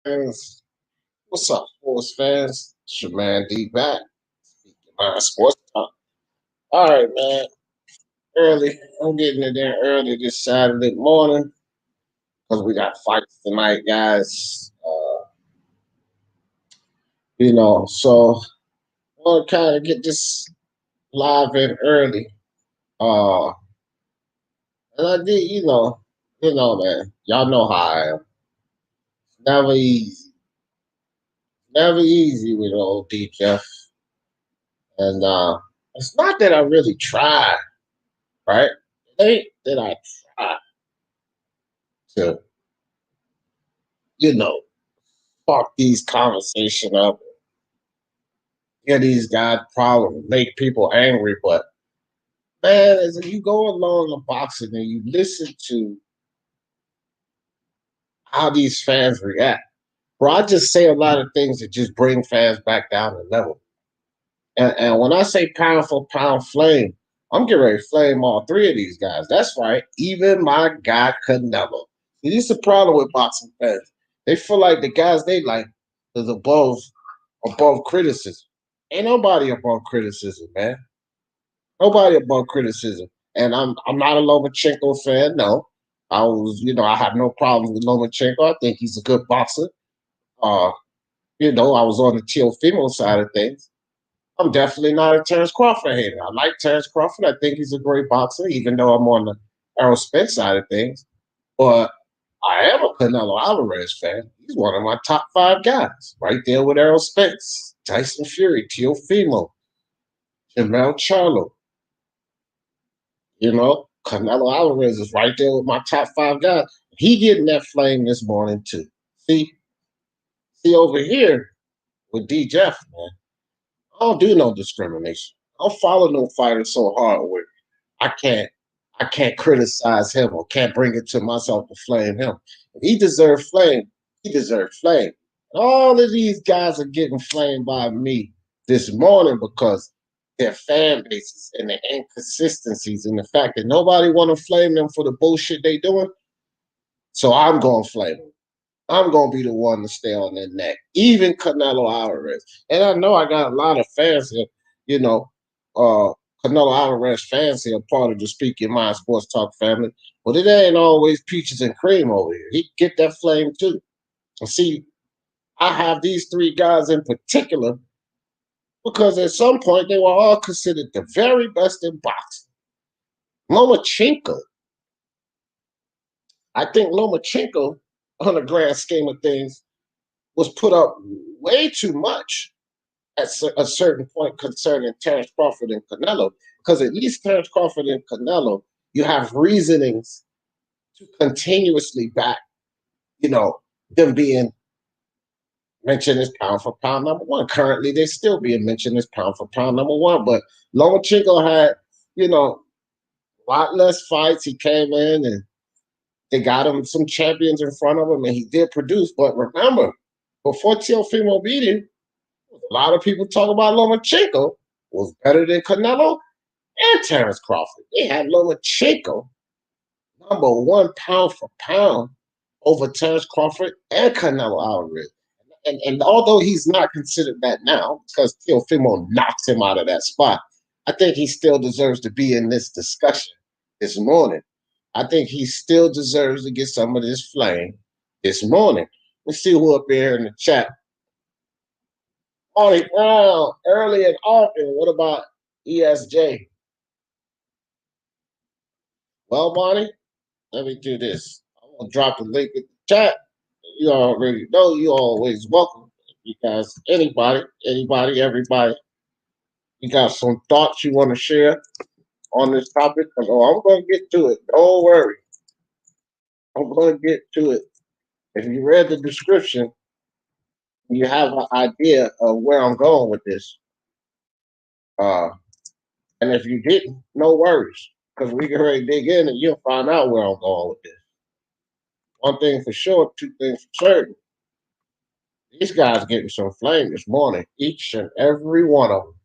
Fans, what's up, sports fans? It's your man D back. Sports talk. All right, man. Early. I'm getting it there early this Saturday morning because we got fights tonight, guys. So I want to kind of get this live in early. Uh, and I did, man. Y'all know how I am. Never easy. Never easy with old D Jeff. And it's not that I really try, right? It ain't that I try to, you know, fuck these conversation up, get these guys problems, make people angry. But man, as you go along the boxing and you listen to how these fans react, bro, I just say a lot of things that just bring fans back down to level. And when I say pound for pound flame, I'm getting ready to flame all three of these guys. That's right, even my guy Canelo. See, this is the problem with boxing fans. They feel like the guys they like is above criticism. Ain't nobody above criticism, man. Nobody above criticism. And I'm not a Lomachenko fan, no. I have no problems with Lomachenko. I think he's a good boxer. Uh, I was on the Teofimo side of things. I'm definitely not a Terence Crawford hater. I like Terence Crawford. I think he's a great boxer, even though I'm on the Errol Spence side of things. But I am a Canelo Alvarez fan. He's one of my top five guys, right there with Errol Spence, Tyson Fury, Teofimo, Jamel Charlo. Canelo Alvarez is right there with my top five guys. He getting that flame this morning too. See, see over here with D Jeff, man. I don't do no discrimination. I don't follow no fighter so hard where I can't I can't criticize him or can't bring it to myself to flame him. If he deserves flame, he deserves flame. All of these guys are getting flamed by me this morning because their fan bases and the inconsistencies and the fact that nobody want to flame them for the bullshit they doing. So I'm going to flame them. I'm going to be the one to stay on their neck, even Canelo Alvarez. And I know I got a lot of fans here, you know, uh, Canelo Alvarez fans here, part of the Speak Your Mind Sports Talk family. But it ain't always peaches and cream over here. He get that flame too. And see, I have these three guys in particular because at some point they were all considered the very best in boxing. Lomachenko, I think Lomachenko, on the grand scheme of things, was put up way too much at a certain point concerning Terence Crawford and Canelo, because at least Terence Crawford and Canelo, you have reasonings to continuously back, them being mentioned as pound for pound number one. Currently, they're still being mentioned as pound for pound number one, but Lomachenko had, a lot less fights. He came in and they got him some champions in front of him, and he did produce. But remember, before Teofimo beat him, a lot of people talk about Lomachenko was better than Canelo and Terence Crawford. They had Lomachenko number one pound for pound over Terence Crawford and Canelo Alvarez. And although he's not considered that now because Teofimo knocked him out of that spot, I think he still deserves to be in this discussion this morning. I think he still deserves to get some of this flame this morning. Let's see who up there in the chat. Bonnie Brown, early and often. What about ESJ? Well, Bonnie, let me do this. I'm going to drop the link in the chat. You already know you always welcome. You guys, anybody, everybody, you got some thoughts you want to share on this topic? Because I'm going to get to it. Don't worry. I'm going to get to it. If you read the description, you have an idea of where I'm going with this. And if you didn't, no worries. Because we can already dig in and you'll find out where I'm going with this. One thing for sure, two things for certain. These guys getting some flame this morning, each and every one of them.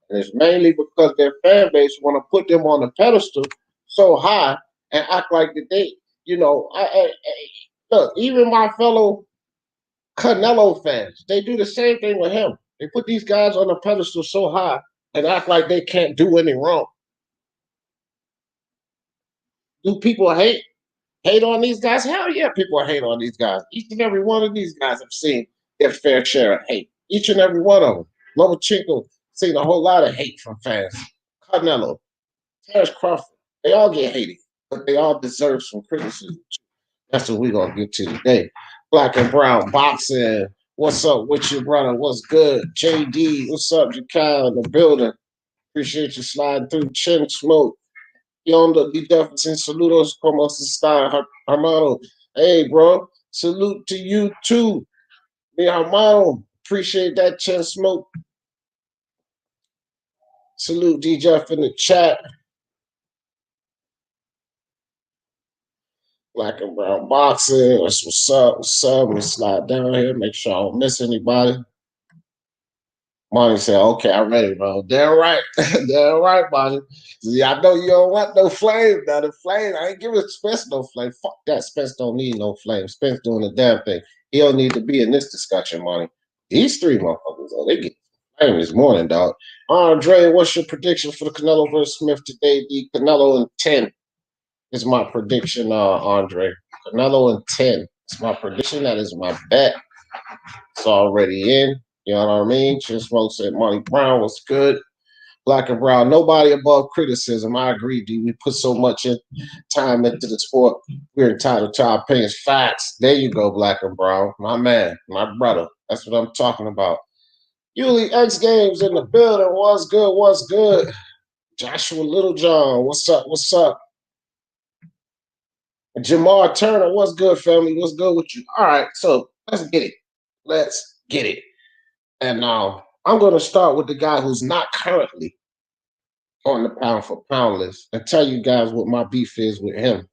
And it's mainly because their fan base want to put them on the pedestal so high and act like that they, look, even my fellow Canelo fans, they do the same thing with him. They put these guys on a pedestal so high and act like they can't do any wrong. Do people hate on these guys? Hell yeah, people hate on these guys. Each and every one of these guys have seen their fair share of hate. Each and every one of them. Lomachenko seen a whole lot of hate from fans. Canelo, Terence Crawford, they all get hated, but they all deserve some criticism. That's what we're gonna get to today. Black and brown boxing. What's up with you, brother? What's good? JD, what's up, Jakai in the building? Appreciate you sliding through. Chin Smoke. Yonder, the Jefferson, saludos como está, hermano. Hey, bro, salute to you too, mi hermano. Appreciate that, Chin Smoke. Salute D Jeff in the chat. Black and brown boxing. That's what's up. What's up? Let me slide down here. Make sure I don't miss anybody. Monty said, okay, I'm ready, bro. Damn right. Damn right, Monty. See, I know you don't want no flame. Now the flame, I ain't giving Spence no flame. Fuck that. Spence don't need no flame. Spence doing the damn thing. He don't need to be in this discussion, Monty. These three motherfuckers, oh, they get flame this morning, dog. Andre, what's your prediction for the Canelo versus Smith today? The Canelo in 10 is my prediction, Andre. Canelo in 10 is my prediction. That is my bet. It's already in. You know what I mean? Just Smoke said Monty Brown was good. Black and brown, nobody above criticism. I agree, D. We put so much time into the sport. We're entitled to our opinions. Facts. There you go, black and brown. My man, my brother. That's what I'm talking about. Yuli X Games in the building. What's good? What's good? Joshua Littlejohn. What's up? What's up? Jamar Turner. What's good, family? What's good with you? All right, so let's get it. Let's get it. And now I'm going to start with the guy who's not currently on the pound for pound list and tell you guys what my beef is with him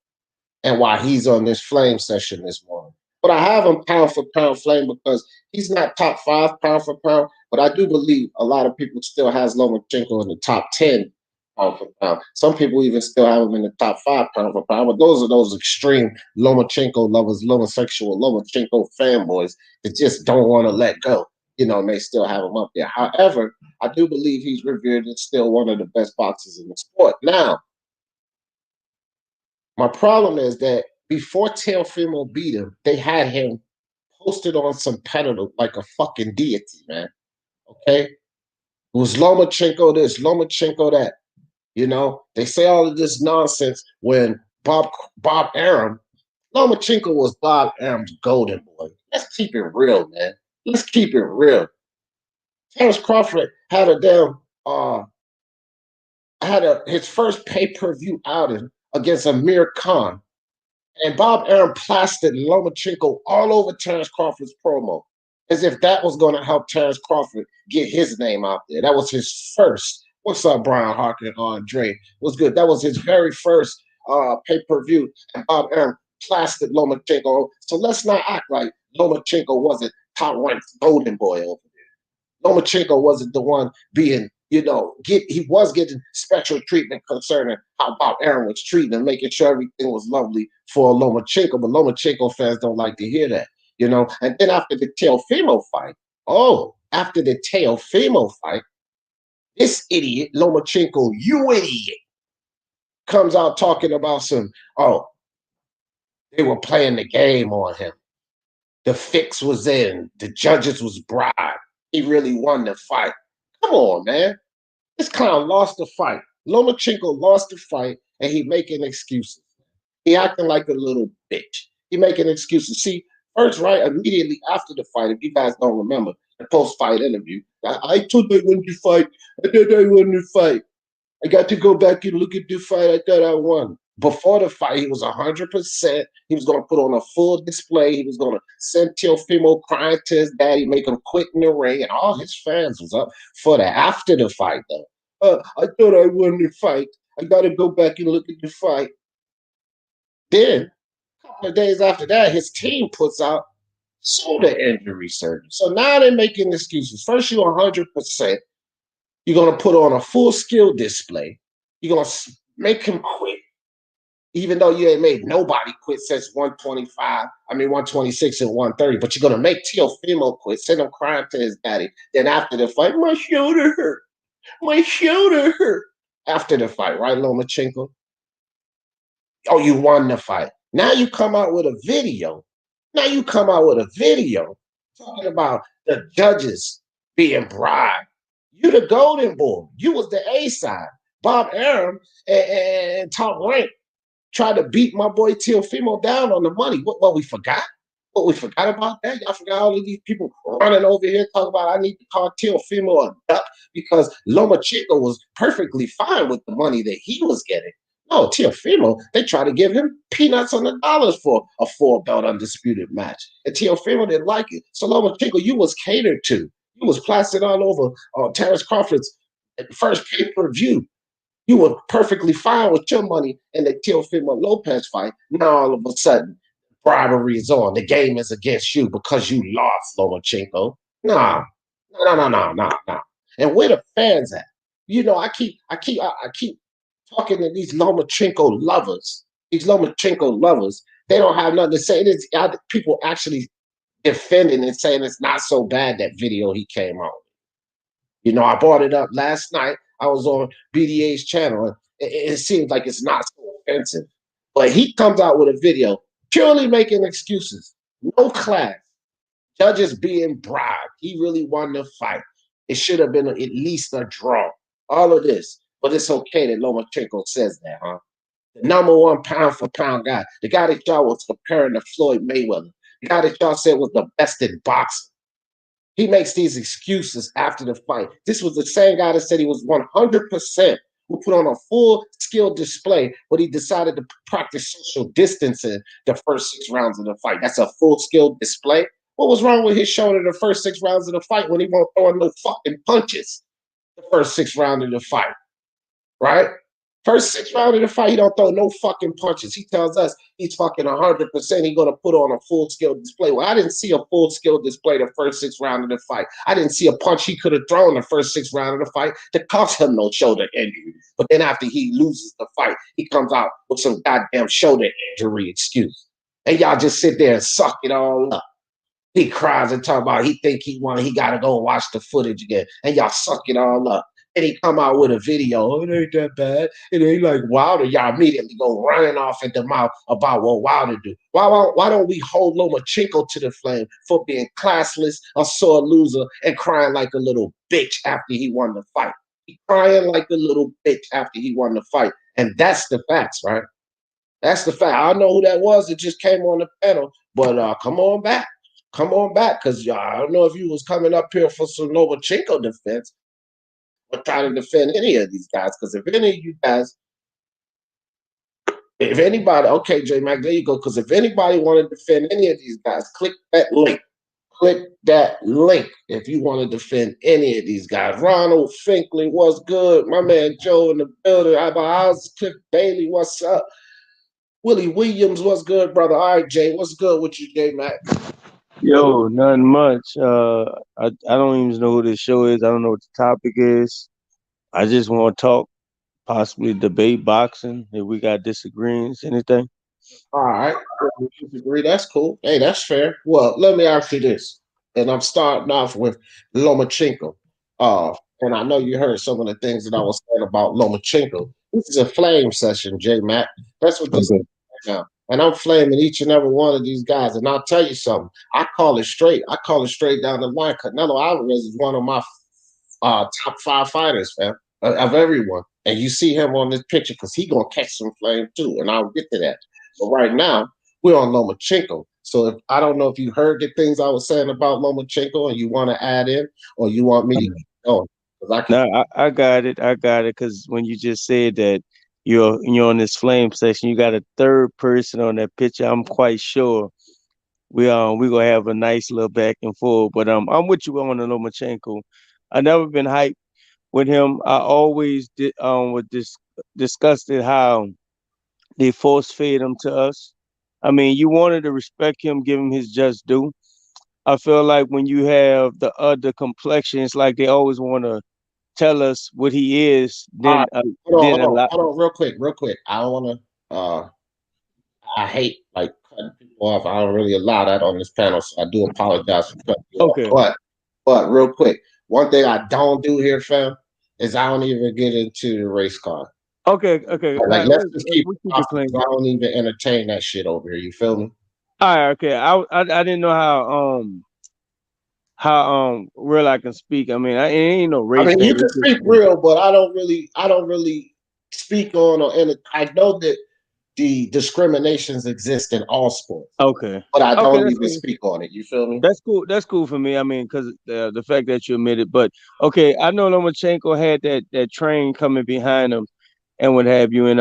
and why he's on this flame session this morning. But I have him pound for pound flame because he's not top 5 pound for pound, but I do believe a lot of people still has Lomachenko in the top 10 pound for pound. Some people even still have him in the top 5 pound for pound, but those are those extreme Lomachenko lovers, Lomachenko fanboys that just don't want to let go. You know, and they still have him up there. However, I do believe he's revered and still one of the best boxers in the sport. Now, my problem is that before Teofimo beat him, they had him posted on some pedestal like a fucking deity, man. Okay? It was Lomachenko this, Lomachenko that. You know, they say all of this nonsense when Bob Arum, Lomachenko was Bob Arum's golden boy. Let's keep it real, man. Let's keep it real. Terence Crawford had a damn his first pay-per-view outing against Amir Khan. And Bob Arum plastered Lomachenko all over Terence Crawford's promo, as if that was going to help Terence Crawford get his name out there. That was his first. What's up, Brian Harkin? Andre was good. That was his very first pay-per-view, and Bob Arum plastered Lomachenko. So let's not act like Lomachenko wasn't top-ranked golden boy over there. Lomachenko wasn't the one being, you know, he was getting special treatment concerning how Bob Arum was treating and making sure everything was lovely for Lomachenko, but Lomachenko fans don't like to hear that, you know. And then after the Teofimo fight, this idiot, Lomachenko, you idiot, comes out talking about they were playing the game on him. The fix was in. The judges was bribed. He really won the fight. Come on, man. This clown lost the fight. Lomachenko lost the fight, and he making excuses. He acting like a little bitch. He making excuses. See, first, right, immediately after the fight, if you guys don't remember, the post-fight interview, I thought I won the fight. I thought I won the fight. I got to go back and look at the fight. I thought I won. Before the fight, he was 100%. He was going to put on a full display. He was going to send Teofimo crying to his daddy, make him quit in the ring, and all his fans was up for that. After the fight, though, I thought I won the fight. I got to go back and look at the fight. Then, a couple of days after that, his team puts out shoulder injury surgery. So now they're making excuses. First, you're 100%. You're going to put on a full skill display. You're going to make him quit. Even though you ain't made nobody quit since 126 and 130, but you're gonna make Teofimo quit, send him crying to his daddy. Then after the fight, my shoulder hurt. My shoulder hurt. After the fight, right, Lomachenko? Oh, you won the fight. Now you come out with a video. Now you come out with a video talking about the judges being bribed. You the golden boy. You was the A side. Bob Arum and Top Rank tried to beat my boy Teofimo down on the money. What we forgot? What we forgot about that? Y'all forgot all of these people running over here talking about I need to call Teofimo a duck because Lomachenko was perfectly fine with the money that he was getting. No, Teofimo, they tried to give him peanuts on the dollars for a 4-belt undisputed match. And Teofimo didn't like it. So Lomachenko, you was catered to. You was plastered all over Terence Crawford's first pay-per-view. You were perfectly fine with your money in the Teofimo Lopez fight. Now all of a sudden, bribery is on. The game is against you because you lost, Lomachenko. Nah, no. And where the fans at? You know, I keep talking to these Lomachenko lovers. These Lomachenko lovers, they don't have nothing to say. It's people actually defending and saying it's not so bad that video he came out. You know, I brought it up last night. I was on BDA's channel. It seems like it's not so offensive. But he comes out with a video purely making excuses. No class. Judges being bribed. He really won the fight. It should have been at least a draw. All of this. But it's okay that Lomachenko says that, huh? The #1 pound for pound guy. The guy that y'all was comparing to Floyd Mayweather. The guy that y'all said was the best in boxing. He makes these excuses after the fight. This was the same guy that said he was 100%, who put on a full skill display, but he decided to practice social distancing the first 6 rounds of the fight. That's a full skill display. What was wrong with his shoulder the first 6 rounds of the fight when he won't throw no fucking punches the first 6 rounds of the fight, right? First 6 rounds of the fight, he don't throw no fucking punches. He tells us he's fucking 100%. He's going to put on a full-scale display. Well, I didn't see a full-scale display the first 6 rounds of the fight. I didn't see a punch he could have thrown the first 6 rounds of the fight to cause him no shoulder injury. But then after he loses the fight, he comes out with some goddamn shoulder injury excuse. And y'all just sit there and suck it all up. He cries and talk about he think he won. He got to go watch the footage again. And y'all suck it all up. And he come out with a video. Oh, it ain't that bad. It ain't like Wilder. Y'all immediately go running off at the mouth about what Wilder do. Why don't we hold Lomachenko to the flame for being classless, a sore loser, and crying like a little bitch after he won the fight? He crying like a little bitch after he won the fight. And that's the facts, right? That's the fact. I don't know who that was that just came on the panel, but come on back. Come on back, because I don't know if you was coming up here for some Lomachenko defense or trying to defend any of these guys. Because if any of you guys, if anybody, okay, J Mac, there you go. Because if anybody want to defend any of these guys, click that link. Click that link if you want to defend any of these guys. Ronald Finkley, what's good? My man Joe in the building. How's Cliff Bailey? What's up? Willie Williams, what's good, brother? All right, Jay, what's good with you, J Mac? Yo, nothing much. I don't even know who this show is. I don't know what the topic is. I just want to talk, possibly debate boxing. If we got disagreements, anything. All right, if you disagree, that's cool. Hey, that's fair. Well, let me ask you this, and I'm starting off with Lomachenko. And I know you heard some of the things that I was saying about Lomachenko. This is a flame session, J Mac. That's what this is Okay. right now. And I'm flaming each and every one of these guys. And I'll tell you something. I call it straight. I call it straight down the line. Canelo Alvarez is one of my top 5 fighters, fam, of everyone. And you see him on this picture because he gonna catch some flame too. And I'll get to that. But right now, we're on Lomachenko. So if, I don't know if you heard the things I was saying about Lomachenko and you want to add in, or you want me to keep going. No, I got it. I got it. Because when you just said that you're on this flame section, you got a third person on that picture. I'm quite sure we gonna have a nice little back and forth. But I'm with you on the Lomachenko. I never been hyped with him. I always did with this disgusted how they force fed him to us. I mean, you wanted to respect him, give him his just due. I feel like when you have the other complexion, it's like they always want to tell us what he is. All Then, right, hold on, real quick. I don't want to I hate like cutting people off. I don't really allow that on this panel, so I do apologize for cutting you off. Okay. But real quick, one thing I don't do here, fam, is I don't even get into the race car. Okay. Okay. Like, let's just keep We it keep it positive. clean. I don't even entertain that shit over here. You feel me? All right. Okay. I didn't know how real I can speak. I mean, it ain't no I race mean, thing. you can It's just, speak real, but I don't really speak on or and I know that the discriminations exist in all sports, okay. but I Okay. don't That's even cool. speak on it. You feel me? That's cool. That's cool for me. I mean, because the fact that you admit it. But okay, I know Lomachenko had that train coming behind him and what have you. And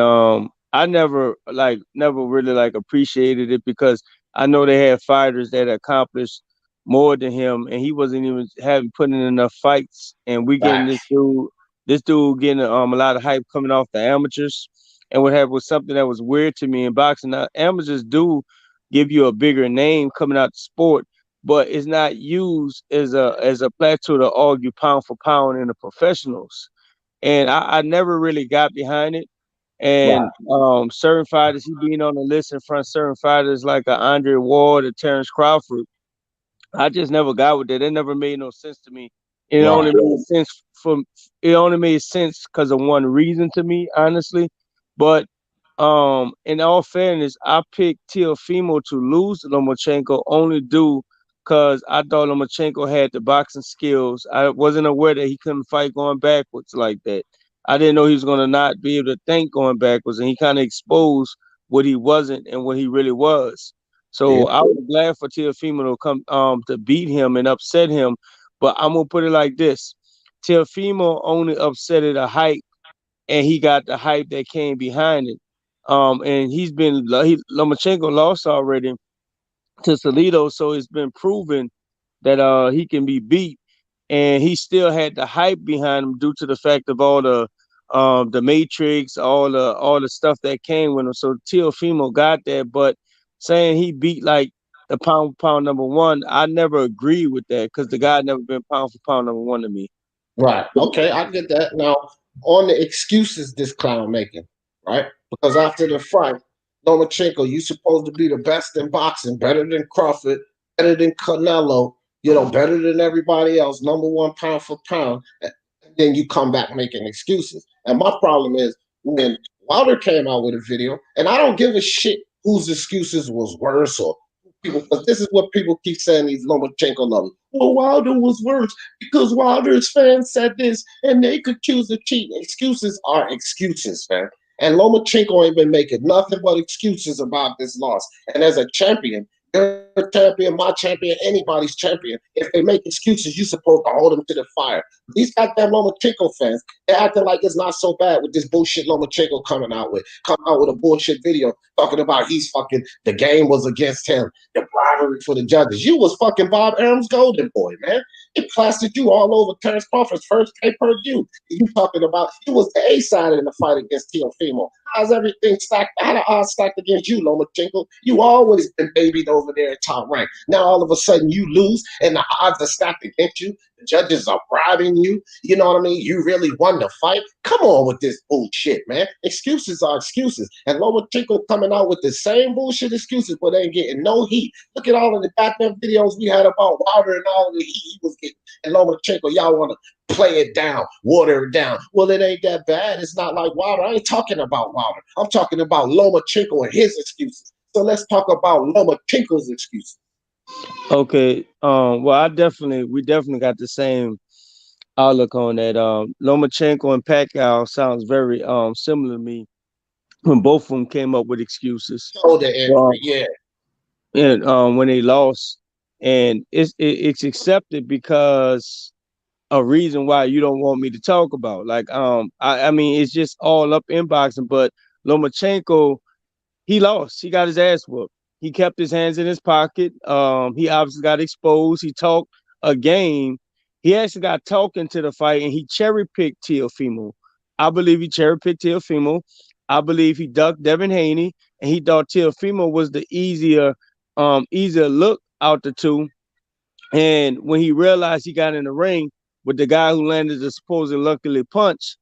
I never really like appreciated it because I know they had fighters that accomplished more than him, and he wasn't even having putting in enough fights. And we getting Facts. this dude getting a lot of hype coming off the amateurs, and what happened was something that was weird to me in boxing. Now amateurs do give you a bigger name coming out the sport, but it's not used as a plateau to argue pound for pound in the professionals. And I never really got behind it. Right. And certain fighters, he being on the list in front of certain fighters like a Andre Ward or Terence Crawford, I just never got with it. It never made no sense to me. It only Right. made sense for it only made sense because of one reason to me, honestly. But in all fairness, I picked Teofimo to lose to Lomachenko only due because I thought Lomachenko had the boxing skills. I wasn't aware that he couldn't fight going backwards like that. I didn't know he was gonna not be able to think going backwards, and he kind of exposed what he wasn't and what he really was. Yeah. So I was glad for Teofimo to come to beat him and upset him. But I'm gonna put it like this: Teofimo only upsetted a hype, and he got the hype that came behind it. And Lomachenko lost already to Salido, so it's been proven that he can be beat, and he still had the hype behind him due to the fact of all the Matrix, all the stuff that came with him. So Teofimo got that, but saying he beat like the pound for pound number one, I never agreed with that because the guy never been pound for pound number one to me. Right. Okay, I get that. Now, on the excuses this clown making, right? Because after the fight, Lomachenko, you supposed to be the best in boxing, better than Crawford, better than Canelo, better than everybody else, number one pound for pound. And then you come back making excuses. And my problem is when Wilder came out with a video, and I don't give a shit whose excuses was worse or people, because this is what people keep saying these Lomachenko lovers. Well, Wilder was worse because Wilder's fans said this and they could choose to cheat. Excuses are excuses, man. And Lomachenko ain't been making nothing but excuses about this loss. And as a champion, you're a champion, my champion, anybody's champion. If they make excuses, you're supposed to hold them to the fire. These goddamn Lomachenko fans, they're acting like it's not so bad with this bullshit Lomachenko coming out with a bullshit video talking about he's fucking, the game was against him, the bribery for the judges. You was fucking Bob Arum's golden boy, man. It plastered you all over Terence Crawford's first pay-per-view. You talking about, you was the A side in the fight against Teofimo. How's everything stacked? How the odds stacked against you, Lomachenko? You always been babied over there at top rank. Now all of a sudden you lose and the odds are stacked against you. The judges are bribing you. You know what I mean? You really won the fight. Come on with this bullshit, man. Excuses are excuses. And Lomachenko coming out with the same bullshit excuses, but ain't getting no heat. Look at all of the goddamn videos we had about Wilder and all of the heat he was getting. And Lomachenko, y'all want to play it down, water it down. Well, it ain't that bad. It's not like Wilder. I ain't talking about Wilder. I'm talking about Lomachenko and his excuses. So let's talk about Lomachenko's excuses. Okay. Well, we definitely got the same outlook on that. Lomachenko and Pacquiao sounds very similar to me when both of them came up with excuses. Shoulder injury, yeah. And when they lost, and it's accepted because a reason why you don't want me to talk about. Like I mean it's just all up in boxing, but Lomachenko, he lost. He got his ass whooped. He kept his hands in his pocket. He obviously got exposed. He talked a game. He actually got talking to the fight, and he cherry picked Teofimo. I believe he cherry picked Teofimo. I believe he ducked Devin Haney, and he thought Teofimo was the easier look out the two. And when he realized he got in the ring with the guy who landed the supposed luckily punch,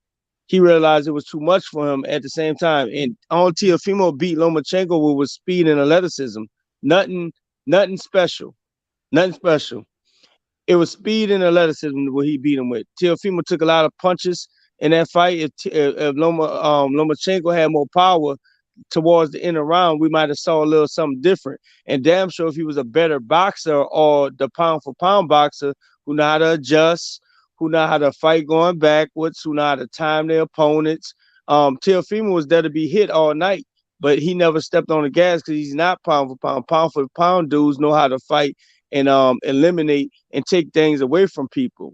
he realized it was too much for him at the same time. And on Teofimo beat Lomachenko with speed and athleticism. Nothing, nothing special. Nothing special. It was speed and athleticism what he beat him with. Teofimo took a lot of punches in that fight. If Lomachenko had more power towards the end of the round, we might have saw a little something different. And damn sure if he was a better boxer or the pound for pound boxer who know how to adjust, who know how to fight going backwards, who know how to time their opponents. Teofimo was there to be hit all night, but he never stepped on the gas because he's not pound for pound. Pound for pound dudes know how to fight and eliminate and take things away from people.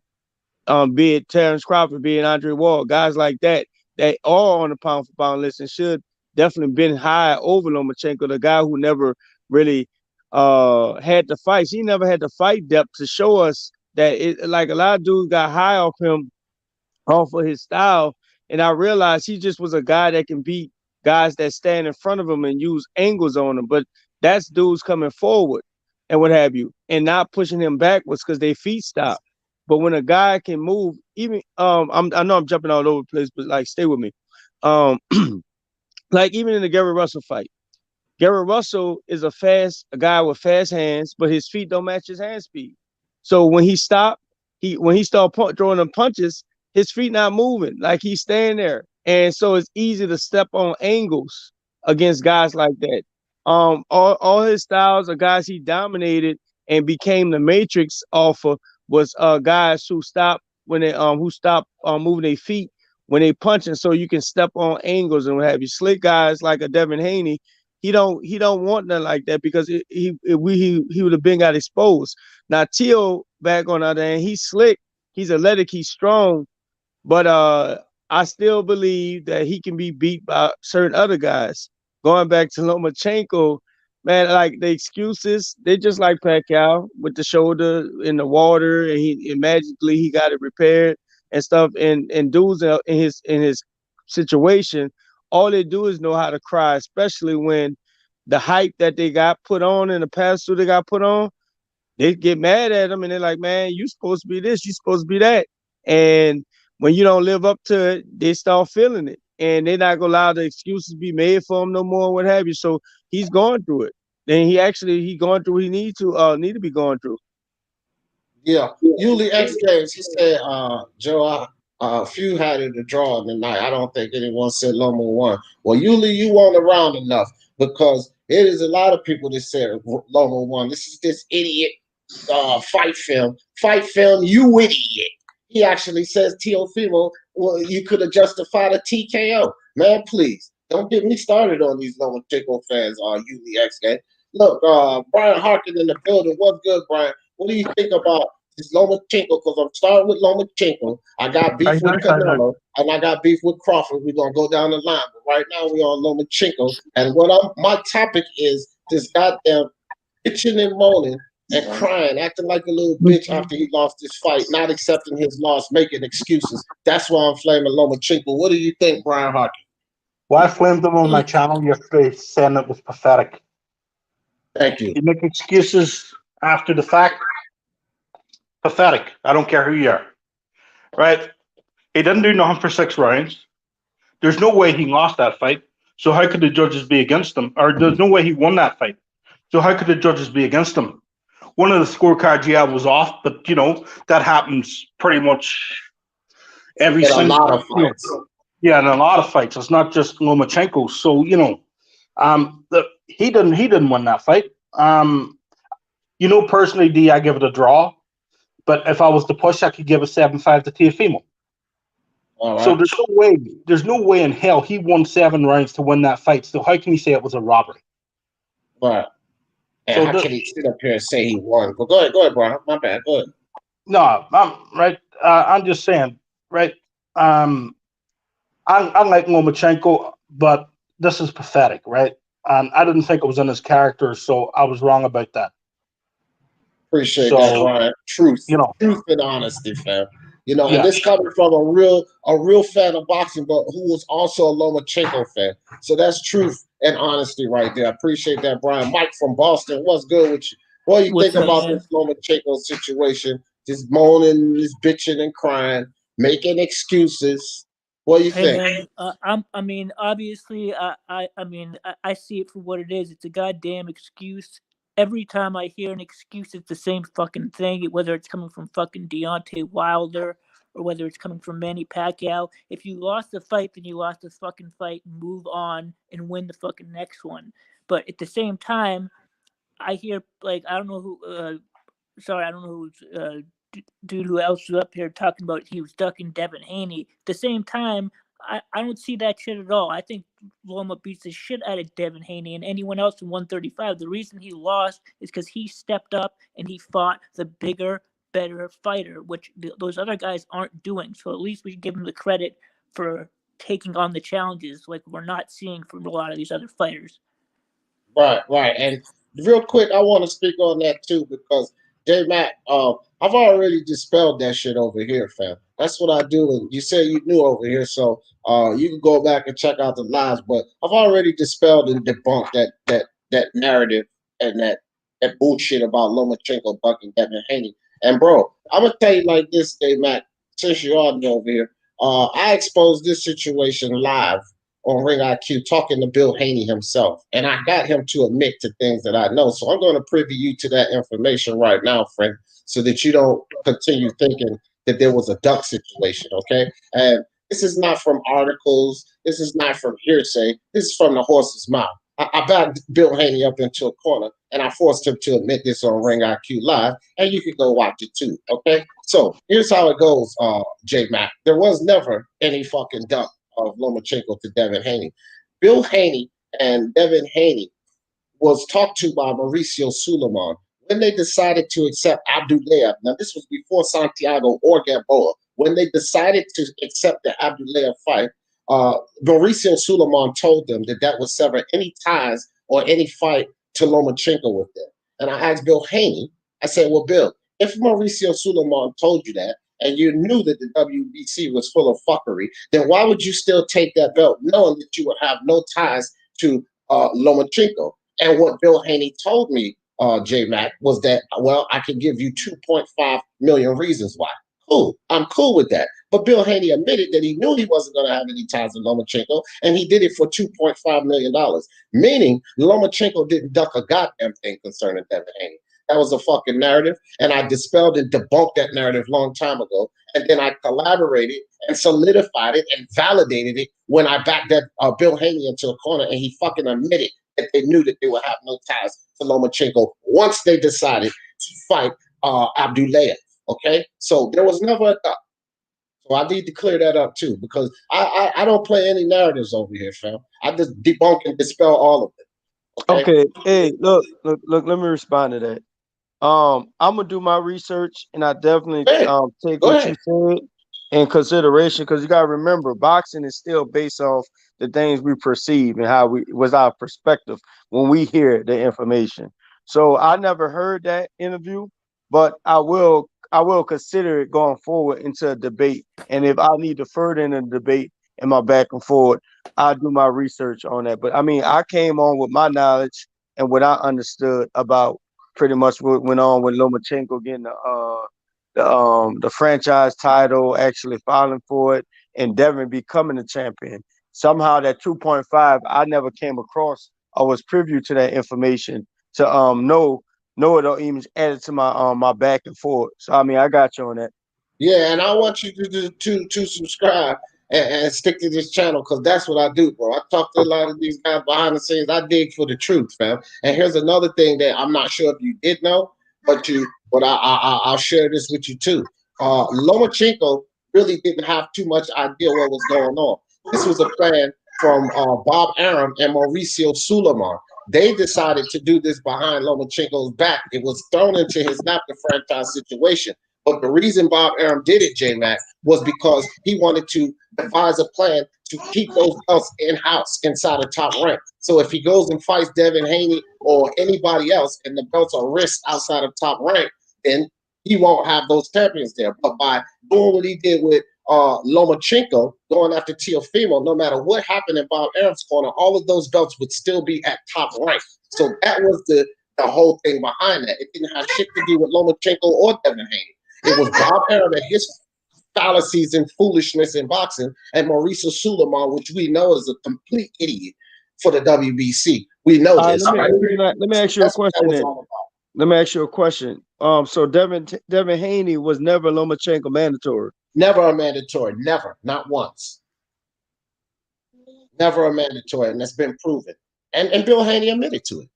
Be it Terence Crawford, be it Andre Ward, guys like that, they are on the pound for pound list and should definitely been high over Lomachenko, the guy who never really had the fights. He never had the fight depth to show us that it, like a lot of dudes got high off him off of his style. And I realized he just was a guy that can beat guys that stand in front of him and use angles on them. But that's dudes coming forward and what have you, and not pushing him backwards because their feet stop. But when a guy can move, even I know I'm jumping all over the place, but like stay with me. Like even in the Gary Russell fight, Gary Russell is a guy with fast hands, but his feet don't match his hand speed. So when he stopped, when he started throwing them punches, his feet not moving, like he's staying there. And so it's easy to step on angles against guys like that. All his styles are guys he dominated and became the matrix off of was guys who stopped when they moving their feet when they punching, so you can step on angles and what have you. Slick guys like a Devin Haney, he don't want nothing like that because he would have been got exposed. Now Teo back on the other hand, he's slick, he's athletic, he's strong, but I still believe that he can be beat by certain other guys. Going back to Lomachenko, man, like the excuses, they just like Pacquiao with the shoulder in the water, and magically he got it repaired and stuff. And dudes in his situation, all they do is know how to cry, especially when the hype that they got put on in the past two they got put on, they get mad at them and they're like, man, you supposed to be this, you supposed to be that. And when you don't live up to it, they start feeling it. And they're not gonna allow the excuses be made for him no more, what have you. So he's going through it. And he going through what he need to be going through. Yeah. Usually X Games, he said, Joe, few had it a draw tonight. I don't think anyone said Loma won. Well, usually you weren't around enough because it is a lot of people that said Loma won. This is this idiot fight film. Fight film, you idiot. He actually says Teofimo, well, you could have justified a TKO. Man, please. Don't get me started on these Lomachenko fans on X Game. Look, Brian Harkin in the building. What's good, Brian? What do you think about this Lomachenko? Because I'm starting with Lomachenko. I got beef with Canelo, and I got beef with Crawford. We're gonna go down the line, but right now we're on Lomachenko. And my topic is this goddamn bitching and moaning and crying, acting like a little bitch after he lost this fight, not accepting his loss, making excuses. That's why I'm flaming Lomachenko. What do you think, Brian Harkin? Well, I flamed him on my channel yesterday, saying it was pathetic. Thank you. You make excuses after the fact. Pathetic. I don't care who you are. Right? He didn't do nothing for 6 rounds. There's no way he lost that fight. So how could the judges be against him? Or there's no way he won that fight. So how could the judges be against him? One of the scorecards, yeah, was off, but that happens pretty much every single. A lot of fights. Yeah, in a lot of fights. It's not just Lomachenko. So he didn't win that fight. Personally, I give it a draw. But if I was to push, I could give a 7-5 to Teofimo. Right. So there's no way in hell he won 7 rounds to win that fight. So how can you say it was a robbery? Right. And how can he sit up here and say he won? But go ahead, Brian. My bad. Go ahead. No, I'm right. I'm just saying, right? I like Lomachenko, but this is pathetic, right? And I didn't think it was in his character, so I was wrong about that. Appreciate that, Brian. Truth, truth and honesty, fam. And this coming from a real fan of boxing, but who was also a Lomachenko fan. So that's truth and honesty right there. I appreciate that, Brian. Mike from Boston, what's good with you? What do you think about this Lomachenko situation? Just moaning, just bitching and crying, making excuses. What do you Hey think? man, I mean, obviously, I see it for what it is. It's a goddamn excuse. Every time I hear an excuse, it's the same fucking thing. Whether it's coming from fucking Deontay Wilder or whether it's coming from Manny Pacquiao. If you lost the fight, then you lost the fucking fight. And move on and win the fucking next one. But at the same time, I hear like I don't know who. Sorry, I don't know who's dude who else was up here talking about he was ducking Devin Haney. At the same time, I don't see that shit at all. I think Loma beats the shit out of Devin Haney and anyone else in 135. The reason he lost is because he stepped up and he fought the bigger, better fighter, which those other guys aren't doing. So at least we should give him the credit for taking on the challenges like we're not seeing from a lot of these other fighters. Right, right. And real quick, I want to speak on that too because J Mac, I've already dispelled that shit over here, fam. That's what I do. And you say you knew over here, so you can go back and check out the lives. But I've already dispelled and debunked that narrative and that bullshit about Lomachenko bucking Devin Haney. And bro, I'm gonna tell you like this, J Mac, since you are over here, I exposed this situation live on Ring IQ talking to Bill Haney himself. And I got him to admit to things that I know. So I'm going to privy you to that information right now, friend, so that you don't continue thinking that there was a duck situation, okay? And this is not from articles. This is not from hearsay. This is from the horse's mouth. I backed Bill Haney up into a corner, and I forced him to admit this on Ring IQ Live, and you can go watch it too, okay? So here's how it goes, J-Mac. There was never any fucking duck of Lomachenko to Devin Haney. Bill Haney and Devin Haney was talked to by Mauricio Sulaiman when they decided to accept Abdulayev. Now, this was before Santiago or Gamboa. When they decided to accept the Abdulayev fight, Mauricio Sulaiman told them that that would sever any ties or any fight to Lomachenko with them. And I asked Bill Haney, I said, well, Bill, if Mauricio Sulaiman told you that, and you knew that the WBC was full of fuckery, then why would you still take that belt knowing that you would have no ties to Lomachenko? And what Bill Haney told me, J-Mac, was that, well, I can give you 2.5 million reasons why. Cool. I'm cool with that. But Bill Haney admitted that he knew he wasn't going to have any ties to Lomachenko, and he did it for $2.5 million, meaning Lomachenko didn't duck a goddamn thing concerning Devin Haney. That was a fucking narrative, and I dispelled and debunked that narrative a long time ago. And then I collaborated and solidified it and validated it when I backed that Bill Haney into a corner, and he fucking admitted that they knew that they would have no ties to Lomachenko once they decided to fight Abdulayev. Okay, so there was never a duck. So I need to clear that up too, because I don't play any narratives over here, fam. I just debunk and dispel all of it. Okay. Hey, look. Let me respond to that. I'm gonna do my research, and I definitely take what you said in consideration, because you gotta remember, boxing is still based off the things we perceive and how was our perspective when we hear the information. So I never heard that interview, but I will consider it going forward into a debate. And if I need to further in a debate in my back and forward, I'll do my research on that. But I mean, I came on with my knowledge and what I understood about pretty much what went on with Lomachenko getting the franchise title, actually filing for it, and Devin becoming the champion. Somehow that 2.5, I never came across or was privy to that information to know it or even add it to my back and forth. So I mean, I got you on that. Yeah, and I want you to subscribe and stick to this channel, because that's what I do, bro. I talk to a lot of these guys behind the scenes. I dig for the truth, fam. And here's another thing that I'm not sure if you did know, but I'll share this with you too. Lomachenko really didn't have too much idea what was going on. This was a plan from Bob Arum and Mauricio Sulaiman. They decided to do this behind Lomachenko's back. It was thrown into his lap, the franchise situation. But the reason Bob Arum did it, J-Mac, was because he wanted to devise a plan to keep those belts in-house inside of Top Rank. So if he goes and fights Devin Haney or anybody else and the belts are risked outside of Top Rank, then he won't have those champions there. But by doing what he did with Lomachenko, going after Teofimo, no matter what happened in Bob Arum's corner, all of those belts would still be at Top Rank. So that was the whole thing behind that. It didn't have shit to do with Lomachenko or Devin Haney. It was Bob Arum and his fallacies and foolishness in boxing, and Mauricio Suleiman, which we know is a complete idiot for the WBC. We know this. Let me ask you a question then. Let me ask you a question. So Devin Haney was never Lomachenko mandatory. Never a mandatory. Never. Not once. Never a mandatory, and that's been proven. And Bill Haney admitted to it.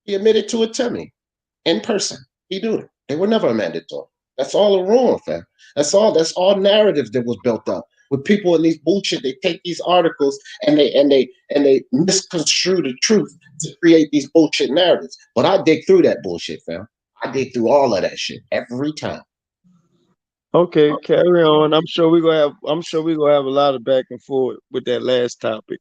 He admitted to it to me in person. He knew it. They were never a mandatory. That's all a rumor, fam. That's all narrative that was built up with people in these bullshit. They take these articles and they misconstrue the truth to create these bullshit narratives. But I dig through that bullshit, fam. I dig through all of that shit every time. Okay, carry on. I'm sure we're gonna have a lot of back and forth with that last topic.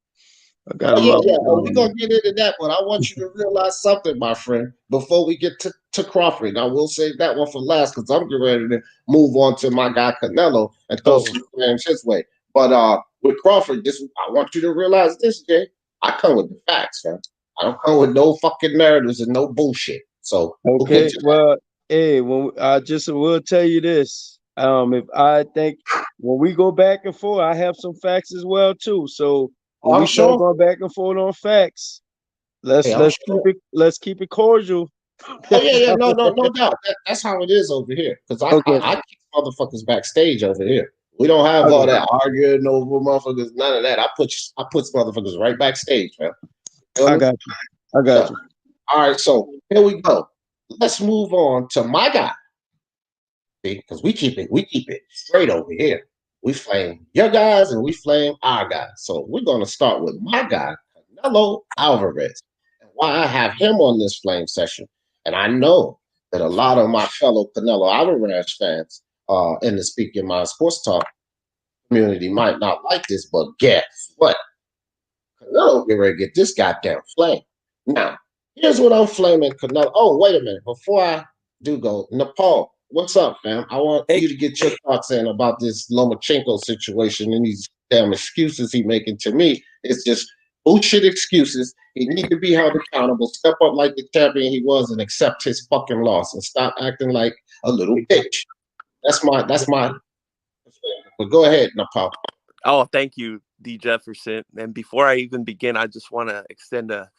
I got we're gonna get into that, but I want you to realize something, my friend, before we get to Crawford. And I will save that one for last because I'm getting ready to move on to my guy Canelo and throw some flames his way. But with Crawford, I want you to realize this, Jay. I come with the facts, man. I don't come with no fucking narratives and no bullshit. So okay, well, hey, when I just will tell you this. If I think when we go back and forth, I have some facts as well too. So when we start going back and forth on facts, let's keep it cordial. Oh yeah, no doubt. That's how it is over here. Because I keep motherfuckers backstage over here. We don't have all that arguing over motherfuckers. None of that. I put motherfuckers right backstage, man. I got you. All right, so here we go. Let's move on to my guy. Because we keep it straight over here. We flame your guys and we flame our guys. So we're going to start with my guy, Canelo Alvarez, and why I have him on this flame session. And I know that a lot of my fellow Canelo Alvarez fans in the Speaking Mind Sports Talk community might not like this, but guess what? Canelo get ready to get this goddamn flame. Now, here's what I'm flaming Canelo. Oh, wait a minute. Before I do go, Nepal. What's up, fam? I want you to get your thoughts in about this Lomachenko situation and these damn excuses he making. To me, it's just bullshit excuses. He need to be held accountable, step up like the champion he was and accept his fucking loss and stop acting like a little bitch. That's my but go ahead, Nepal. Oh, thank you, D. Jefferson. And before I even begin, I just want to extend a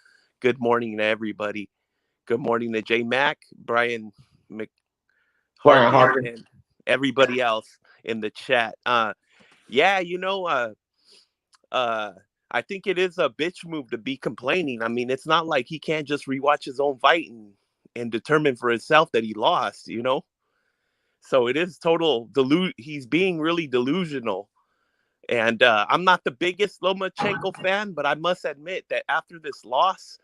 good morning to everybody. Good morning to J Mac, Brian Harkin, and everybody else in the chat. I think it is a bitch move to be complaining. I mean, it's not like he can't just rewatch his own fight and determine for himself that he lost, you know? So it is total he's being really delusional. And I'm not the biggest Lomachenko fan, but I must admit that after this loss,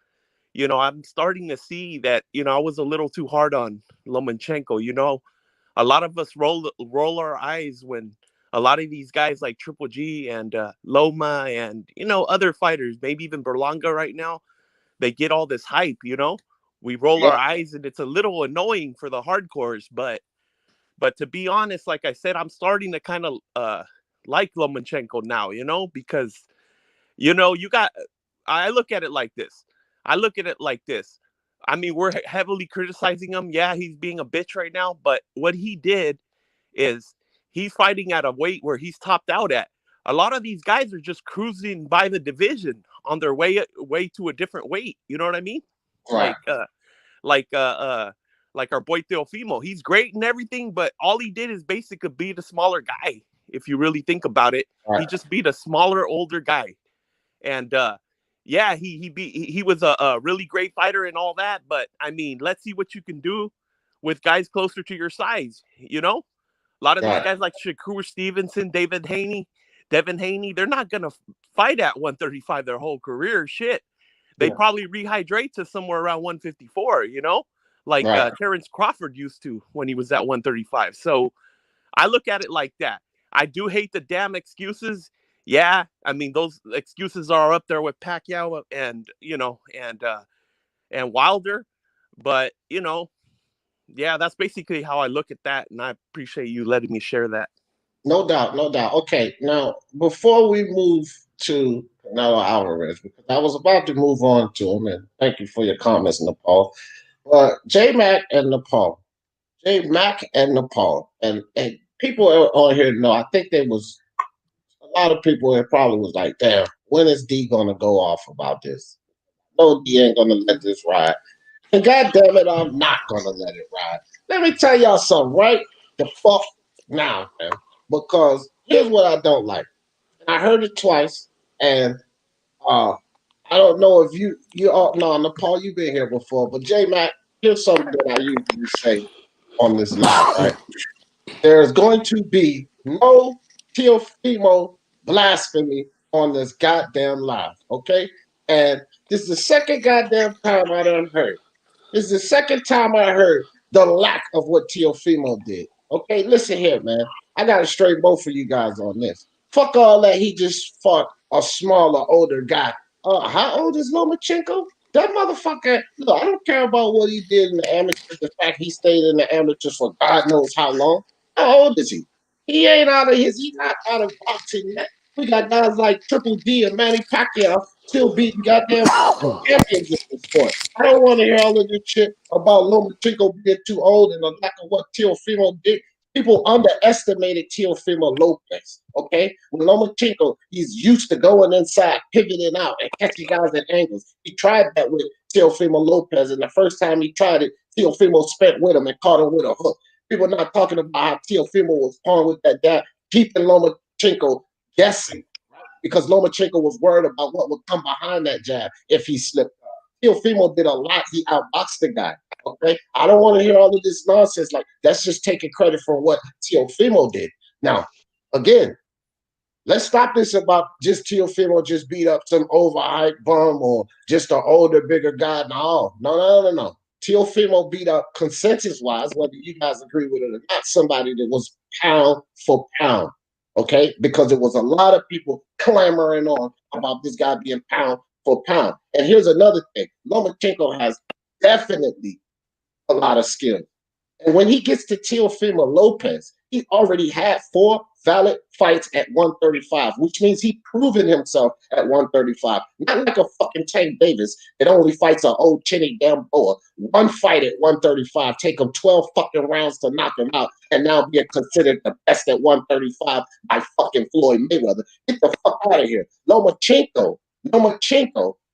you know, I'm starting to see that, you know, I was a little too hard on Lomachenko. You know, a lot of us roll our eyes when a lot of these guys like Triple G and Loma and, you know, other fighters, maybe even Berlanga right now, they get all this hype, you know. We roll our eyes and it's a little annoying for the hardcores. But to be honest, like I said, I'm starting to kind of like Lomachenko now, you know, because, you know, I look at it like this. I mean, we're heavily criticizing him. Yeah, he's being a bitch right now. But what he did is he's fighting at a weight where he's topped out at. A lot of these guys are just cruising by the division on their way to a different weight. You know what I mean? Right. Like our boy Teofimo. He's great and everything, but all he did is basically beat a smaller guy. If you really think about it, he just beat a smaller, older guy. And he was a really great fighter and all that. But I mean, let's see what you can do with guys closer to your size. You know, a lot of these guys like Shakur Stevenson, Devin Haney, they're not gonna fight at 135 their whole career. Shit, they probably rehydrate to somewhere around 154. You know, like Terence Crawford used to when he was at 135. So I look at it like that. I do hate the damn excuses. Yeah, I mean, those excuses are up there with Pacquiao and, you know, and Wilder. But, you know, yeah, that's basically how I look at that. And I appreciate you letting me share that. No doubt. Okay, now, before we move to Canelo Alvarez, because I was about to move on to him, and thank you for your comments, Nepal. J Mac and Nepal, and people on here know. I think there was a lot of people here probably was like, damn, when is D gonna go off about this? No, D ain't gonna let this ride. And God damn it, I'm not gonna let it ride. Let me tell y'all something right the fuck now, man. Because here's what I don't like. I heard it twice, and I don't know if you all no, Paul, you've been here before, but J Mac, here's something that I usually say on this live, right? There's going to be no Teofimo blasphemy on this goddamn live, okay? And this is the second goddamn time I done heard. This is the second time I heard the lack of what Teofimo did. Okay, listen here, man. I got to straight both of you guys on this. Fuck all that. He just fought a smaller, older guy. How old is Lomachenko? That motherfucker. Look, I don't care about what he did in the amateurs. The fact he stayed in the amateurs for God knows how long. How old is he? He ain't out of his. He's not out of boxing yet. We got guys like Triple D and Manny Pacquiao still beating goddamn champions in the sport. I don't want to hear all of this shit about Lomachenko being too old and the lack of what Teofimo did. People underestimated Teofimo Lopez. Okay, when Lomachenko, he's used to going inside, pivoting out, and catching guys at angles. He tried that with Teofimo Lopez, and the first time he tried it, Teofimo spent with him and caught him with a hook. People not talking about how Teofimo was pawing with that guy, keeping Lomachenko guessing, right? Because Lomachenko was worried about what would come behind that jab if he slipped up. Teofimo did a lot. He outboxed the guy. Okay, I don't want to hear all of this nonsense. Like that's just taking credit for what Teofimo did. Now, again, let's stop this about just Teofimo just beat up some overhyped bum or just an older, bigger guy. No. Teofimo beat up consensus-wise, whether you guys agree with it or not, somebody that was pound for pound. Okay, because there was a lot of people clamoring on about this guy being pound for pound. And here's another thing: Lomachenko has definitely a lot of skill. And when he gets to Teofimo Lopez, he already had 4 valid fights at 135, which means he proven himself at 135. Not like a fucking Tank Davis that only fights an old chinny Gamboa. One fight at 135, take him 12 fucking rounds to knock him out, and now being considered the best at 135 by fucking Floyd Mayweather. Get the fuck out of here. Lomachenko,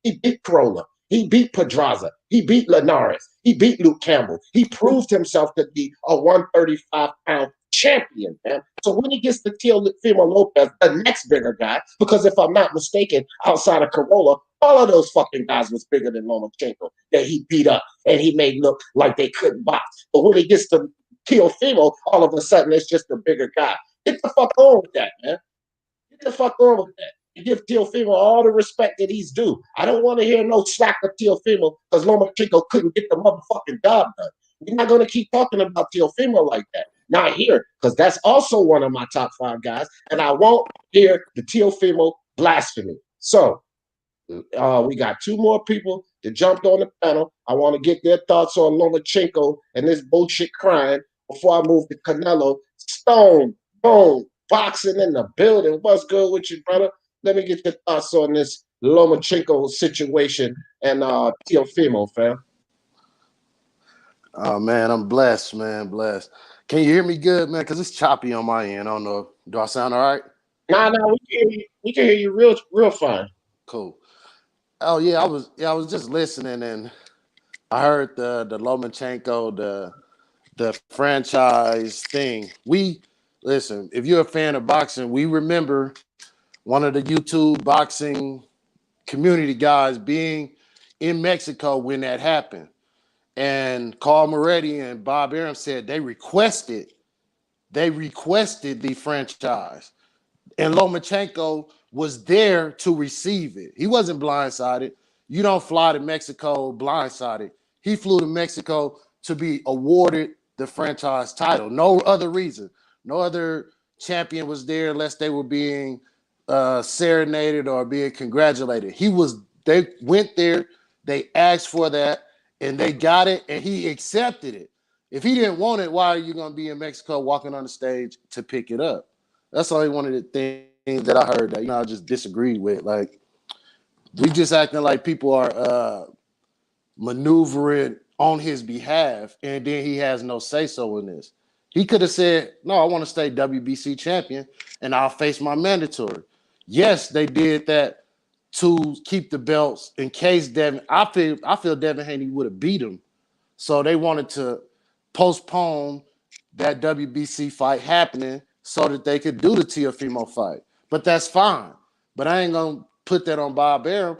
he beat Corolla. He beat Pedraza. He beat Linares. He beat Luke Campbell. He proved himself to be a 135-pound champion, man. So when he gets to Teofimo Lopez, the next bigger guy, because if I'm not mistaken, outside of Corolla, all of those fucking guys was bigger than Lomachenko that he beat up and he made look like they couldn't box. But when he gets to Teofimo, all of a sudden it's just a bigger guy. Get the fuck on with that, man. Get the fuck on with that. You give Teofimo all the respect that he's due. I don't want to hear no slack of Teofimo because Lomachenko couldn't get the motherfucking job done. We're not going to keep talking about Teofimo like that. Not here, because that's also one of my top 5 guys, and I won't hear the Teofimo blasphemy. So we got 2 more people that jumped on the panel. I want to get their thoughts on Lomachenko and this bullshit crying before I move to Canelo. Stone, boom, boxing in the building. What's good with you, brother? Let me get your thoughts on this Lomachenko situation and Teofimo, fam. Oh man, I'm blessed, man. Blessed. Can you hear me good, man? Because it's choppy on my end. I don't know. Do I sound all right? Nah, we can hear you. We can hear you real fine. Cool. Oh yeah, I was just listening and I heard the Lomachenko, the franchise thing. We listen, if you're a fan of boxing, we remember one of the YouTube boxing community guys being in Mexico when that happened. And Carl Moretti and Bob Arum said they requested the franchise. And Lomachenko was there to receive it. He wasn't blindsided. You don't fly to Mexico blindsided. He flew to Mexico to be awarded the franchise title. No other reason. No other champion was there unless they were being serenaded or being congratulated. They went there, they asked for that, and they got it, and he accepted it. If he didn't want it, why are you going to be in Mexico walking on the stage to pick it up? That's only one of the things that I heard that, I just disagreed with. Like, we just acting like people are maneuvering on his behalf, and then he has no say-so in this. He could have said, no, I want to stay WBC champion and I'll face my mandatory. Yes, they did that to keep the belts in case Devin. I feel Devin Haney would have beat him. So they wanted to postpone that WBC fight happening so that they could do the Teofimo fight. But that's fine. But I ain't gonna put that on Bob Arum.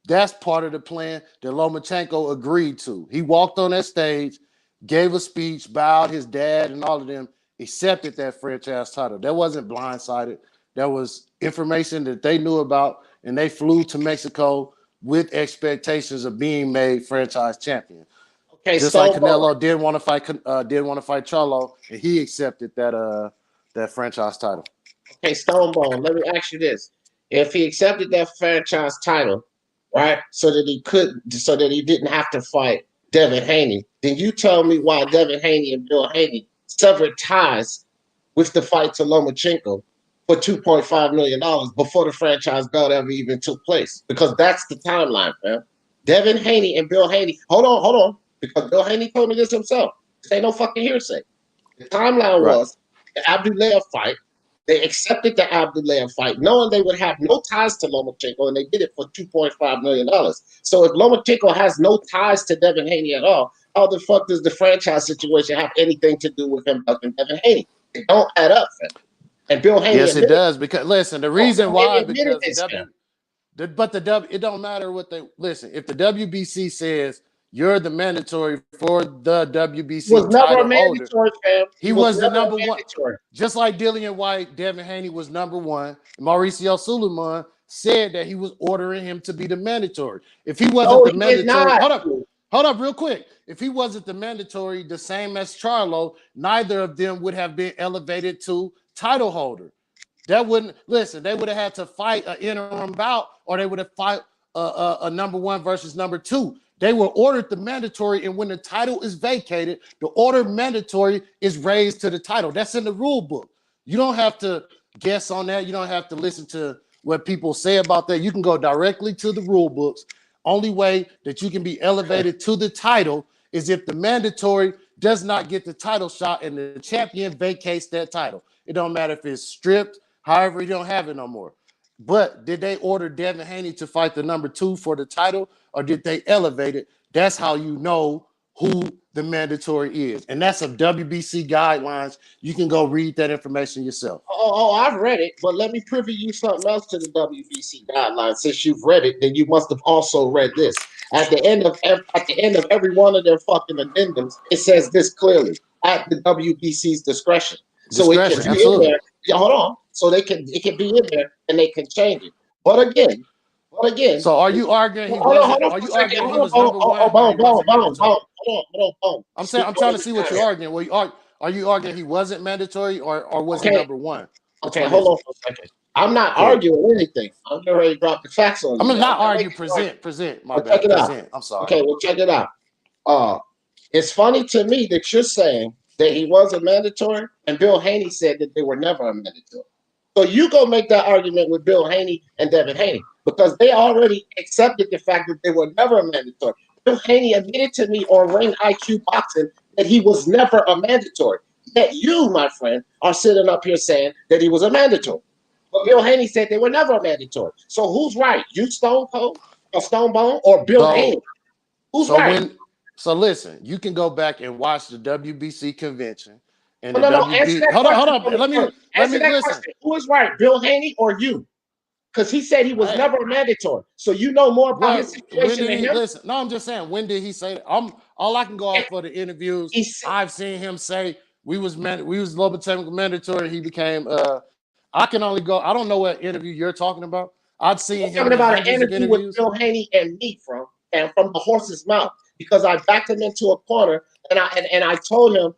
That's part of the plan that Lomachenko agreed to. He walked on that stage, gave a speech, bowed his dad and all of them, accepted that franchise title. That wasn't blindsided. That was information that they knew about, and they flew to Mexico with expectations of being made franchise champion. Okay, Just like Canelo did want to fight Charlo, and he accepted that franchise title. Okay, Stonebone, let me ask you this. If he accepted that franchise title, right, so that he didn't have to fight Devin Haney, then you tell me why Devin Haney and Bill Haney severed ties with the fight to Lomachenko for $2.5 million before the franchise belt ever even took place. Because that's the timeline, fam. Devin Haney and Bill Haney, hold on, because Bill Haney told me this himself. This ain't no fucking hearsay. The timeline was the Abdullah fight. They accepted the Abdullah fight, knowing they would have no ties to Lomachenko, and they did it for $2.5 million. So if Lomachenko has no ties to Devin Haney at all, how the fuck does the franchise situation have anything to do with him fucking Devin Haney? It don't add up, fam. And Bill Haney, yes, it does. Because listen, the reason why, because it don't matter what they listen. If the WBC says you're the mandatory for the WBC was never title a mandatory, holder, fam. he was the number one. Just like Dillian White, Devin Haney was number one. Mauricio Suleiman said that he was ordering him to be the mandatory. If he wasn't the mandatory, hold up, real quick. If he wasn't the mandatory, the same as Charlo, neither of them would have been elevated to title holder. That wouldn't listen. They would have had to fight an interim bout, or they would have fight a number one versus number two. They were ordered the mandatory, and when the title is vacated, the order mandatory is raised to the title. That's in the rule book. You don't have to guess on that. You don't have to listen to what people say about that. You can go directly to the rule books. Only way that you can be elevated to the title is if the mandatory does not get the title shot and the champion vacates that title. It don't matter if it's stripped. However, you don't have it no more. But did they order Devin Haney to fight the number two for the title, or did they elevate it? That's how you know who the mandatory is. And that's some WBC guidelines. You can go read that information yourself. Oh, I've read it, but let me privy you something else to the WBC guidelines. Since you've read it, then you must have also read this. At the end of every one of their fucking addendums, it says this clearly: at the WBC's discretion. So it can be absolutely. In there. Yeah, hold on. So it can be in there and they can change it. But again. So are you arguing he wasn't? Are you arguing he was number one? Hold on. I'm trying to see what you're arguing. Well, are you arguing he wasn't mandatory, or was he number one? Okay, hold on for a second. I'm not arguing anything. I'm getting ready to drop the facts on you. I'm not arguing. Present. My bad. Present. I'm sorry. Okay, well, check it out. It's funny to me that you're saying that he was a mandatory, and Bill Haney said that they were never a mandatory. So you go make that argument with Bill Haney and Devin Haney, because they already accepted the fact that they were never a mandatory. Bill Haney admitted to me on Ring IQ Boxing that he was never a mandatory. Yet you, my friend, are sitting up here saying that he was a mandatory. But Bill Haney said they were never a mandatory. So who's right? You Stone Cold or Stonebone or Bill Haney? Who's right? So listen, you can go back and watch the WBC convention and WBC. Hold on. Let me listen. Who is right, Bill Haney or you? Because he said he was never a mandatory. So you know more about his situation than him. Listen, no, I'm just saying. When did he say that? All I can go off for the interviews. I've seen him say we was Lomachenko mandatory. He became. I can only go. I don't know what interview you're talking about. I've seen him talking about an interview with Bill Haney and me from the horse's mouth, because I backed him into a corner and I told him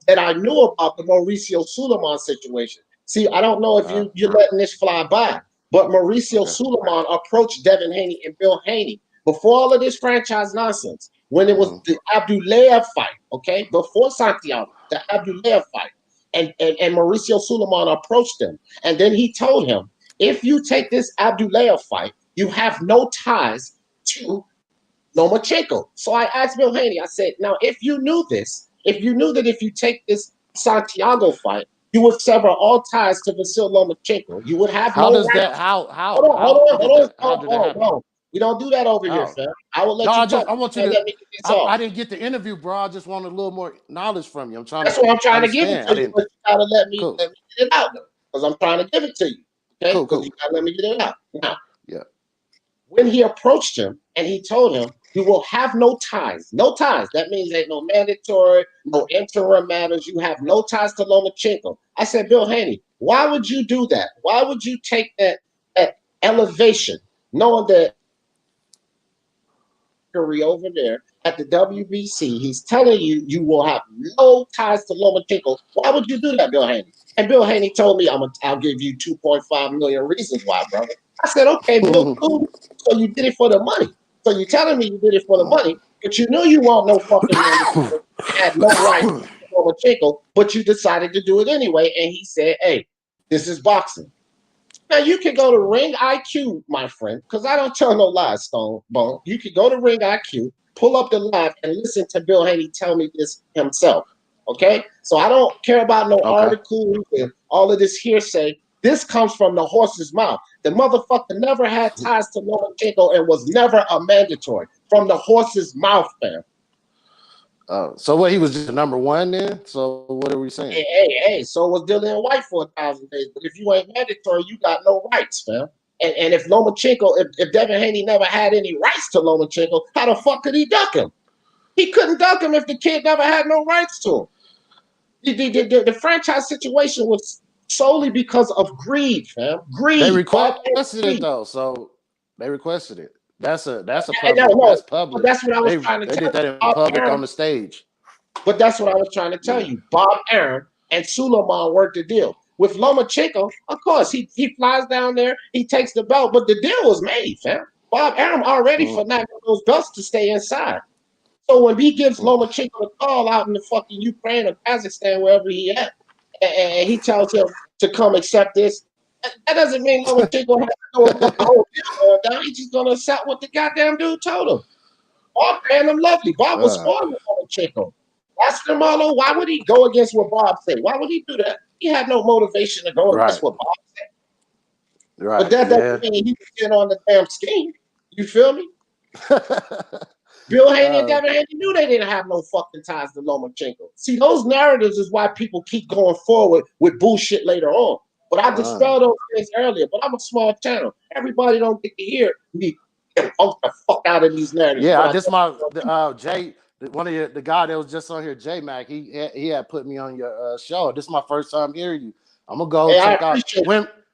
that I knew about the Mauricio Suleiman situation. See, I don't know if you're letting this fly by, but Mauricio Suleiman approached Devin Haney and Bill Haney before all of this franchise nonsense, when it was the Abdullah fight, okay, before Santiago, the Abdullah fight. And Mauricio Suleiman approached him. And then he told him, if you take this Abdullah fight, you have no ties to Lomachenko. So I asked Bill Haney, I said, now, if you knew this, if you knew that if you take this Santiago fight, you would sever all ties to Vasyl Lomachenko. You would have How no does right. that? How did that happen? Hold on. We don't do that over here, How? fam. I will No, let you talk. I want you And to. let me get this off. I didn't get the interview, bro. I just wanted a little more knowledge from you. I'm trying That's to what I'm trying to give it understand. to you, but you gotta let me Cool. get it out though, because I'm trying to give it to you. Okay, Cool. because you gotta let me get it out. Now, Yeah. when he approached him and he told him, "You will have no ties, no ties." That means ain't no mandatory, no interim matters. You have no ties to Lomachenko. I said, Bill Haney, why would you do that? Why would you take that elevation, knowing that over there at the WBC, he's telling you you will have no ties to Lomachenko. Why would you do that, Bill Haney? And Bill Haney told me, I'll give you 2.5 million reasons why, brother. I said, okay, Bill, cool. So you did it for the money. So you're telling me you did it for the money, but you knew you want no fucking mandatory. You had no right to Lomachenko, but you decided to do it anyway. And he said, hey, this is boxing. Now you can go to Ring IQ, my friend, because I don't tell no lies, Stone Bone. You can go to Ring IQ, pull up the live, and listen to Bill Haney tell me this himself. Okay? So I don't care about no articles and all of this hearsay. This comes from the horse's mouth. The motherfucker never had ties to Lomachenko and was never a mandatory. From the horse's mouth, fam. So what? He was just number one then. So what are we saying? Hey. So was Dillian White for 1,000 days. But if you ain't mandatory, you got no rights, fam. And if Lomachenko, if Devin Haney never had any rights to Lomachenko, how the fuck could he duck him? He couldn't duck him if the kid never had no rights to him. The franchise situation was solely because of greed, fam. Greed. They requested it though, so they requested it. That's public. No, that's public. But that's what I was trying to they tell did that you. in public on the stage. But that's what I was trying to tell you. Bob Arum and Suleiman worked the deal. With Lomachenko, of course, he flies down there, he takes the belt, but the deal was made, fam. Bob Arum already finagled those belts to stay inside. So when he gives Lomachenko a call out in the fucking Ukraine or Kazakhstan, wherever he at, and he tells him to come accept this, that doesn't mean Lomachenko has to go and put the whole deal down. He's just gonna accept what the goddamn dude told him. Bob ran him lovely. Bob was spoiling Lomachenko. Oscar Marlowe, why would he go against what Bob said? Why would he do that? He had no motivation to go against what Bob said. Right. But that doesn't mean he was in on the damn scheme. You feel me? Bill Haney and Devin Haney knew they didn't have no fucking ties to Lomachenko. See, those narratives is why people keep going forward with bullshit later on. But I dispelled those things earlier. But I'm a small channel. Everybody don't get to hear me punk the fuck out of these narratives. Yeah, this my Jay. One of the guy that was just on here, J Mac. He had put me on your show. This is my first time hearing you. I'm gonna go check out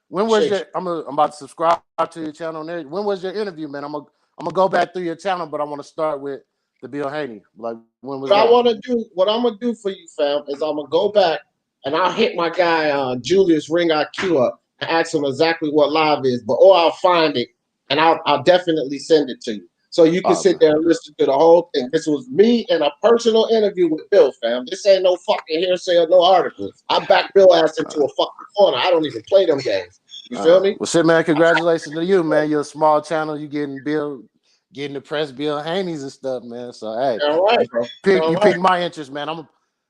when was your. I'm about to subscribe to your channel there. When was your interview, man? I'm gonna go back through your channel, but I want to start with the Bill Haney. Like when was what that? What I'm gonna do for you, fam, is I'm gonna go back and I'll hit my guy Julius Ring IQ up and ask him exactly what live is, or I'll find it and I'll definitely send it to you. So you can sit there and listen to the whole thing. This was me in a personal interview with Bill, fam. This ain't no fucking hearsay or no articles. I back Bill ass into a fucking corner. I don't even play them games. You feel me? Well, shit, man. Congratulations to you, man. You're a small channel. You getting the press Bill Haney's and stuff, man. So hey, all right, bro. You piqued my interest, man. I'm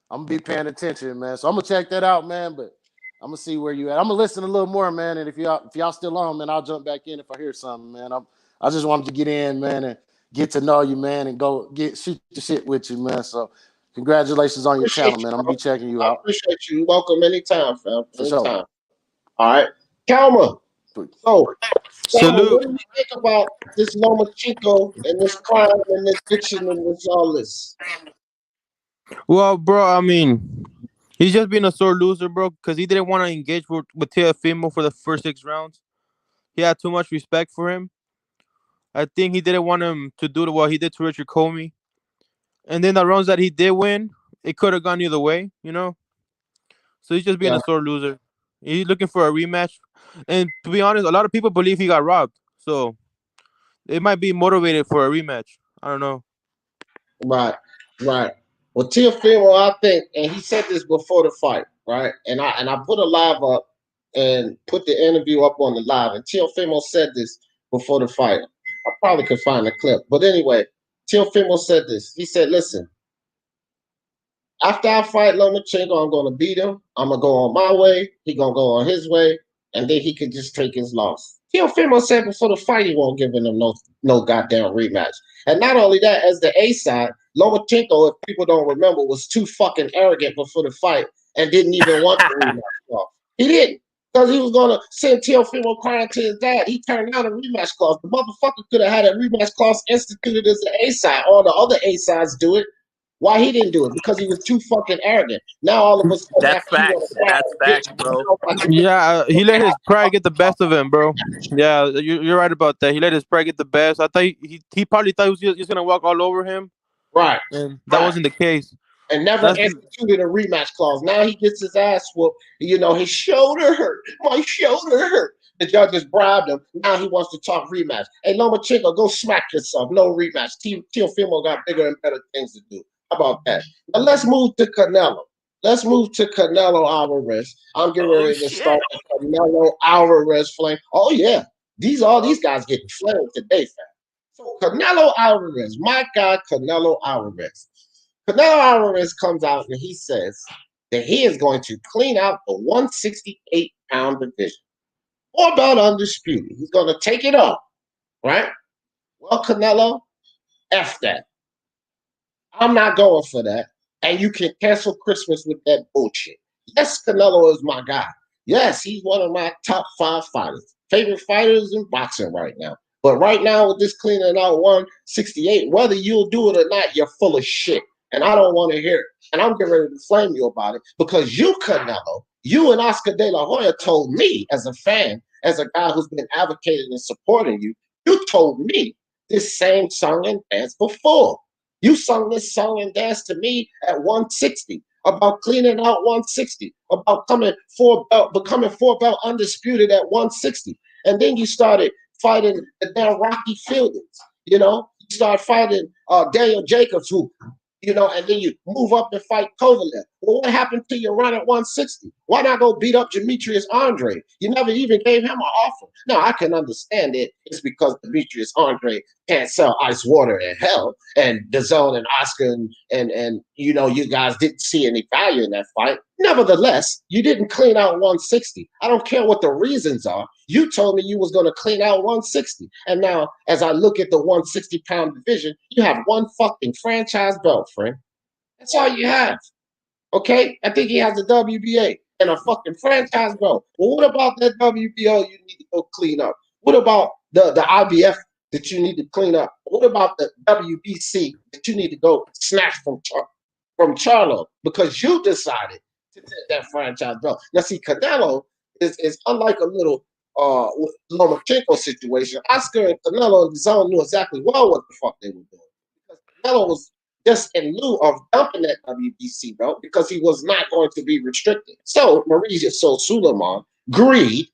gonna be paying attention, man. So I'm gonna check that out, man. But I'm gonna see where you at. I'm gonna listen a little more, man. And if y'all still on, man, I'll jump back in if I hear something, man. I just wanted to get in, man, and get to know you, man, and go shoot the shit with you, man. So congratulations on your channel, man. I'm gonna be checking you out. I appreciate you. You're welcome anytime, fam. For sure. All right. Kalma. So, Salute. what do you think about this Lomachenko and this crime and this addiction and this all this? Well, bro, I mean, he's just being a sore loser, bro, because he didn't want to engage with Teofimo for the first 6 rounds. He had too much respect for him. I think he didn't want him to do what he did to Richard Comey. And then the rounds that he did win, it could have gone either way, you know? So he's just being a sore loser. He's looking for a rematch. And to be honest, a lot of people believe he got robbed. So it might be motivated for a rematch. I don't know. Right. Well, Teofimo, I think, and he said this before the fight, right? And I put a live up and put the interview up on the live. And Teofimo said this before the fight. I probably could find the clip. But anyway, Teofimo said this. He said, listen, After I fight Lomachenko, I'm gonna beat him. I'm gonna go on my way. He gonna go on his way, and then he could just take his loss. Teofimo said before the fight he won't give him no goddamn rematch. And not only that, as the A side, Lomachenko, if people don't remember, was too fucking arrogant before the fight and didn't even want the rematch clause. He didn't. Because he was going to send Teofimo crying to his dad. He turned down a rematch clause. The motherfucker could have had a rematch clause instituted as an A side. All the other A sides do it. Why he didn't do it? Because he was too fucking arrogant. Now all of us That's facts. That's facts, bro. Yeah, he let his pride get the best of him, bro. Yeah, you're right about that. He let his pride get the best. I thought he probably thought he was just gonna walk all over him, Right. and that wasn't the case. And never That's instituted a rematch clause. Now he gets his ass whooped. You know, his shoulder hurt. My shoulder hurt. The judges bribed him. Now he wants to talk rematch. Hey, Lomachenko, go smack yourself. No rematch. Teofimo got bigger and better things to do. How about that? Now let's move to Canelo. Let's move to Canelo Alvarez. I'm getting ready to start the Canelo Alvarez flame. Oh yeah, all these guys getting flamed today, fam. So Canelo Alvarez, my guy Canelo Alvarez. Canelo Alvarez comes out and he says that he is going to clean out the 168-pound division. Or about undisputed. He's going to take it up, right? Well, Canelo, F that. I'm not going for that. And you can cancel Christmas with that bullshit. Yes, Canelo is my guy. Yes, he's one of my top 5 fighters. Favorite fighters in boxing right now. But right now, with this cleaning out 168, whether you'll do it or not, you're full of shit. And I don't want to hear it. And I'm getting ready to flame you about it because you, Canelo, you and Oscar De La Hoya told me as a fan, as a guy who's been advocating and supporting you, you told me this same song and dance before. You sung this song and dance to me at 160 about cleaning out 160, about becoming 4-belt undisputed at 160. And then you started fighting the damn Rocky Fieldings, you know? You started fighting Daniel Jacobs, who, you know, and then you move up and fight Kovalev. Well, what happened to your run at 160? Why not go beat up Demetrius Andre? You never even gave him an offer. Now, I can understand it. It's because Demetrius Andre can't sell ice water in hell, and DAZN and Oscar and you know, you guys didn't see any value in that fight. Nevertheless, you didn't clean out 160. I don't care what the reasons are. You told me you was going to clean out 160. And now, as I look at the 160-pound division, you have one fucking franchise belt, friend. That's all you have. Okay? I think he has a WBA and a fucking franchise belt. Well, what about that WBO you need to go clean up? What about the IBF that you need to clean up? What about the WBC that you need to go snatch from Charlo? Because you decided to take that franchise belt. Now, see, Canelo is unlike a little Lomachenko situation. Oscar and Canelo and DAZN knew exactly well what the fuck they were doing. Because Canelo was just in lieu of dumping that WBC belt because he was not going to be restricted. So Mauricio Sulaiman, greed,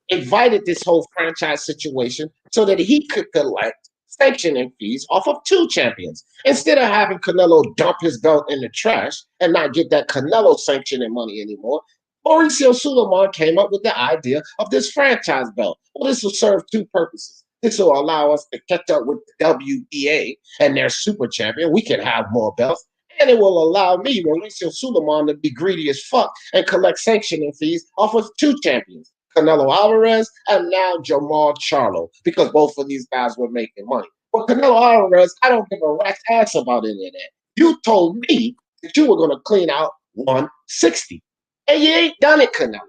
invited this whole franchise situation so that he could collect sanctioning fees off of 2 champions. Instead of having Canelo dump his belt in the trash and not get that Canelo sanctioning money anymore, Mauricio Sulaiman came up with the idea of this franchise belt. Well, this will serve 2 purposes. This will allow us to catch up with the WBA and their super champion. We can have more belts. And it will allow me, Mauricio Sulaiman, to be greedy as fuck and collect sanctioning fees off of 2 champions, Canelo Alvarez and now Jamal Charlo, because both of these guys were making money. But Canelo Alvarez, I don't give a rat's ass about any of that. You told me that you were going to clean out 160. And you ain't done it, Canelo.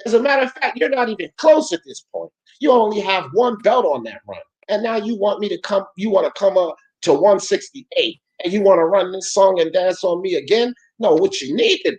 As a matter of fact, you're not even close at this point. You only have 1 belt on that run. And now you want to come up to 168 and you want to run this song and dance on me again? No, what you need to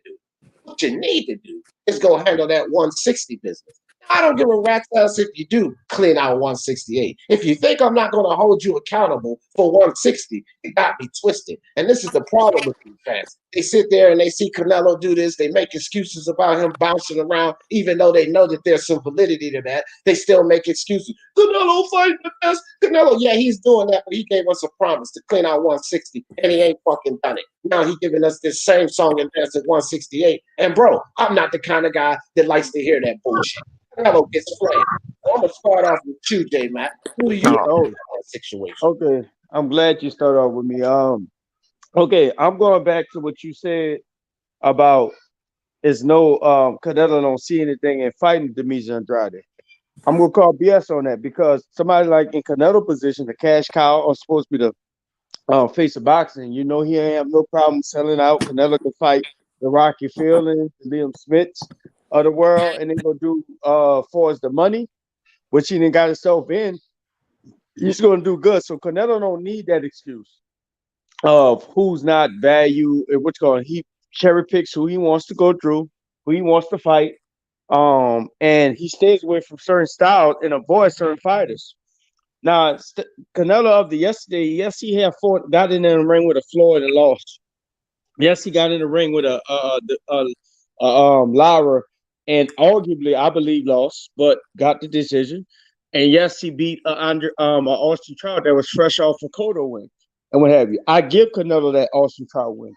do is go handle that 160 business. I don't give a rat's ass if you do clean out 168. If you think I'm not going to hold you accountable for 160, you got me twisted. And this is the problem with these fans. They sit there and they see Canelo do this. They make excuses about him bouncing around, even though they know that there's some validity to that. They still make excuses. Canelo fighting the best. Canelo, yeah, he's doing that, but he gave us a promise to clean out 160, and he ain't fucking done it. Now he's giving us this same song and dance at 168. And bro, I'm not the kind of guy that likes to hear that bullshit. Canelo gets flamed. I'm gonna start off with you, J Mac. Who do you know in that situation? Okay, I'm glad you started off with me. Okay, I'm going back to what you said about is no Canelo don't see anything in fighting Demetrius Andrade. I'm gonna call BS on that because somebody like in Canelo position, the cash cow, or supposed to be the face of boxing. You know he ain't have no problem selling out. Canelo can fight the Rocky Fielding, the Liam Smiths of the world, and they gonna do for us the money, which he didn't got himself in. He's gonna do good. So Canelo don't need that excuse of who's not value and what's going. He cherry picks who he wants to go through, who he wants to fight. And he stays away from certain styles and avoids certain fighters. Now, Canelo of the yesterday, yes, he had got in the ring with a Floyd and lost. Yes, he got in the ring with Lara, and arguably, I believe, lost, but got the decision. And yes, he beat Austin Trout that was fresh off a Cotto win and what have you. I give Canelo that Austin Trout win,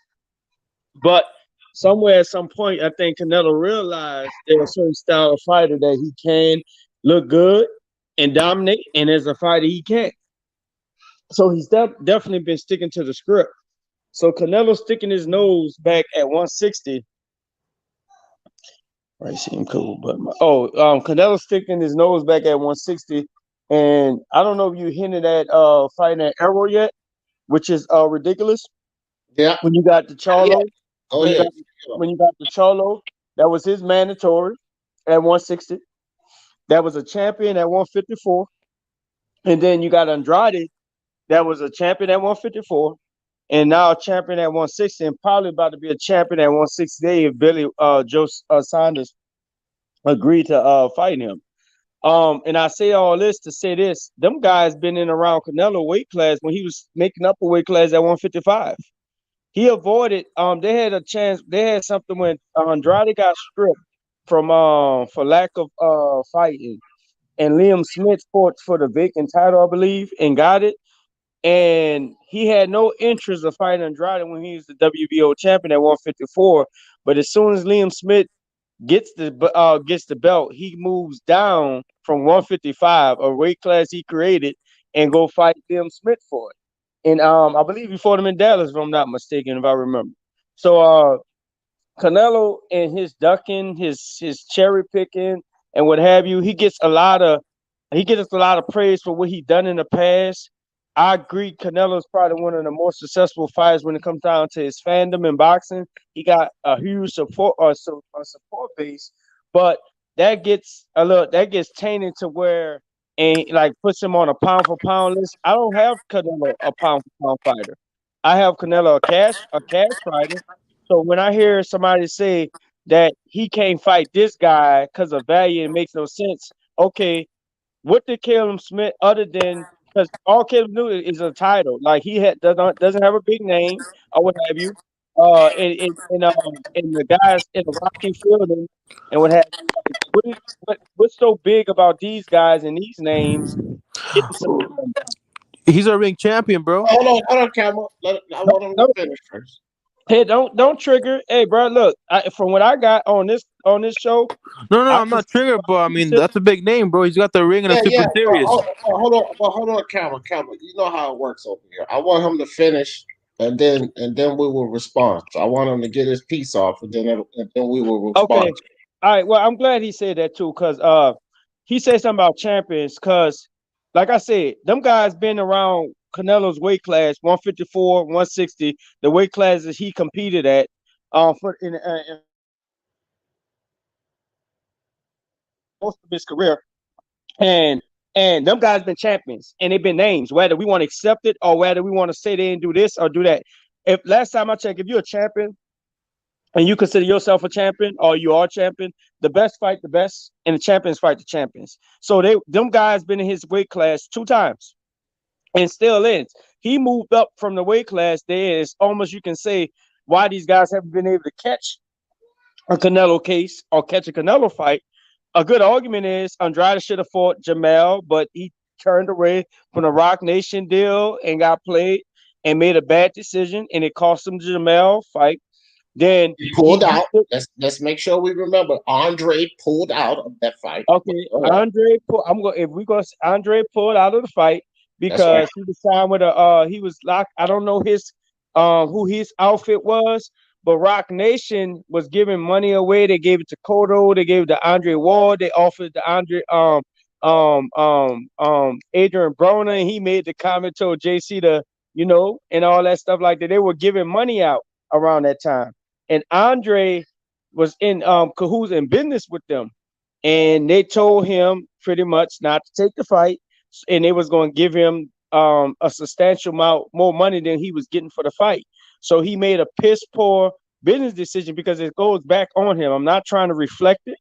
but somewhere at some point, I think Canelo realized there's a certain style of fighter that he can look good and dominate, and as a fighter, he can't. So he's definitely been sticking to the script. So Canelo sticking his nose back at 160. Right, seem cool, but Canelo sticking his nose back at 160, and I don't know if you hinted at fighting at Arrow yet, which is ridiculous. Yeah. When you got the Charlo, Go ahead. When you got the Charlo, that was his mandatory at 160. That was a champion at 154, and then you got Andrade, that was a champion at 154. And now a champion at 160, and probably about to be a champion at 168 if Billy Joe Saunders agreed to fight him. And I say all this to say this: them guys been in around Canelo weight class when he was making up a weight class at 155. He avoided. They had a chance. They had something when Andrade got stripped from for lack of fighting, and Liam Smith fought for the vacant title, I believe, and got it. And he had no interest of fighting Andrade when he was the WBO champion at 154. But as soon as Liam Smith gets the belt, he moves down from 155, a weight class he created, and go fight Liam Smith for it. And I believe he fought him in Dallas, if I'm not mistaken, if I remember. So Canelo and his ducking, his cherry picking, and what have you, he gets a lot of praise for what he done in the past. I agree. Canelo is probably one of the more successful fighters when it comes down to his fandom in boxing. He got a huge support base, but that gets tainted to where and like puts him on a pound for pound list. I don't have Canelo a pound for pound fighter. I have Canelo a cash fighter. So when I hear somebody say that he can't fight this guy because of value, it makes no sense. Okay, what did Caleb Smith other than because all Caleb knew is a title. Like he doesn't have a big name or what have you. And the guys in the Rocky field and what have you. What's so big about these guys and these names? He's a ring champion, bro. Hold on, Cameron. I want him to finish first. Hey, don't trigger. Hey, bro, look. From what I got on this show. No, I'm not triggered, but I mean that's a big name, bro. He's got the ring and a Super Series. Hold on, Cameron. You know how it works over here. I want him to finish, and then we will respond. So I want him to get his piece off, and then we will respond. Okay. All right. Well, I'm glad he said that too, because he said something about champions. Because, like I said, them guys been around Canelo's weight class, 154, 160, the weight classes he competed at, in most of his career, and them guys been champions, and they've been names. Whether we want to accept it or whether we want to say they didn't do this or do that. If last time I checked, if you're a champion and you consider yourself a champion or you are a champion, the best fight the best, and the champions fight the champions. So them guys been in his weight class 2 times. And still is. He moved up from the weight class. There is almost, you can say, why these guys haven't been able to catch a Canelo case or catch a Canelo fight. A good argument is Andrade should have fought Jamel, but he turned away from the Rock Nation deal and got played and made a bad decision, and it cost him the Jamel fight. Then he pulled out. Let's make sure we remember Andre pulled out of that fight. Okay, Andre pulled out of the fight. Because he was signed with he was locked. I don't know his who his outfit was, But Rock Nation was giving money away. They gave it to Cotto. They gave it to Andre Ward. They offered to Andre Adrian Broner, and he made the comment, told JC to, and all that stuff like that. They were giving money out around that time. And Andre was in cahoots in business with them. And they told him pretty much not to take the fight. And they was going to give him a substantial amount more money than he was getting for the fight. So he made a piss poor business decision because it goes back on him. I'm not trying to reflect it.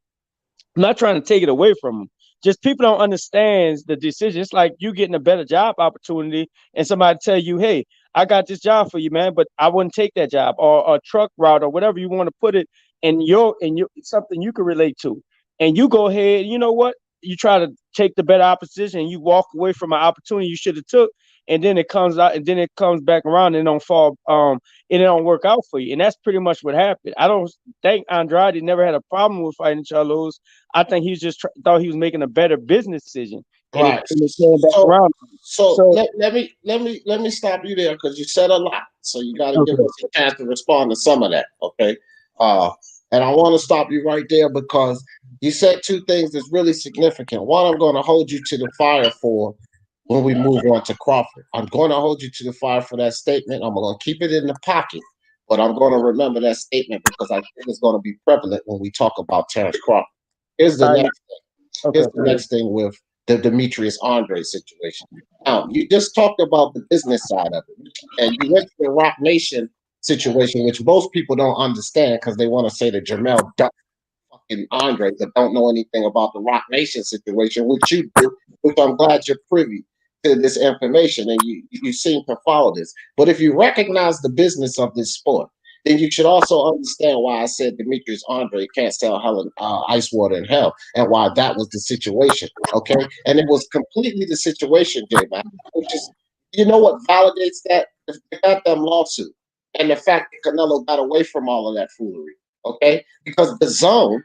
I'm not trying to take it away from him. Just people don't understand the decision. It's like you getting a better job opportunity and somebody tell you, hey, I got this job for you, man, but I wouldn't take that job, or a truck route, or whatever you want to put it in your something you can relate to. And you go ahead, you know what? You try to take the better opposition and you walk away from an opportunity you should have took, and then it comes out, and then it comes back around and it don't fall, and it don't work out for you. And that's pretty much what happened. I don't think Andrade never had a problem with fighting Charlos. I think he was just thought he was making a better business decision. And Right. it came back around. So let me stop you there because you said a lot. So you got to give us a chance to respond to some of that. Okay. And I want to stop you right there because you said two things that's really significant. One, I'm going to hold you to the fire for when we move on to Crawford. I'm going to hold you to the fire for that statement. I'm going to keep it in the pocket, but I'm going to remember that statement because I think it's going to be prevalent when we talk about Terence Crawford. Here's the next thing. Here's the next thing with the Demetrius Andre situation. Now, you just talked about the business side of it, and you went to the Rock Nation situation, which most people don't understand because they want to say that Jermell ducked fucking Andre, but don't know anything about the Rock Nation situation, which you do, which I'm glad you're privy to this information and you seem to follow this. But if you recognize the business of this sport, then you should also understand why I said Demetrius Andre can't sell hell ice water in hell, and why that was the situation. Okay, and it was completely the situation, J-Man, which is, you know what validates that? The goddamn lawsuit and the fact that Canelo got away from all of that foolery. Okay, because the zone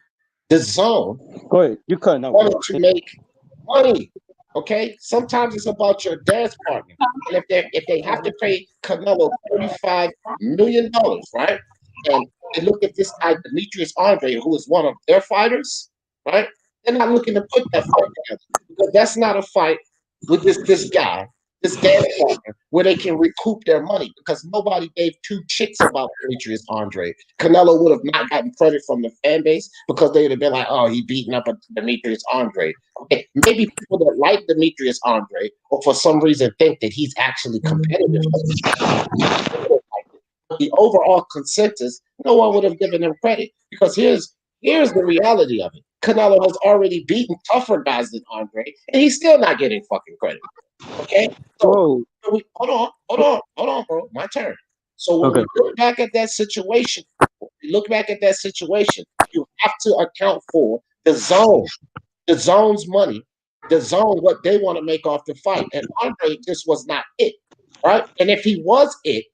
go ahead, you couldn't wanted to make money. Okay, sometimes it's about your dance partner, and if they have to pay Canelo $35 million, right? And they look at this guy Demetrius Andre, who is one of their fighters, right? They're not looking to put that fight together because that's not a fight with this guy, this dance partner, where they can recoup their money because nobody gave two shits about Demetrius Andre. Canelo would have not gotten credit from the fan base because they would have been like, oh, he beating up a Demetrius Andre. Okay, maybe people that like Demetrius Andre or for some reason think that he's actually competitive. But the overall consensus, no one would have given him credit because here's the reality of it. Canelo has already beaten tougher guys than Andre, and he's still not getting fucking credit. Okay, so hold on, bro. My turn. So when we look back at that situation, you have to account for the zone's money, the zone, what they want to make off the fight. And Andre just was not it, right? And if he was it,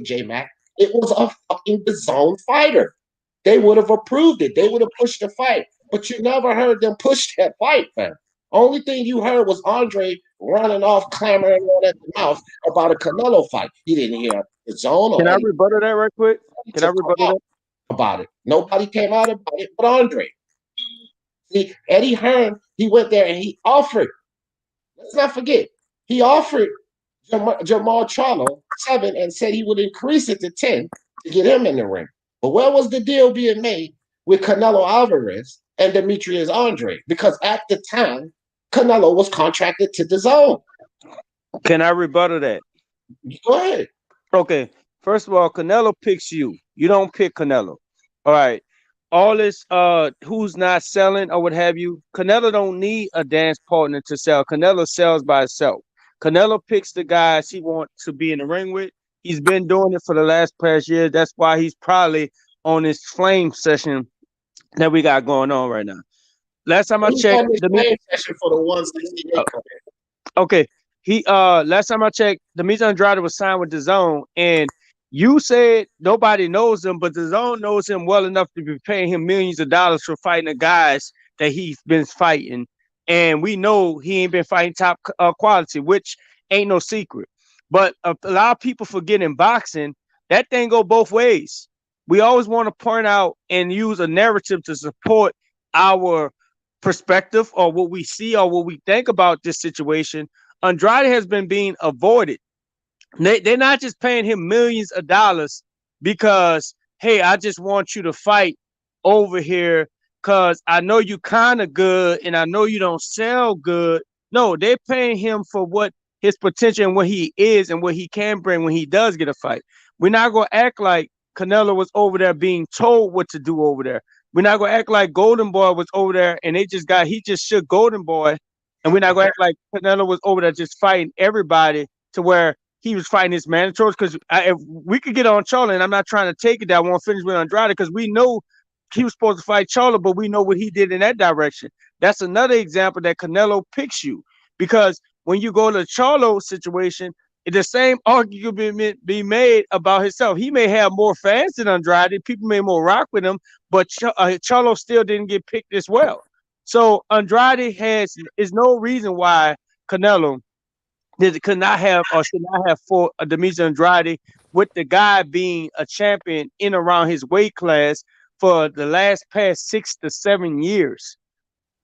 J-Mac, it was a fucking the zone fighter. They would have approved it. They would have pushed the fight. But you never heard them push that fight, man. Only thing you heard was Andre running off, clamoring on at the mouth about a Canelo fight. You didn't hear the zone. Can I rebuttal that right quick? Can I rebuttal that? About it. Nobody came out about it but Andre. See, Eddie Hearn, he went there and he offered. Let's not forget, he offered Jamal Charlo 7 and said he would increase it to 10 to get him in the ring. But where was the deal being made with Canelo Alvarez and Demetrius Andre? Because at the time, Canelo was contracted to the zone. Can I rebuttal that? Go ahead. Okay. First of all, Canelo picks you. You don't pick Canelo. All right. All this who's not selling or what have you, Canelo don't need a dance partner to sell. Canelo sells by himself. Canelo picks the guys he wants to be in the ring with. He's been doing it for the last past year. That's why he's probably on this flame session that we got going on right now. Last time I checked, the flame session for the 168. Okay. Last time I checked, Demetrius Andrade was signed with the Zone, and you said nobody knows him, but the Zone knows him well enough to be paying him millions of dollars for fighting the guys that he's been fighting. And we know he ain't been fighting top quality, which ain't no secret. But a lot of people forget in boxing, that thing go both ways. we always want to point out and use a narrative to support our perspective or what we see or what we think about this situation. Andrade has been being avoided. They're not just paying him millions of dollars because, hey, I just want you to fight over here because I know you kind of good and I know you don't sell good. No, they're paying him for what his potential and what he is and what he can bring when he does get a fight. We're not going to act like Canelo was over there being told what to do over there. We're not going to act like Golden Boy was over there and he just shook Golden Boy. And we're not going to act like Canelo was over there just fighting everybody to where he was fighting his mandatories. Because if we could get on Charlo, and I'm not trying to take it that I want to finish with Andrade because we know he was supposed to fight Charlo, but we know what he did in that direction. That's another example that Canelo picks you because when you go to the Charlo situation, the same argument be made about himself. He may have more fans than Andrade. People may more rock with him, but Charlo still didn't get picked as well. So Andrade is no reason why Canelo could not have or should not have fought Demetrius Andrade with the guy being a champion in around his weight class for the past 6 to 7 years.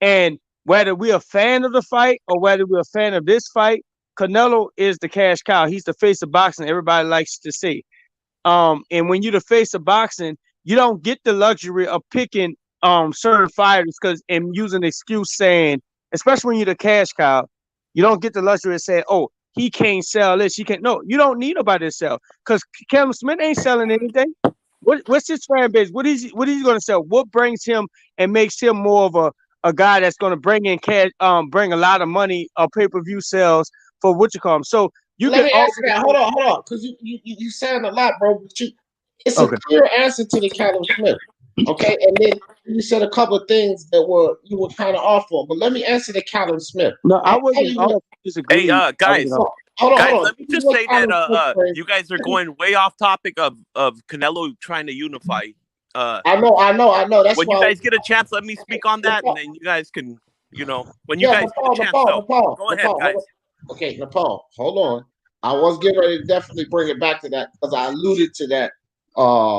And whether we're a fan of the fight or whether we're a fan of this fight, Canelo is the cash cow. He's the face of boxing, everybody likes to say. And when you're the face of boxing, you don't get the luxury of picking certain fighters and using the excuse saying, especially when you're the cash cow, you don't get the luxury of saying, oh, he can't sell this. He can't. No, you don't need nobody to sell because Kevin Smith ain't selling anything. What's his fan base? What is he going to sell? What brings him and makes him more of a guy that's going to bring in cash, bring a lot of money or pay-per-view sales for what you call him. So let me answer that. Hold on, because you saying a lot, bro. But it's a clear answer to the Callum Smith. Okay, and then you said a couple of things that you were kind of off on, but let me answer the Callum Smith. No, I wasn't. Hey, guys, hold on. Let me just say that you guys are going way off topic of Canelo trying to unify. I know. That's when why you guys get a chance, let me speak on that, and then you guys can, when you guys get a chance. Go ahead, guys. Okay, Nepal, hold on. I was getting ready to definitely bring it back to that because I alluded to that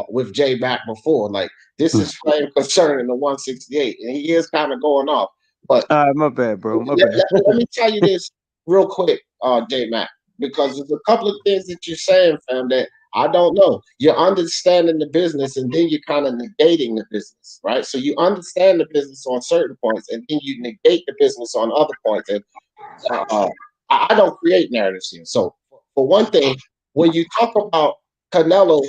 with Jay back before. Like this is Flame concerning the 168, and he is kind of going off. But my bad, bro. My bad. Let me tell you this real quick, J Mac, because there's a couple of things that you're saying, fam, that I don't know. You're understanding the business, and then you're kind of negating the business, right? So you understand the business on certain points, and then you negate the business on other points. And I don't create narratives here. So for one thing, when you talk about Canelo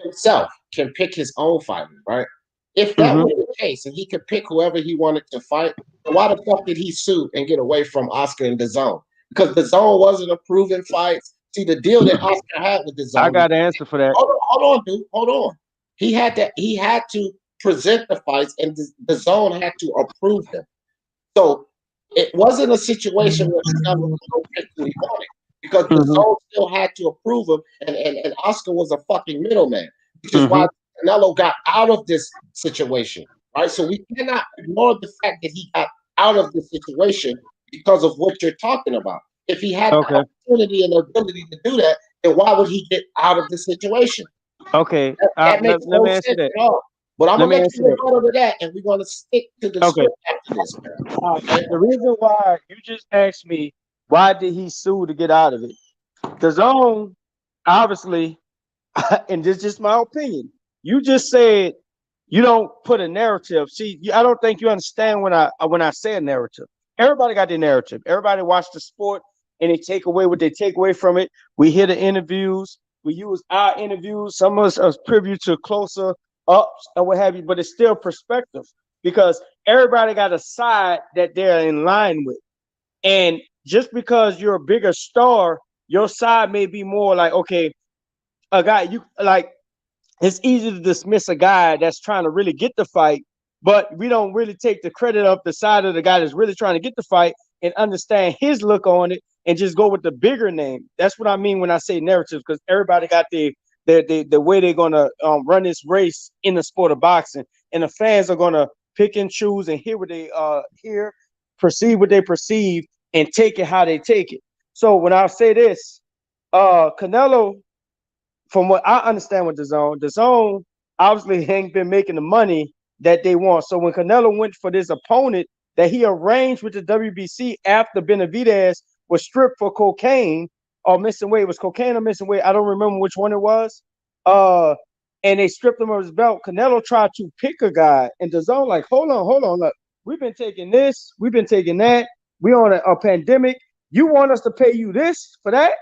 himself can pick his own fighters, right? If that were the case and he could pick whoever he wanted to fight, why the fuck did he sue and get away from Oscar and DAZN? Because DAZN wasn't approving fights. See, the deal that Oscar had with DAZN. I got an answer for that. Hold on, dude. Hold on. He had to present the fights, and DAZN had to approve them. So it wasn't a situation where Canelo was going to pick who he wanted, because DAZN still had to approve him, and Oscar was a fucking middleman, which is why Canelo got out of this situation, right? So we cannot ignore the fact that he got out of the situation because of what you're talking about. If he had the opportunity and the ability to do that, then why would he get out of the situation? Okay, that makes no sense at all. But I'm going to let you go over that, and we're going to stick to the script after this. The reason why you just asked me, why did he sue to get out of it? DAZN, obviously, and this is just my opinion, you just said you don't put a narrative. See, I don't think you understand when I say a narrative. Everybody got their narrative. Everybody watch the sport, and they take away what they take away from it. We hear the interviews. We use our interviews. Some of us are privy to closer ups and what have you, but it's still perspective because everybody got a side that they're in line with. And just because you're a bigger star, your side may be more like, okay, a guy, you like, it's easy to dismiss a guy that's trying to really get the fight, but we don't really take the credit of the side of the guy that's really trying to get the fight and understand his look on it and just go with the bigger name. That's what I mean when I say narrative, because everybody got the way they're going to run this race in the sport of boxing, and the fans are going to pick and choose and hear what they hear, perceive what they perceive, and take it how they take it. So when I say this, Canelo, from what I understand with DAZN obviously ain't been making the money that they want. So when Canelo went for this opponent that he arranged with the WBC after Benavidez was stripped for cocaine or missing weight, it was cocaine or missing weight, I don't remember which one it was. And they stripped him of his belt. Canelo tried to pick a guy, and DAZN like, hold on, look, we've been taking this, we've been taking that. We on a pandemic. You want us to pay you this for that?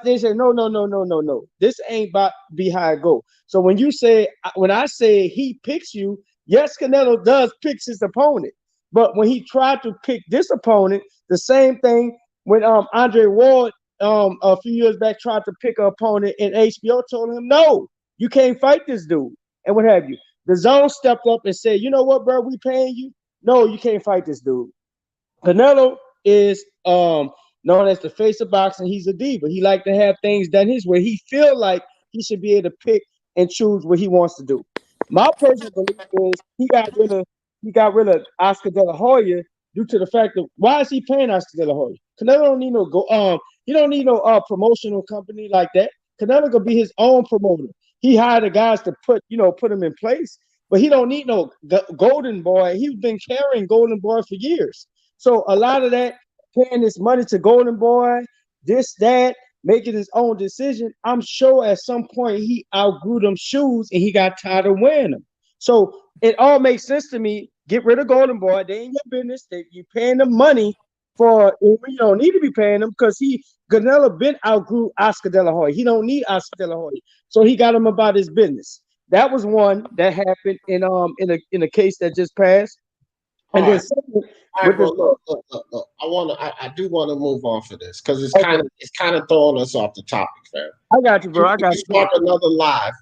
They said, no. This ain't about be how it go. So when I say he picks you, yes, Canelo does picks his opponent. But when he tried to pick this opponent, the same thing when Andre Ward a few years back tried to pick an opponent, and HBO told him, no, you can't fight this dude, and what have you. DAZN stepped up and said, you know what, bro, we paying you. No, you can't fight this dude. Canelo is known as the face of boxing. He's a diva. He like to have things done his way. He feel like he should be able to pick and choose what he wants to do. My personal belief is he got rid of Oscar De La Hoya due to the fact that why is he paying Oscar De La Hoya? Canelo don't need he don't need no promotional company like that. Canelo could be his own promoter. He hired the guys to put him in place, but he don't need no Golden Boy. He's been carrying Golden Boy for years. So a lot of that, paying this money to Golden Boy, this, that, making his own decision, I'm sure at some point he outgrew them shoes and he got tired of wearing them. So it all makes sense to me. Get rid of Golden Boy. They ain't your business. You're paying them money for, you don't need to be paying them because Canelo been outgrew Oscar De La Hoya. He don't need Oscar De La Hoya. So he got him about his business. That was one that happened in a case that just passed. And then second, all right, bro, look. I do want to move on for this because it's kind of throwing us off the topic, fam. I got you, bro. I got you. Start another live,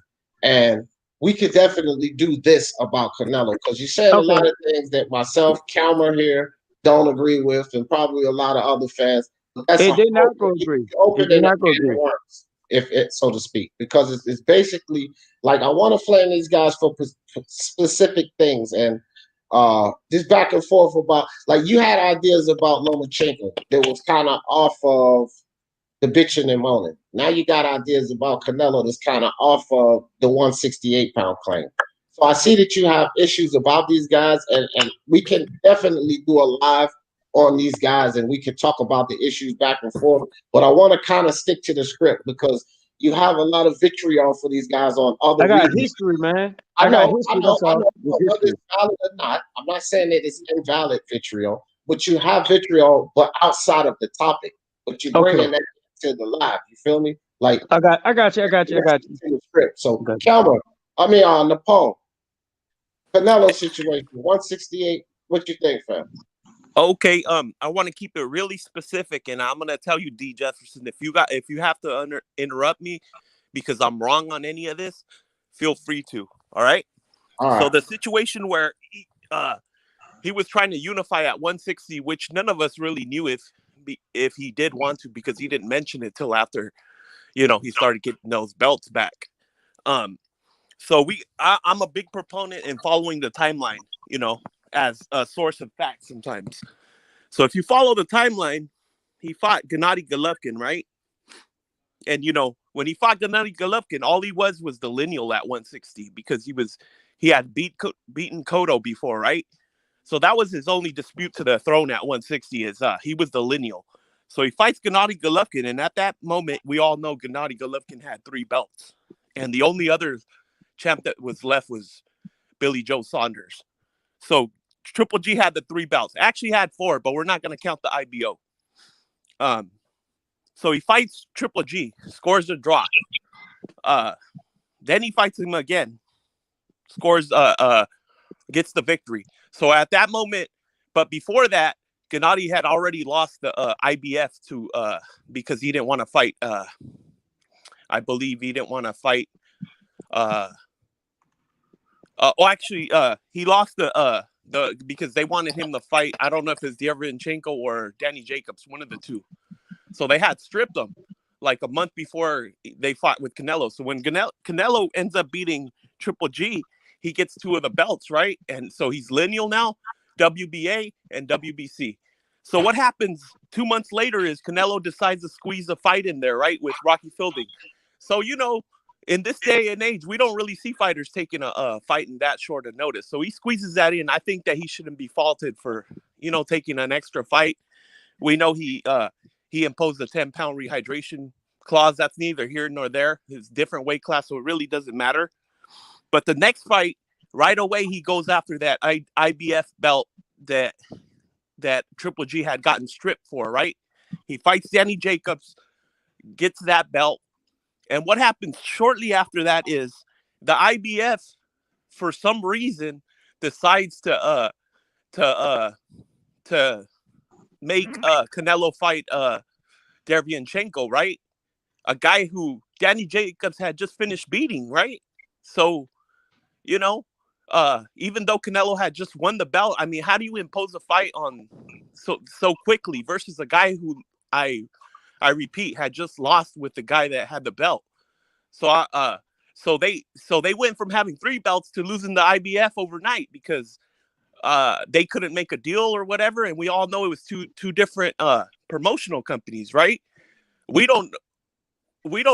and we could definitely do this about Canelo because you said a lot of things that myself, Calmer here, don't agree with, and probably a lot of other fans. They're not going to agree. They're not going to agree. If it, so to speak, because it's basically like I want to flame these guys for specific things and this back and forth about like you had ideas about Lomachenko that was kind of off of the bitching and moaning. Now you got ideas about Canelo that's kind of off of the 168-pound claim. So I see that you have issues about these guys, and we can definitely do a live on these guys and we can talk about the issues back and forth. But I want to kind of stick to the script because you have a lot of vitriol for these guys on other. I got history, man. I know. Whether it's valid or not, I'm not saying that it's invalid vitriol, but you have vitriol, but outside of the topic. But you bring that to the live. You feel me? Like I got you. To the script. So, Nepal, Canelo situation, 168. What you think, fam? Okay, I want to keep it really specific, and I'm gonna tell you, D. Jefferson, if you have to interrupt me because I'm wrong on any of this, feel free to. All right. So the situation where he was trying to unify at 160, which none of us really knew if he did want to because he didn't mention it till after, he started getting those belts back. So I'm a big proponent in following the timeline, as a source of fact sometimes. So if you follow the timeline, he fought Gennady Golovkin, right? And when he fought Gennady Golovkin, all he was the lineal at 160 because he had beaten Cotto before, right? So that was his only dispute to the throne at 160 is he was the lineal. So he fights Gennady Golovkin, and at that moment, we all know Gennady Golovkin had 3 belts, and the only other champ that was left was Billy Joe Saunders. So Triple G had the 3 belts. Actually had 4, but we're not going to count the IBO. So he fights Triple G, scores a draw. Then he fights him again, scores gets the victory. So at that moment, but before that, Gennady had already lost the IBF to because he didn't want to fight. I believe he didn't want to fight. He lost the because they wanted him to fight. I don't know if it's Derenchenko or Danny Jacobs, one of the two. So they had stripped him like a month before they fought with Canelo. So when Canelo ends up beating Triple G, he gets 2 of the belts, right? And so he's lineal now, WBA and WBC. So what happens 2 months later is Canelo decides to squeeze a fight in there, right, with Rocky Fielding. So, in this day and age, we don't really see fighters taking a fight in that short a notice. So he squeezes that in. I think that he shouldn't be faulted for, taking an extra fight. We know he imposed a 10-pound rehydration clause. That's neither here nor there. It's different weight class, so it really doesn't matter. But the next fight, right away, he goes after that IBF belt that Triple G had gotten stripped for, right? He fights Danny Jacobs, gets that belt. And what happens shortly after that is the IBF, for some reason, decides to make Canelo fight Derevyanchenko, right? A guy who Danny Jacobs had just finished beating, right? So, even though Canelo had just won the belt, I mean, how do you impose a fight on so quickly versus a guy who I repeat had just lost with the guy that had the belt? So so they went from having 3 belts to losing the IBF overnight because they couldn't make a deal or whatever, and we all know it was two different promotional companies, right? We don't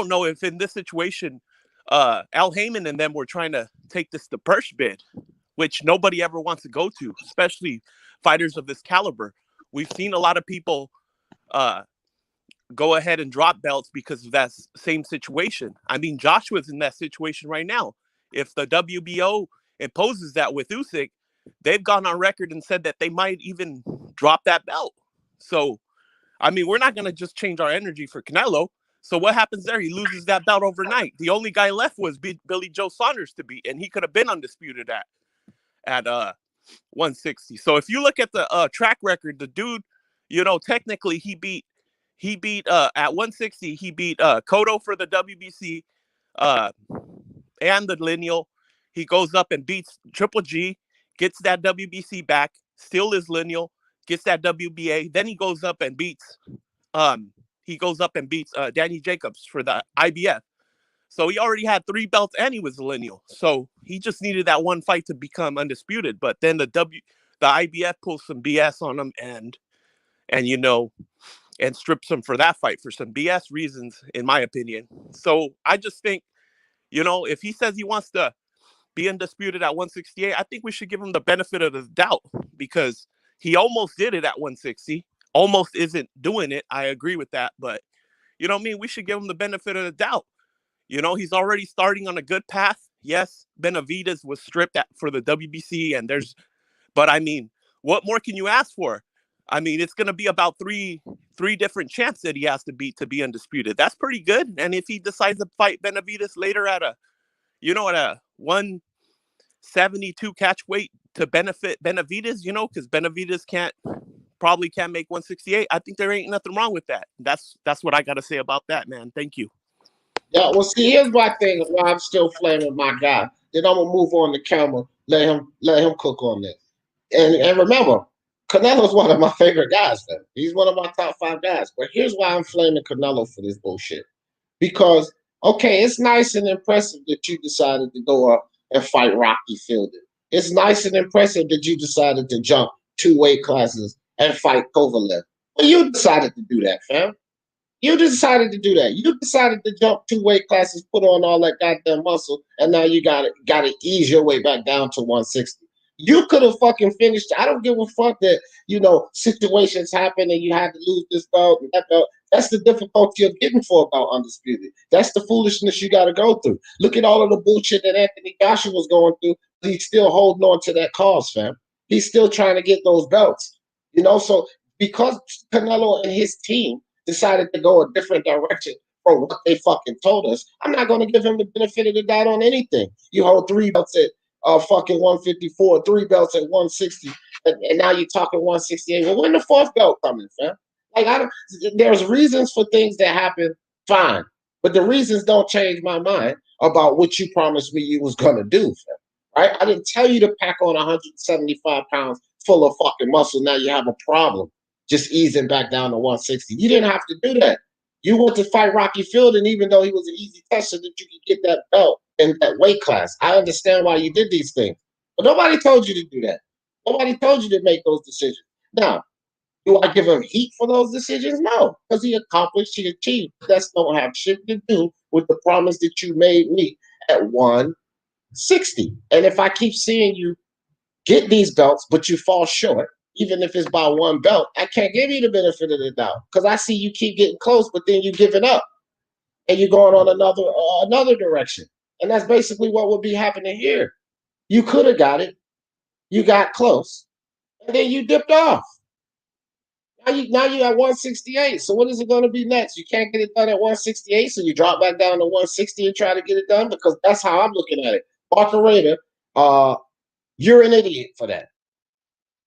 know if in this situation Al Heyman and them were trying to take this to purse bid, which nobody ever wants to go to, especially fighters of this caliber. We've seen a lot of people go ahead and drop belts because of that same situation. I mean, Joshua's in that situation right now. If the WBO imposes that with Usyk, they've gone on record and said that they might even drop that belt. So, I mean, we're not going to just change our energy for Canelo. So what happens there? He loses that belt overnight. The only guy left was Billy Joe Saunders to beat, and he could have been undisputed at 160. So if you look at the track record, the dude, technically he beat at 160. He beat Cotto for the WBC and the lineal. He goes up and beats Triple G, gets that WBC back, still is lineal, gets that WBA. Then he goes up and beats Danny Jacobs for the IBF. So he already had 3 belts and he was a lineal. So he just needed that one fight to become undisputed. But then the IBF pulls some BS on him and strips him for that fight for some BS reasons, in my opinion. So I just think, if he says he wants to be undisputed at 168, I think we should give him the benefit of the doubt because he almost did it at 160. Almost isn't doing it. I agree with that. But, we should give him the benefit of the doubt. He's already starting on a good path. Yes, Benavidez was stripped for the WBC but I mean, what more can you ask for? I mean, it's going to be about three different champs that he has to beat to be undisputed. That's pretty good. And if he decides to fight Benavidez later at a 172 catch weight to benefit Benavidez, because Benavidez probably can't make 168. I think there ain't nothing wrong with that. That's what I got to say about that, man. Thank you. Yeah, well, see, here's my thing. Why I'm still flaming my guy. Then I'm gonna move on the camera. Let him cook on this. And remember, Canelo's one of my favorite guys. Then he's one of my top 5 guys. But here's why I'm flaming Canelo for this bullshit. Because okay, it's nice and impressive that you decided to go up and fight Rocky Fielding. It's nice and impressive that you decided to jump 2 weight classes and fight Kovalev. Well, you decided to do that, fam. You decided to do that. You decided to jump 2 weight classes, put on all that goddamn muscle, and now you got to ease your way back down to 160. You could have fucking finished. I don't give a fuck that, situations happen and you had to lose this belt and that belt. That's the difficulty of getting for a belt undisputed. That's the foolishness you got to go through. Look at all of the bullshit that Anthony Joshua was going through. He's still holding on to that cause, fam. He's still trying to get those belts. So because Canelo and his team decided to go a different direction from what they fucking told us, I'm not going to give him the benefit of the doubt on anything. You hold 3 belts at fucking 154, 3 belts at 160, and now you're talking 168. Well, when the 4th belt coming, fam? Like, there's reasons for things that happen, fine, but the reasons don't change my mind about what you promised me you was going to do, fam. Right? I didn't tell you to pack on 175 pounds full of fucking muscle. Now you have a problem just easing back down to 160. You didn't have to do that. You want to fight Rocky Fielding, even though he was an easy test, so that you could get that belt in that weight class. I understand why you did these things, but nobody told you to do that. Nobody told you to make those decisions. Now, do I give him heat for those decisions? No, because he accomplished, he achieved. That's don't have shit to do with the promise that you made me at 160. And if I keep seeing you get these belts, but you fall short, even if it's by one belt, I can't give you the benefit of the doubt because I see you keep getting close, but then you giving up and you're going on another direction. And that's basically what would be happening here. You could have got it, you got close, and then you dipped off. Now you at 168. So what is it going to be next? You can't get it done at 168, so you drop back down to 160 and try to get it done, because that's how I'm looking at it. Barker Raider, you're an idiot for that.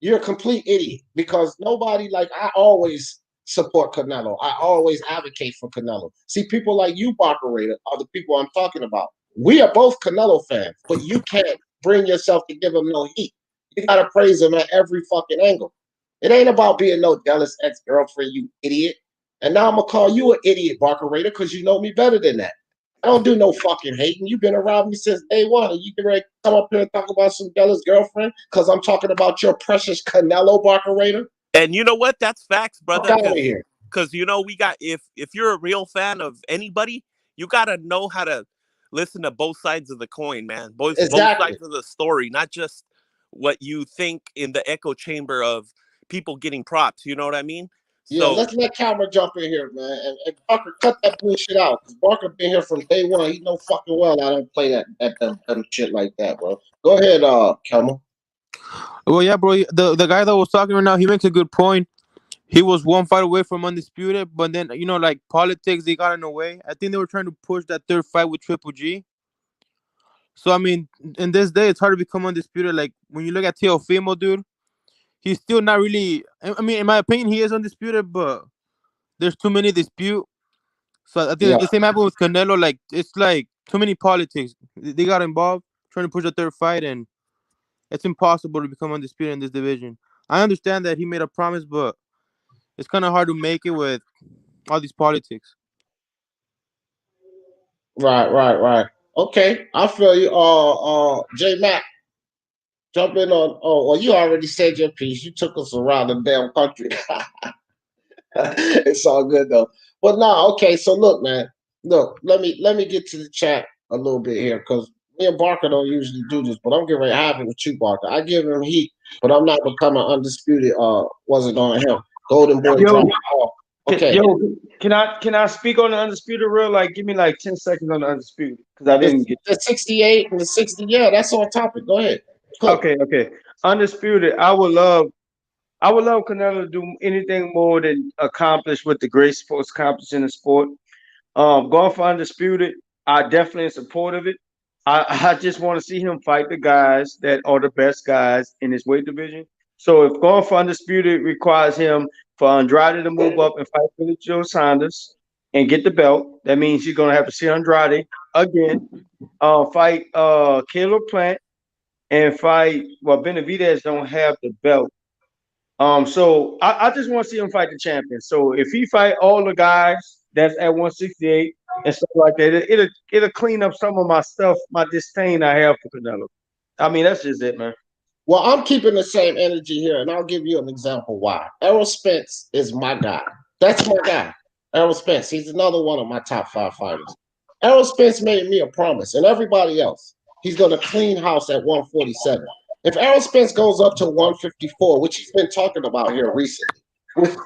You're a complete idiot, because nobody, like, I always support Canelo. I always advocate for Canelo. See, people like you, Barker Raider, are the people I'm talking about. We are both Canelo fans, but you can't bring yourself to give him no heat. You got to praise him at every fucking angle. It ain't about being no jealous ex-girlfriend, you idiot. And now I'm going to call you an idiot, Barker Raider, because you know me better than that. I don't do no fucking hating. You've been around me since day one, and you can ready to come up here and talk about some jealous girlfriend because I'm talking about your precious Canelo, Barker Raider. And you know what? That's facts, brother. Fuck out of here. Because, you know, we got, if you're a real fan of anybody, you got to know how to listen to both sides of the coin, man. Both sides of the story, not just what you think in the echo chamber of people getting props. You know what I mean? Yeah, let's let Calmer jump in here, man. And Barker, cut that bullshit out. Because Barker been here from day one. He know fucking well I don't play that shit like that, bro. Go ahead, Calmer. Well, yeah, bro. The guy that was talking right now, he makes a good point. He was one fight away from undisputed, but then, you know, like, politics, they got in the way. I think they were trying to push that third fight with Triple G. So, I mean, in this day, it's hard to become undisputed. Like, when you look at Teofimo, dude, he's still not really, I mean, in my opinion, he is undisputed, but there's too many dispute. So I think the same happened with Canelo. Like, it's like too many politics. They got involved trying to push a third fight, and it's impossible to become undisputed in this division. I understand that he made a promise, but it's kind of hard to make it with all these politics. Right. Okay, I feel you. J Mac, jump in on. Oh, well, you already said your piece. You took us around the damn country. It's all good though. But nah, okay. So look, man. Look, let me get to the chat a little bit here, because me and Barker don't usually do this, but I'm getting ready to have it with you, Barker. I give him heat, but I'm not becoming undisputed. Wasn't on him. Golden Boy dropped off. Okay. Yo, can I speak on the undisputed real? Like, give me like 10 seconds on the undisputed, because I didn't get the 68 and the 60. Yeah, that's on topic. Go ahead. Cool. Okay. Undisputed. I would love Canelo to do anything more than accomplish what the great sports accomplished in the sport. Going for undisputed, I definitely in support of it. I just want to see him fight the guys that are the best guys in his weight division. So if going for undisputed requires him for Andrade to move up and fight Billy Joe Saunders and get the belt, that means you're gonna have to see Andrade again, fight Caleb Plant, and fight Benavidez don't have the belt. So I just want to see him fight the champion. So if he fight all the guys that's at 168 and stuff like that, it'll clean up some of my stuff, my disdain I have for Canelo. I mean, that's just it, man. Well, I'm keeping the same energy here, and I'll give you an example why. Errol Spence is my guy. That's my guy. Errol Spence. He's another one of my top 5 fighters. Errol Spence made me a promise, and everybody else. He's going to clean house at 147. If Errol Spence goes up to 154, which he's been talking about here recently, with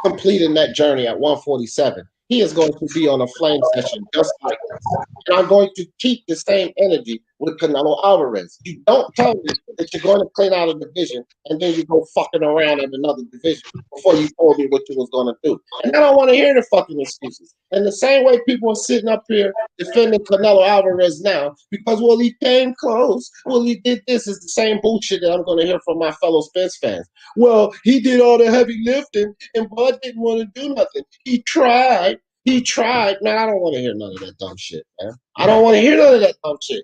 completing that journey at 147, he is going to be on a flame session just like this. And I'm going to keep the same energy with Canelo Alvarez. You don't tell me that you're going to clean out a division and then you go fucking around in another division before you told me what you was going to do. And I don't want to hear the fucking excuses. And the same way people are sitting up here defending Canelo Alvarez now because, well, he came close. Well, he did this. Is the same bullshit that I'm going to hear from my fellow Spence fans. Well, he did all the heavy lifting and Bud didn't want to do nothing. He tried. Man, I don't want to hear none of that dumb shit, man. I don't want to hear none of that dumb shit.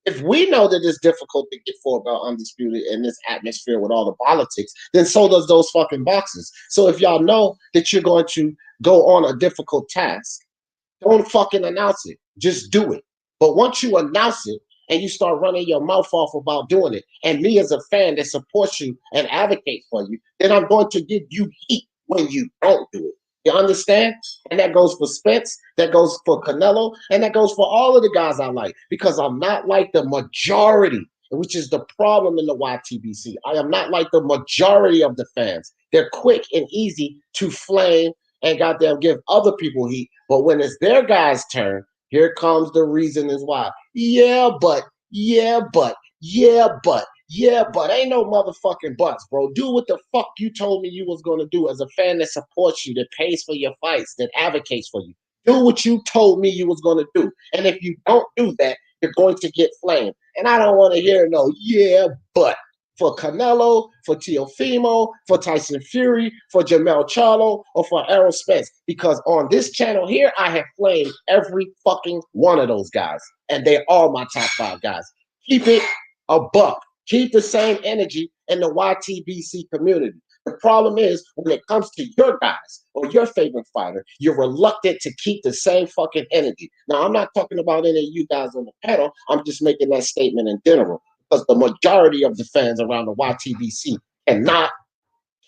If we know that it's difficult to get 4 belt undisputed in this atmosphere with all the politics, then so does those fucking boxes. So if y'all know that you're going to go on a difficult task, don't fucking announce it. Just do it. But once you announce it and you start running your mouth off about doing it, and me as a fan that supports you and advocates for you, then I'm going to give you heat when you don't do it. You understand? And that goes for Spence, that goes for Canelo, and that goes for all of the guys I like, because I'm not like the majority, which is the problem in the YTBC. I am not like the majority of the fans. They're quick and easy to flame and goddamn give other people heat. But when it's their guys' turn, here comes the reason is why. Yeah, but ain't no motherfucking buts, bro. Do what the fuck you told me you was gonna do as a fan that supports you, that pays for your fights, that advocates for you. Do what you told me you was gonna do. And if you don't do that, you're going to get flamed. And I don't want to hear no but for Canelo, for Teofimo, for Tyson Fury, for Jamel Charlo, or for Errol Spence. Because on this channel here, I have flamed every fucking one of those guys. And they're all my top 5 guys. Keep it a buck. Keep the same energy in the YTBC community. The problem is, when it comes to your guys or your favorite fighter, you're reluctant to keep the same fucking energy. Now, I'm not talking about any of you guys on the panel. I'm just making that statement in general, because the majority of the fans around the YTBC cannot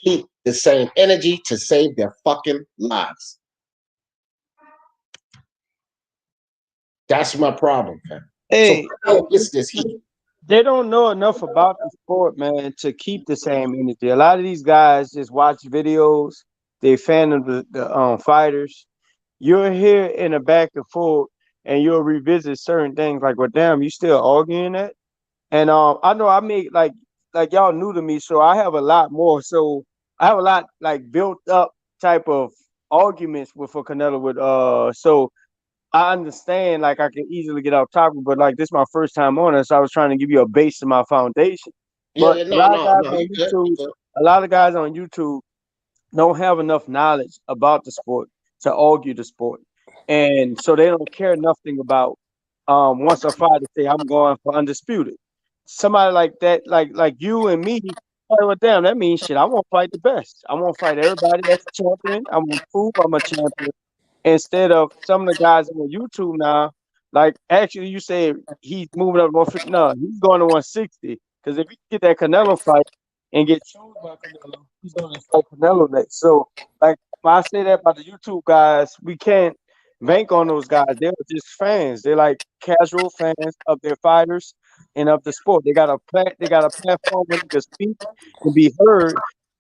keep the same energy to save their fucking lives. That's my problem, man. Hey, So it's this heat. they don't know enough about the sport, man, to keep the same energy. A lot of these guys just watch videos. They fan of the fighters. You'll hear in the back and forth, and you'll revisit certain things like, "Well, damn, you still arguing that?" And I know I make like y'all new to me, so I have a lot more. So I have a lot like built up type of arguments for Canelo with so. I understand, like I can easily get off topic, but like this is my first time on it, so I was trying to give you a base of my foundation. But a lot of guys on You good. YouTube, a lot of guys on YouTube don't have enough knowledge about the sport to argue the sport, and so they don't care nothing about once a fighter say I'm going for undisputed. Somebody like that, like you and me, well, damn, that means shit. I want to fight the best. I want to fight everybody that's a champion. I want to prove I'm a champion. Instead of some of the guys on YouTube now, like actually you say he's moving up to 150. No, he's going to 160. Because if he get that Canelo fight and get chosen by Canelo, he's going to fight Canelo next. So, like, when I say that about the YouTube guys, we can't bank on those guys. They're just fans. They're like casual fans of their fighters and of the sport. They got a platform where they can speak and be heard,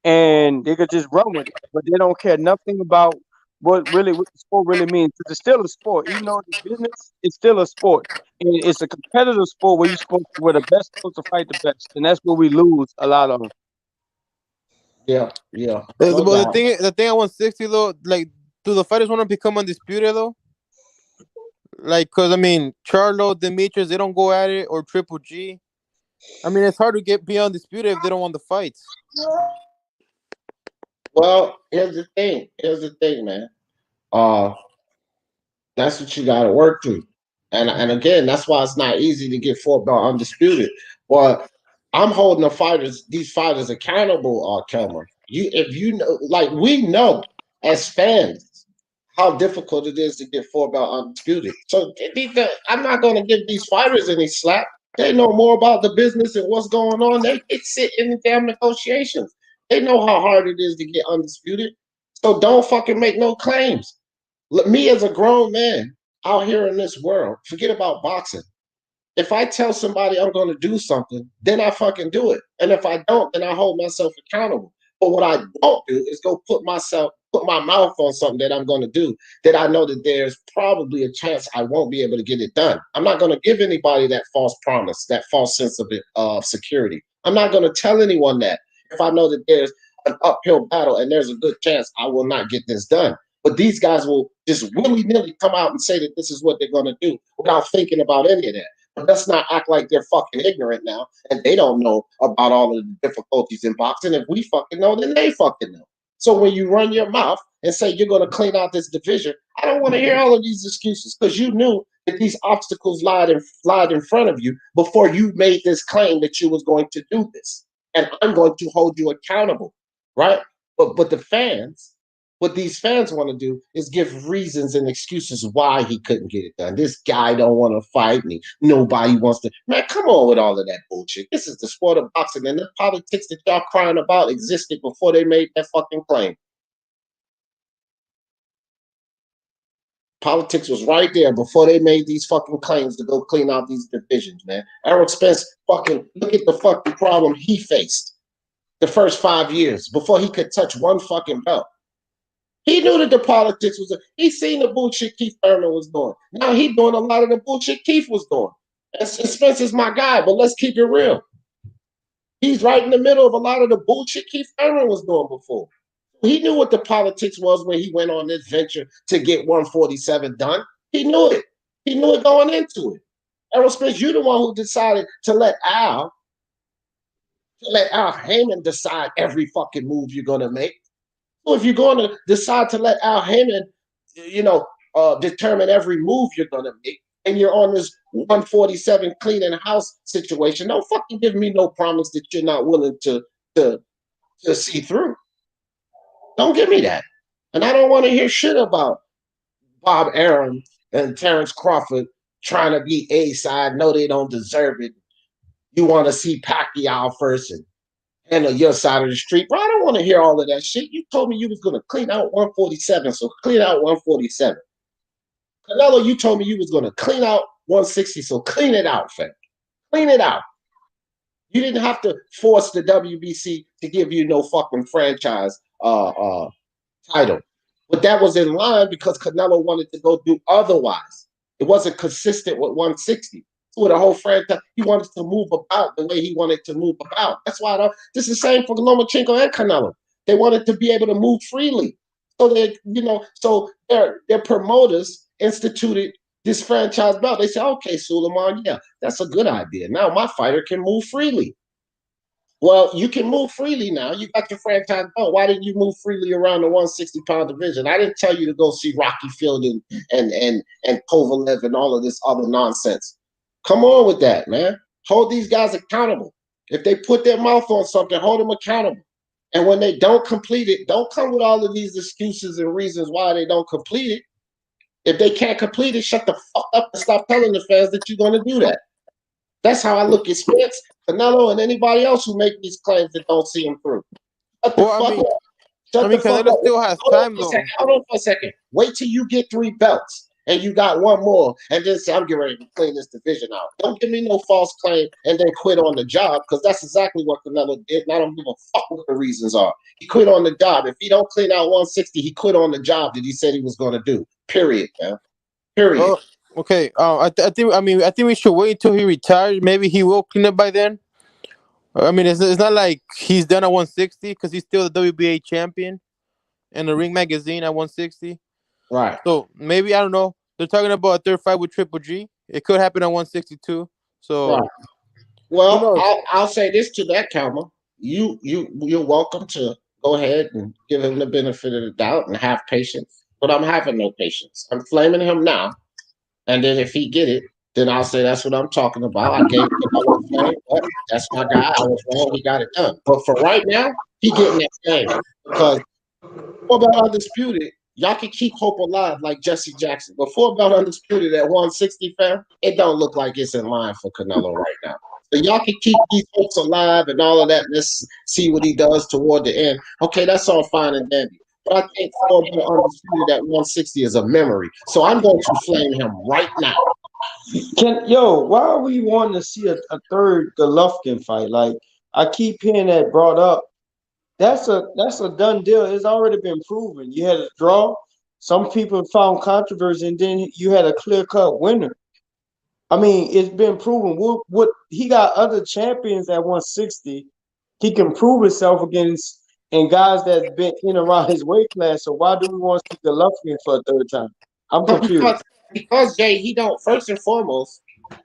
and they could just run with it. But they don't care nothing about what the sport really means. It's still a sport, even though it's business. It's still a sport, and it's a competitive sport where where the best supposed to fight the best, and that's where we lose a lot of them. Yeah. But No doubt. the thing at 160 though, like, do the fighters want to become undisputed though? Like, cause I mean, Charlo, Demetrius, they don't go at it, or Triple G. I mean, it's hard to get beyond undisputed if they don't want the fights. Well, here's the thing, man. That's what you got to work through, and again, that's why it's not easy to get 4-belt undisputed. But I'm holding these fighters accountable, Kelmer. If you know, like we know as fans, how difficult it is to get 4-belt undisputed. So I'm not going to give these fighters any slack. They know more about the business and what's going on. They sit in the damn negotiations. They know how hard it is to get undisputed. So don't fucking make no claims. Look, me as a grown man out here in this world, forget about boxing. If I tell somebody I'm going to do something, then I fucking do it. And if I don't, then I hold myself accountable. But what I don't do is go put my mouth on something that I'm going to do that I know that there's probably a chance I won't be able to get it done. I'm not going to give anybody that false promise, that false sense of security. I'm not going to tell anyone that if I know that there's an uphill battle and there's a good chance I will not get this done. But these guys will just willy-nilly come out and say that this is what they're going to do without thinking about any of that. But let's not act like they're fucking ignorant now and they don't know about all of the difficulties in boxing. If we fucking know, then they fucking know. So when you run your mouth and say you're going to clean out this division, I don't want to hear all of these excuses, because you knew that these obstacles lied in front of you before you made this claim that you was going to do this. And I'm going to hold you accountable, right? But the fans, what these fans want to do is give reasons and excuses why he couldn't get it done. This guy don't want to fight me. Nobody wants to. Man, come on with all of that bullshit. This is the sport of boxing, and the politics that y'all crying about existed before they made that fucking claim. Politics was right there before they made these fucking claims to go clean out these divisions, man. Errol Spence fucking look at the fucking problem he faced the first 5 years before he could touch one fucking belt. He knew that the politics was. He seen the bullshit Keith Thurman was doing. Now he doing a lot of the bullshit Keith was doing. And Spence is my guy, but let's keep it real. He's right in the middle of a lot of the bullshit Keith Thurman was doing before. He knew what the politics was when he went on this venture to get 147 done. He knew it. He knew it going into it. Errol Spence, you're the one who decided to let Al Heyman decide every fucking move you're gonna make. So if you're going to decide to let Al Heyman, determine every move you're gonna make, and you're on this 147 cleaning house situation, don't fucking give me no promise that you're not willing to see through. Don't give me that. And I don't want to hear shit about Bob Arum and Terence Crawford trying to be A-side. No, they don't deserve it. You want to see Pacquiao first and handle your side of the street. Bro, I don't want to hear all of that shit. You told me you was going to clean out 147, so clean out 147. Canelo, you told me you was going to clean out 160, so clean it out, fam. Clean it out. You didn't have to force the WBC to give you no fucking franchise title. But that was in line because Canelo wanted to go do otherwise. It wasn't consistent with 160. So with a whole franchise, he wanted to move about the way he wanted to move about. That's why this is the same for Lomachenko and Canelo. They wanted to be able to move freely. So their promoters instituted this franchise belt. They said, okay, Suleiman, yeah, that's a good idea. Now my fighter can move freely. Well, you can move freely now. You got your franchise belt. Why didn't you move freely around the 160-pound division? I didn't tell you to go see Rocky Fielding and Kovalev and all of this other nonsense. Come on with that, man. Hold these guys accountable. If they put their mouth on something, hold them accountable. And when they don't complete it, don't come with all of these excuses and reasons why they don't complete it. If they can't complete it, shut the fuck up and stop telling the fans that you're going to do that. That's how I look at Spence, Canelo, and anybody else who make these claims that don't see them through. Canelo still has time, though. Hold on for a second. Wait till you get 3 belts and you got one more, and then say, I'm getting ready to clean this division out. Don't give me no false claim and then quit on the job, because that's exactly what Canelo did, and I don't give a fuck what the reasons are. He quit on the job. If he don't clean out 160, he quit on the job that he said he was going to do. Period, man. Period. Okay. I think we should wait until he retires. Maybe he will clean up by then. I mean, it's not like he's done at 160 because he's still the WBA champion and the Ring Magazine at 160. Right. So maybe, I don't know. They're talking about a third fight with Triple G. It could happen at 162. So, right. Well, I'll say this to that, Calma. You're welcome to go ahead and give him the benefit of the doubt and have patience. But I'm having no patience. I'm flaming him now. And then if he get it, then I'll say that's what I'm talking about. I gave him a flame, but that's my guy. I was wrong. He got it done. But for right now, he getting that flame. Because before Belt Undisputed, y'all can keep hope alive like Jesse Jackson. Before Belt Undisputed at 160, fam, it don't look like it's in line for Canelo right now. So y'all can keep these hopes alive and all of that. Let's see what he does toward the end. Okay, that's all fine and dandy. But I think Undisputed at 160 is a memory. So I'm going to flame him right now. Why are we wanting to see a third Golovkin fight? Like, I keep hearing that brought up. That's a done deal. It's already been proven. You had a draw. Some people found controversy, and then you had a clear-cut winner. I mean, it's been proven. What he got other champions at 160. He can prove himself against and guys that's been in around his weight class. So why do we want to see Golovkin for a third time? I'm confused. Because Jay, he don't. First and foremost,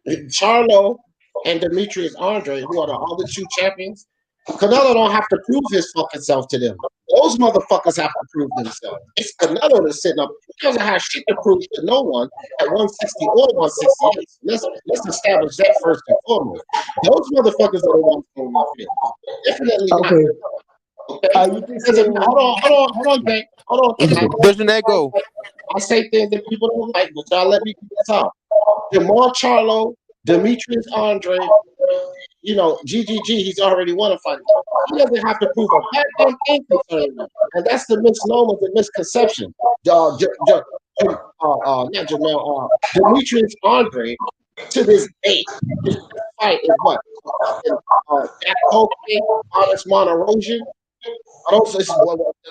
Charlo and Demetrius Andre, who are the other 2 champions, Canelo don't have to prove his fucking self to them. Those motherfuckers have to prove themselves. It's Canelo that's sitting up. He doesn't have shit to prove to no one at 160 or 168. Let's establish that first and foremost. Those motherfuckers are the ones going to fit. Definitely not. Okay. Hold on, Jay. Hold on. There's an echo. I say things that people don't like, but y'all let me get this out. Jamar Charlo, Demetrius Andre, GGG, he's already won a fight. He doesn't have to prove a goddamn thing concerning him. And that's the misnomer, the misconception. not Jamel, Demetrius Andre to this date. His best fight is what? Jack Coke, Honest Monterosian.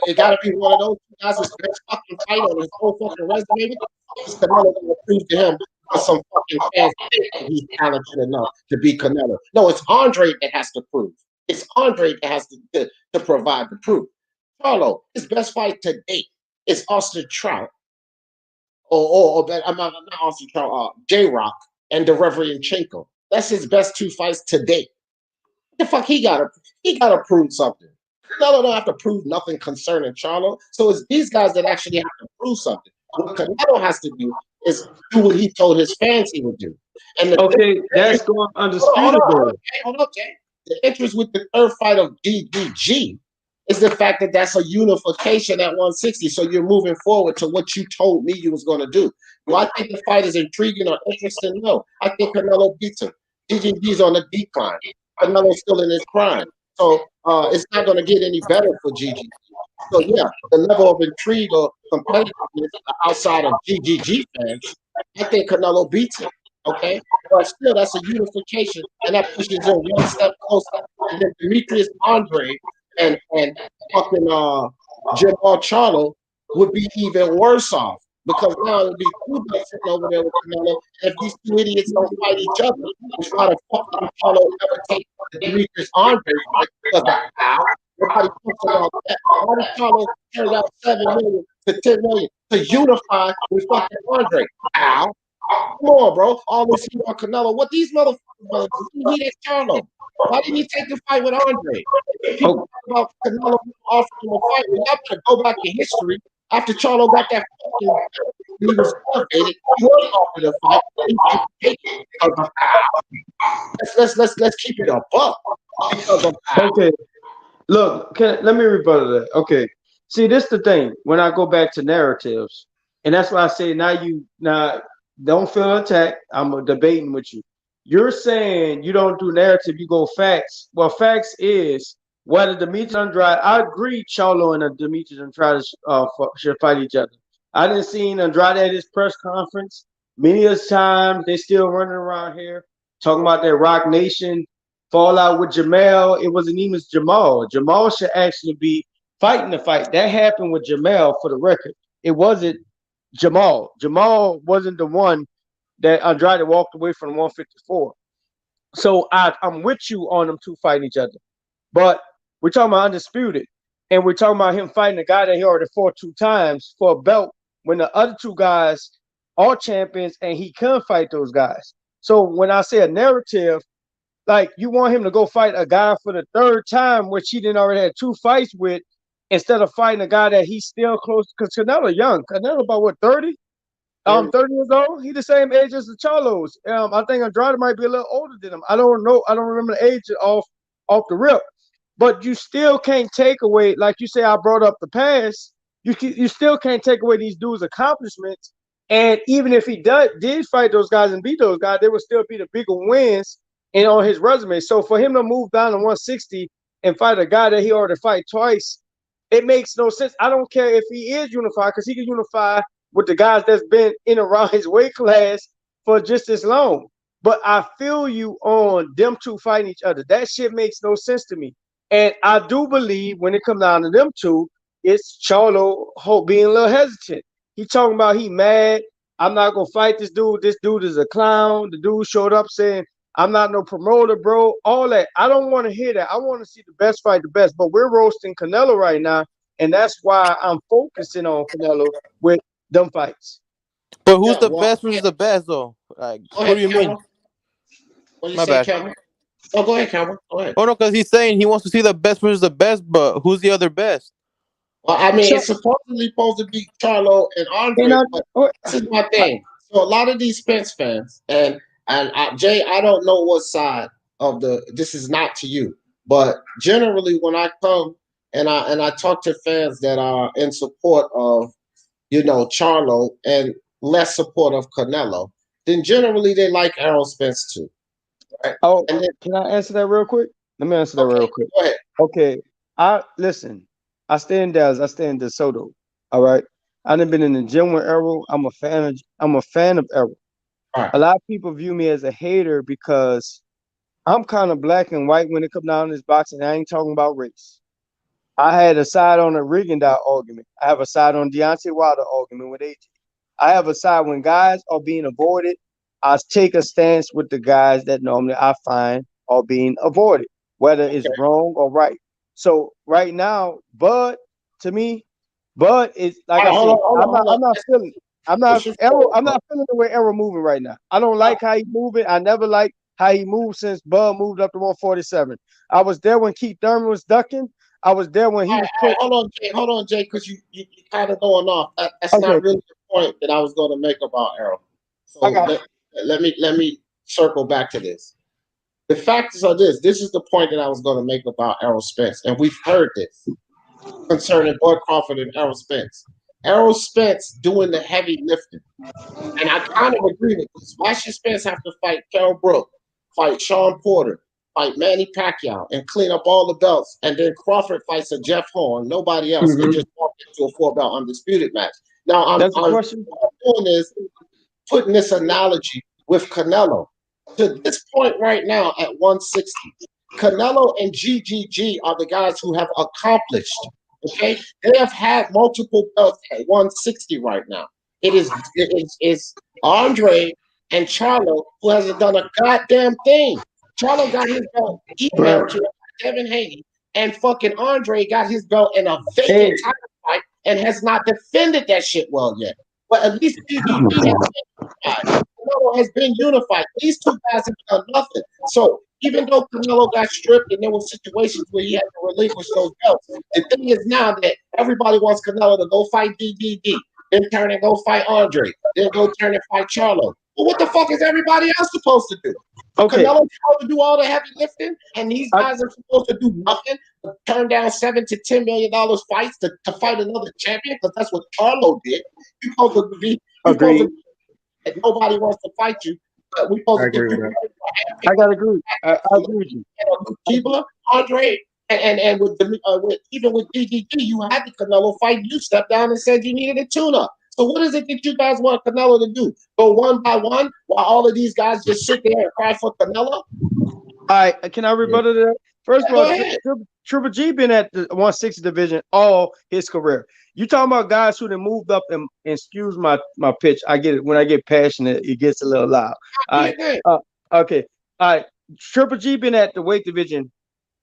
It got to be one of those guys' best fucking fight on his whole fucking resume. Is Canelo going to prove to him because some fucking fans think that he's talented enough to beat Canelo? No, it's Andre that has to prove. It's Andre that has to provide the proof. Charlo, his best fight to date is Austin Trout, I'm not Austin Trout, J-Rock and Derevryanchenko. That's his best two fights to date. The fuck he gotta prove something. Canelo don't have to prove nothing concerning Charlo. So it's these guys that actually have to prove something. What Canelo has to do is do what he told his fans he would do. And that's going undisputed. Hold up, Jay. The interest with the third fight of DDG is the fact that that's a unification at 160. So you're moving forward to what you told me you was going to do. Do I think the fight is intriguing or interesting? No. I think Canelo beats him. DDG's on the decline. Canelo's still in his prime. So it's not going to get any better for GG. So yeah, the level of intrigue or competitiveness outside of GGG fans, I think Canelo beats him. Okay, but still, that's a unification, and that pushes him one step closer. And then Demetrius Andre and fucking Jamal Charlo would be even worse off because now it would be two guys sitting over there with Canelo. And if these two idiots don't fight each other, which why the fucking Charlo never take the Demetrius Andre fight because of how nobody talks about that. Why did Charlo turn out 7 million to 10 million to unify with fucking Andre? How? Come on, bro. All this heat on Canelo. What these motherfuckers do? He at Charlo. Why didn't he take the fight with Andre? People talk about Canelo offering him a fight. We have to go back in history. After Charlo got that fucking, he was elevated. He was offered a fight. He didn't take it because of how. Let's keep it a buck because of how. Okay. Look, let me rebuttal that. Okay. See, this is the thing. When I go back to narratives, and that's why I say now don't feel attacked. I'm debating with you. You're saying you don't do narrative, you go facts. Well, facts is whether Demetrius Andrade, I agree Charlo and Demetrius Andrade should fight each other. I didn't see Andrade at his press conference. Many of the times they still running around here talking about that Rock Nation fallout with Jamal. It wasn't even Jamal. Jamal should actually be fighting the fight. That happened with Jamal for the record. It wasn't Jamal. Jamal wasn't the one that Andrade walked away from 154. So I'm with you on them two fighting each other. But we're talking about undisputed. And we're talking about him fighting a guy that he already fought 2 times for a belt when the other 2 guys are champions and he can fight those guys. So when I say a narrative, like you want him to go fight a guy for the 3rd time, which he didn't already have 2 fights with, instead of fighting a guy that he's still close, because Canelo young. Canelo about what, 30? 30 years old. He the same age as the Charlos. I think Andrade might be a little older than him. I don't know. I don't remember the age off the rip. But you still can't take away, like you say, I brought up the past. You still can't take away these dudes' accomplishments. And even if he did fight those guys and beat those guys, they would still be the bigger wins and on his resume. So for him to move down to 160 and fight a guy that he already fight twice, it makes no sense. I don't care if he is unified, because he can unify with the guys that's been in around his weight class for just as long. But I feel you on them two fighting each other. That shit makes no sense to me. And I do believe when it comes down to them two, it's Charlo being a little hesitant. He talking about he mad. I'm not going to fight this dude. This dude is a clown. The dude showed up saying, I'm not no promoter, bro. All that. I don't want to hear that. I want to see the best fight the best. But we're roasting Canelo right now. And that's why I'm focusing on Canelo with them fights. But who's the best versus the best, though? Like, what do you mean? What do you say, Cameron? Oh, go ahead, Cameron. Go ahead. Oh, no, because he's saying he wants to see the best versus the best, but who's the other best? Well, I mean, it's supposedly supposed to be Charlo and Andre, but this is my thing. So a lot of these Spence fans, and Jay, I don't know what side of this is not to you, but generally when I come and I talk to fans that are in support of, Charlo and less support of Canelo, then generally they like Errol Spence too. Right? Oh, and then, can I answer that real quick? Let me answer that real quick. Go ahead. Okay. I stand in Dallas. I stay in DeSoto. All right. I done been in the gym with Errol. I'm a fan of Errol. All right. A lot of people view me as a hater because I'm kind of black and white when it comes down to this boxing. I ain't talking about race. I had a side on the Rigondeaux argument. I have a side on Deontay Wilder argument with AJ. I have a side when guys are being avoided. I take a stance with the guys that normally I find are being avoided, whether it's wrong or right. So right now, Bud, to me, Bud is like I said. I'm not feeling. I'm not feeling the way Errol moving right now. I don't like how he moving. I never liked how he moved since Bud moved up to 147. I was there when Keith Thurman was ducking. I was there when he was put. Hold on, Jay, because you kind of going off. That's Okay. not really the point that I was going to make about Errol. So let me circle back to this. The factors are this. This is the point that I was going to make about Errol Spence, and we've heard this concerning Bud Crawford and Errol Spence. Errol Spence doing the heavy lifting, and I kind of agree with this. Why should Spence have to fight Kell Brook, fight Sean Porter, fight Manny Pacquiao, and clean up all the belts, and then Crawford fights a Jeff Horn, nobody else, and just walk into a 4-belt undisputed match? Now, what I'm doing is putting this analogy with Canelo. To this point right now at 160, Canelo and GGG are the guys who have accomplished, okay? They have had multiple belts at 160 right now. It is Andre and Charlo who hasn't done a goddamn thing. Charlo got his belt, Devin Haney, and fucking Andre got his belt in a vacant title fight and has not defended that shit well yet. But at least GGG has been unified. Canelo has been unified. These two guys have done nothing. So even though Canelo got stripped and there were situations where he had to relinquish those belts, the thing is now that everybody wants Canelo to go fight DDD, then turn and go fight Andre, then go turn and fight Charlo. Well, what the fuck is everybody else supposed to do? Okay. Canelo's supposed to do all the heavy lifting, and these guys are supposed to do nothing but turn down $7 to $10 million fights to fight another champion, because that's what Charlo did. You're supposed to be and nobody wants to fight you. But we're supposed to agree. I gotta agree. I agree with you. Kiba, Andre, and with even with DDG, you had the Canelo fight. You stepped down and said you needed a tune-up. So what is it that you guys want Canelo to do? Go one by one while all of these guys just sit there and cry for Canelo? All right, can I rebuttal that? First of all, Triple G been at the 160 division all his career. You talking about guys who then moved up and excuse my pitch. I get it. When I get passionate, it gets a little loud. All right. Okay. All right. Triple G been at the weight division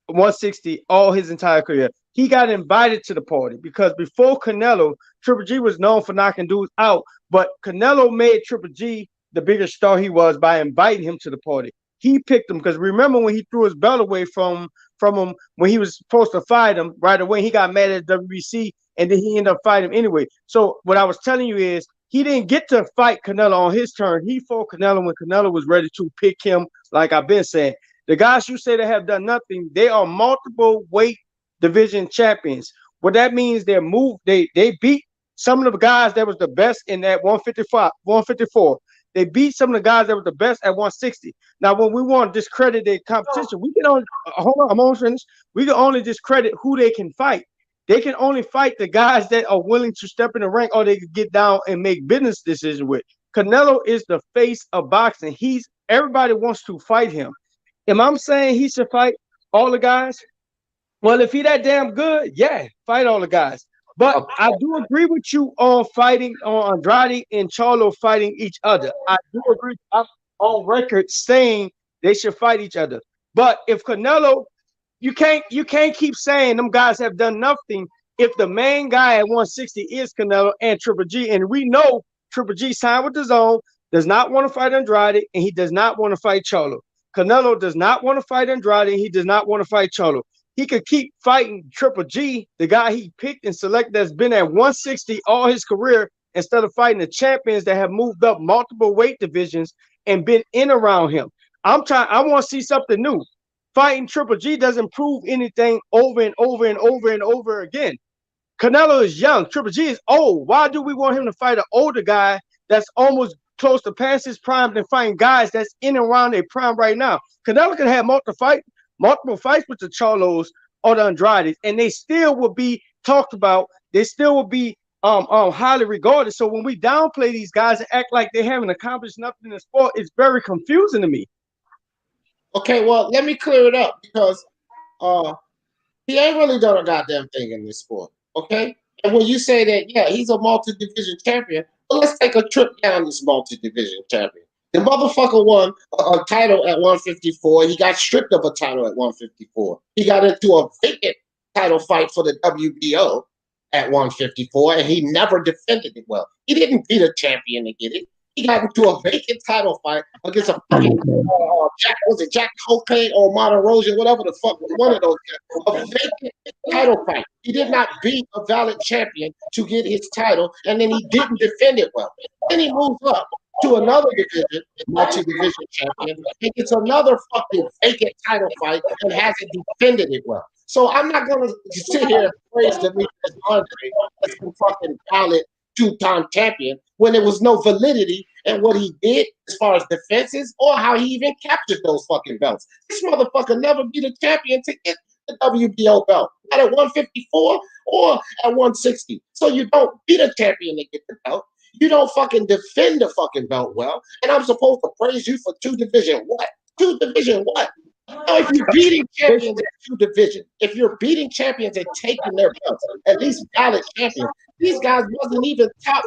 160 all his entire career. He got invited to the party because before Canelo, Triple G was known for knocking dudes out, but Canelo made Triple G the biggest star he was by inviting him to the party. He picked him because remember when he threw his belt away from him when he was supposed to fight him right away, he got mad at WBC and then he ended up fighting him anyway. So what I was telling you is he didn't get to fight Canelo on his turn. He fought Canelo when Canelo was ready to pick him, like I've been saying. The guys you say that have done nothing, they are multiple weight division champions. What that means, they beat some of the guys that was the best in that 155, 154. They beat some of the guys that were the best at 160. Now, when we want to discredit their competition, we can only hold on, I'm almost finished. We can only discredit who they can fight. They can only fight the guys that are willing to step in the ring or they can get down and make business decisions with. Canelo is the face of boxing. Everybody wants to fight him. Am I saying he should fight all the guys? Well, if he that damn good, yeah, fight all the guys. But I do agree with you on fighting on Andrade and Charlo fighting each other. I do agree. I'm on record saying they should fight each other. But if Canelo, you can't keep saying them guys have done nothing if the main guy at 160 is Canelo and Triple G. And we know Triple G signed with the Zone, does not want to fight Andrade, and he does not want to fight Charlo. Canelo does not want to fight Andrade, and he does not want to fight Charlo. He could keep fighting Triple G, the guy he picked and selected that's been at 160 all his career, instead of fighting the champions that have moved up multiple weight divisions and been in around him. I want to see something new. Fighting Triple G doesn't prove anything over and over and over and over again. Canelo is young. Triple G is old. Why do we want him to fight an older guy that's almost close to past his prime than fighting guys that's in and around their prime right now? Canelo can have multiple fights with the Charlos or the Andrades, and they still will be talked about. They still will be highly regarded. So when we downplay these guys and act like they haven't accomplished nothing in the sport, it's very confusing to me. Okay, well, let me clear it up because he ain't really done a goddamn thing in this sport. Okay? And when you say that, yeah, he's a multi-division champion, well, let's take a trip down this multi-division champion. The motherfucker won a title at 154. He got stripped of a title at 154. He got into a vacant title fight for the WBO at 154, and he never defended it well. He didn't beat a champion to get it. He got into a vacant title fight against a fucking Jack Cocaine or Monterosa, whatever the fuck, one of those guys. A vacant title fight. He did not beat a valid champion to get his title, and then he didn't defend it well. Then he moves up to another division, multi-division champion, and gets another fucking vacant title fight and hasn't defended it well. So I'm not gonna sit here and praise Demetrius Andre as some fucking valid two-time champion when there was no validity in what he did as far as defenses or how he even captured those fucking belts. This motherfucker never beat a champion to get the WBO belt, not at 154 or at 160. So you don't beat a champion to get the belt. You don't fucking defend the fucking belt well, and I'm supposed to praise you for two division what? Two division what? Now, if you're beating champions in two divisions, if you're beating champions and taking their belts, at least valid champions, these guys wasn't even top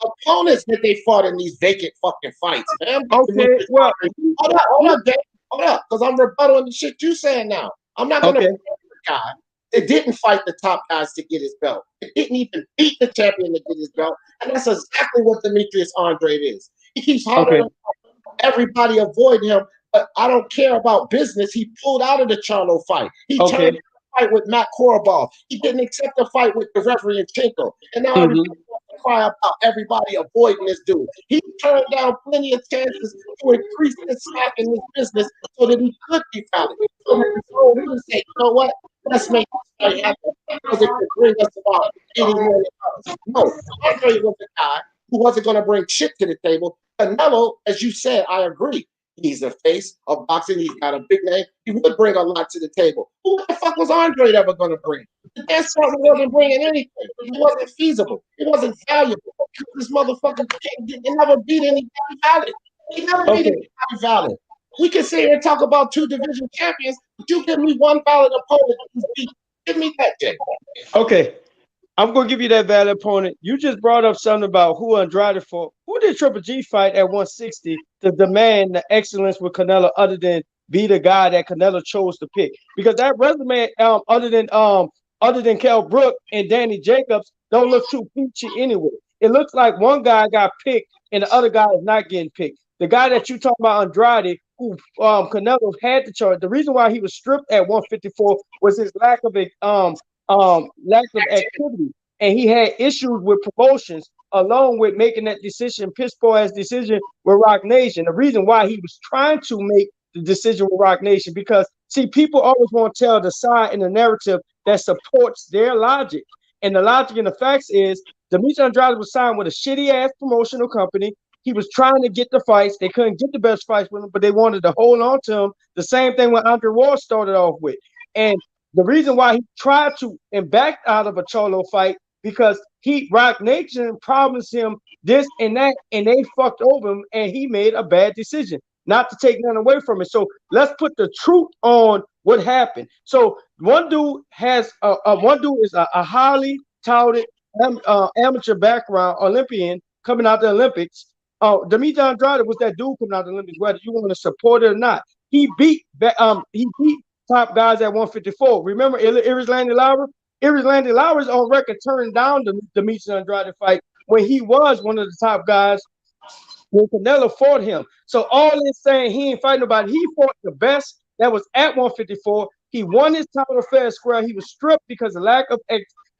opponents that they fought in these vacant fucking fights, man. Okay, well, hold up, Dave. Hold up, because I'm rebuttaling the shit you saying now. I'm not gonna praise the guy that didn't fight the top guys to get his belt. It didn't even beat the champion to get his belt, and that's exactly what Demetrius Andre is. He keeps hollering everybody avoid him. But I don't care about business. He pulled out of the Charlo fight. He turned the fight with Matt Korobov. He didn't accept the fight with the referee Chinko. And now everybody wants to cry about everybody avoiding this dude. He turned down plenty of chances to increase his stock in his business so that he could be valid. So he would say, you know what? Let's make this fight happen because it could bring us about $80 million. No, Andre was a guy who wasn't going to bring shit to the table. Canelo, as you said, I agree. He's the face of boxing. He's got a big name. He would bring a lot to the table. Who the fuck was Andre ever going to bring? The dance partner wasn't bringing anything. It wasn't feasible. It wasn't valuable. This motherfucker never beat anybody valid. He never beat anybody valid. We can sit here and talk about two division champions, but you give me one valid opponent who's beat. Give me that, Jay. Okay. I'm going to give you that valid opponent. You just brought up something about who Andrade fought. Who did Triple G fight at 160 to demand the excellence with Canelo other than be the guy that Canelo chose to pick? Because that resume, other than Kell Brook and Danny Jacobs, don't look too peachy anyway. It looks like one guy got picked and the other guy is not getting picked. The guy that you talk about, Andrade, who Canelo had to charge. The reason why he was stripped at 154 was his lack of activity, and he had issues with promotions along with making that decision, piss poor ass decision with Rock Nation. The reason why he was trying to make the decision with Rock Nation, because see, people always want to tell the side and the narrative that supports their logic, and the logic and the facts is Demetrius Andrade was signed with a shitty ass promotional company. He was trying to get the fights. They couldn't get the best fights with him, but they wanted to hold on to him. The same thing when Andre Ward started off with, and the reason why he tried to and backed out of a Charlo fight because Rock Nation promised him this and that, and they fucked over him, and he made a bad decision. Not to take none away from it. So let's put the truth on what happened. So one dude is a highly touted amateur background Olympian coming out the Olympics. Demetrius Andrade was that dude coming out the Olympics, whether you want to support it or not. He beat top guys at 154. Remember Iris Landy Lauer? Iris Landy Lauer is on record turning down the Demetrius Andrade fight when he was one of the top guys when Canelo fought him. So all this saying he ain't fighting nobody, he fought the best that was at 154. He won his title fair and square. He was stripped because of lack of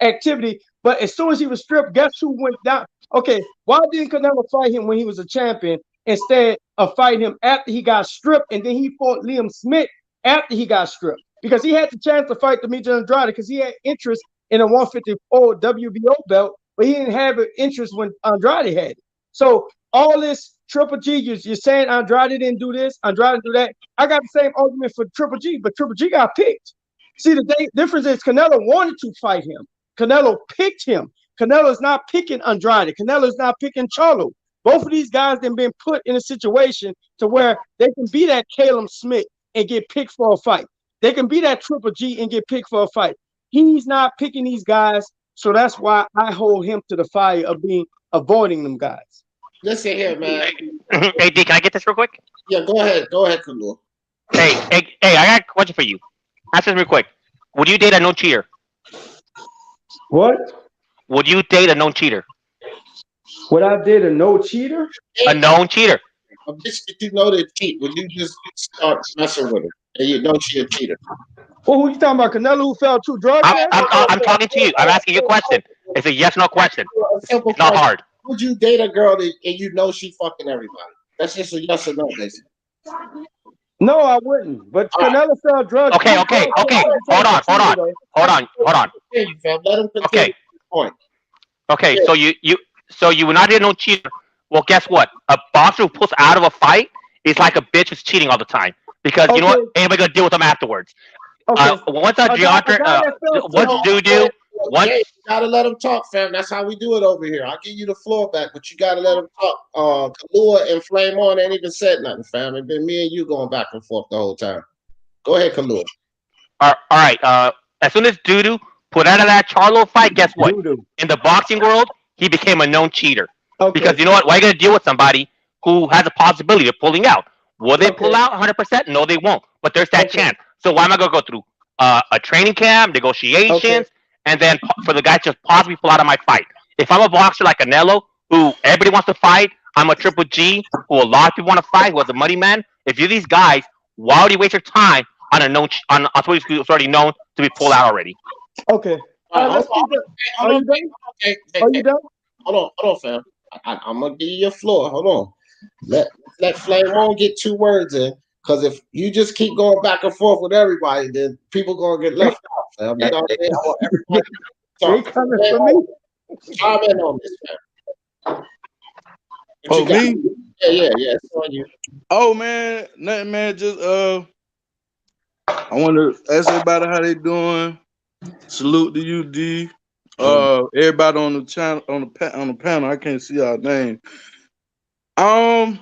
activity. But as soon as he was stripped, guess who went down? Okay, why didn't Canelo fight him when he was a champion instead of fighting him after he got stripped? And then he fought Liam Smith after he got stripped, because he had the chance to fight Demetrius Andrade because he had interest in a 154 WBO belt, but he didn't have an interest when Andrade had it. So all this Triple G, you're saying Andrade didn't do this, Andrade didn't do that. I got the same argument for Triple G, but Triple G got picked. See, the difference is Canelo wanted to fight him. Canelo picked him. Canelo's not picking Andrade. Canelo's not picking Charlo. Both of these guys have been put in a situation to where they can be that Caleb Smith and get picked for a fight. They can be that Triple G and get picked for a fight. He's not picking these guys, so that's why I hold him to the fire of avoiding them guys. Listen here, man. Hey, D, can I get this real quick? Yeah, go ahead, Kalua. Hey, I got a question for you. Answer this real quick. Would you date a known cheater? What? Would you date a known cheater? What I did a no cheater? A known cheater. A bitch that you know they cheat, would you just start messing with her and you know she a cheater? Well, who you talking about? Canelo who fell to drugs? I'm talking to you. I'm asking you a question. It's a yes/no question. It's not hard. Would you date a girl and you know she fucking everybody? That's just a yes or no, basically. No, I wouldn't. But Canelo fell drugs. Okay. Hold on. Let him continue. Point. Okay, yeah. So you would not date no cheater. Well, guess what? A boxer who pulls out of a fight is like a bitch who's cheating all the time because you know what? Ain't nobody gonna deal with them afterwards. Okay. Once a Deontay, once Dudu, once you gotta let him talk, fam. That's how we do it over here. I'll give you the floor back, but you gotta let him talk. Kalua and Flame On ain't even said nothing, fam. It's been me and you going back and forth the whole time. Go ahead, Kalua. All right. As soon as Dudu put out of that Charlo fight, guess what? In the boxing world, he became a known cheater. Okay. Because you know what? Why are you going to deal with somebody who has a possibility of pulling out? Will they pull out 100%? No, they won't. But there's that chance. So why am I going to go through a training camp, negotiations, and then for the guy to just possibly pull out of my fight? If I'm a boxer like Canelo, who everybody wants to fight, I'm a Triple G, who a lot of people want to fight, who was a money man. If you're these guys, why would you waste your time on somebody who's already known to be pulled out already? Okay. Are you done? Hold on, fam. I'm gonna give you your floor. Hold on. Let Flame On get 2 words in, because if you just keep going back and forth with everybody, then people gonna get left out, fam. You know what I mean? I want everybody to coming for me. Chime in on this, fam. Oh, me? Yeah. It's on you. Oh man, nothing, man. Just I want to ask everybody how they doing. Salute to you, D. Everybody on the channel, on the panel. I can't see our name. I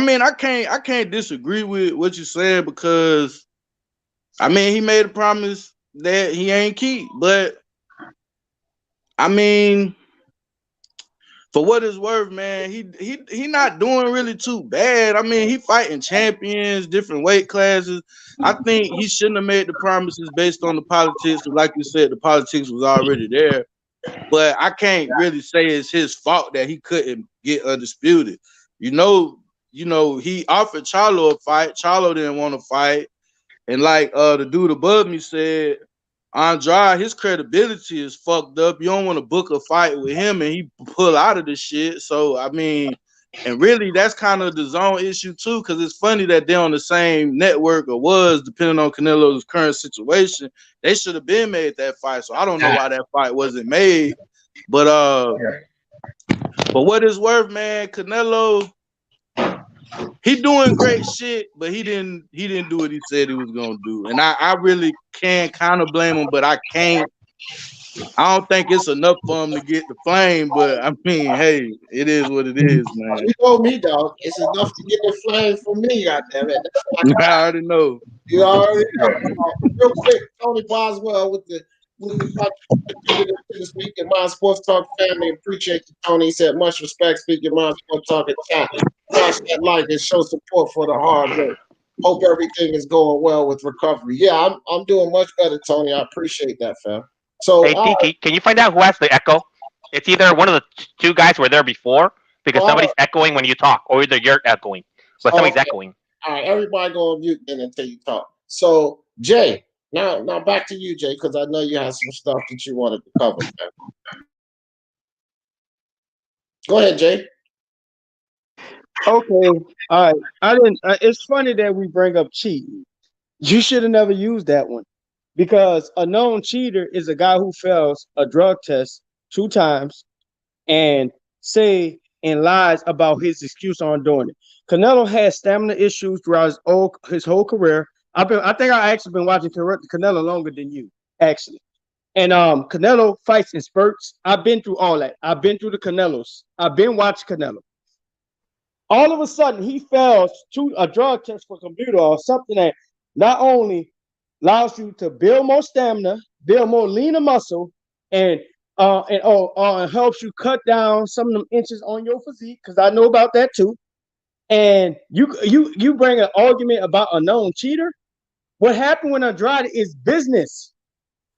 mean, I can't disagree with what you're saying because, I mean, he made a promise that he ain't keep. But I mean, for what it's worth, man, he not doing really too bad. I mean, he fighting champions, different weight classes. I think he shouldn't have made the promises based on the politics. Like you said, the politics was already there. But I can't really say it's his fault that he couldn't get undisputed. You know, he offered Charlo a fight. Charlo didn't want to fight. And like the dude above me said, Andrade, his credibility is fucked up. You don't want to book a fight with him and he pull out of the shit. So, I mean, and really that's kind of the zone issue too, because it's funny that they're on the same network or was, depending on Canelo's current situation. They should have been made that fight. So I don't know why that fight wasn't made. But what it's worth, man, Canelo, he doing great shit, but he didn't do what he said he was gonna do. And I really can kind of blame him, but I can't. I don't think it's enough for him to get the flame, but I mean, hey, it is what it is, man. You told me, dog. It's enough to get the flame from me, goddammit. I already know. You already know. Real quick, Tony Boswell with the Speak Your Mind Sports Talk family. Appreciate you, Tony. He said, much respect, Speak Your Mind Sports Talk and chat. Smash that like and show support for the hard work. Hope everything is going well with recovery. Yeah, I'm doing much better, Tony. I appreciate that, fam. So, hey, Tiki, can you find out who has the echo? It's either one of the 2 guys who were there before, because somebody's echoing when you talk, or either you're echoing, but somebody's echoing. All right, everybody go on mute then until you talk. So, Jay, now back to you, Jay, because I know you have some stuff that you wanted to cover, man. Go ahead, Jay. Okay, all right. It's funny that we bring up cheating. You should have never used that one. Because a known cheater is a guy who fails a drug test 2 times and lies about his excuse on doing it. Canelo has stamina issues throughout his whole career. I think I actually been watching Canelo longer than you, actually. And Canelo fights in spurts. I've been through all that. I've been through the Canelos. I've been watching Canelo. All of a sudden, he fails to a drug test for computer or something that not only allows you to build more stamina, build more leaner muscle, and helps you cut down some of them inches on your physique, because I know about that too. And you bring an argument about a known cheater. What happened with Andrade is business.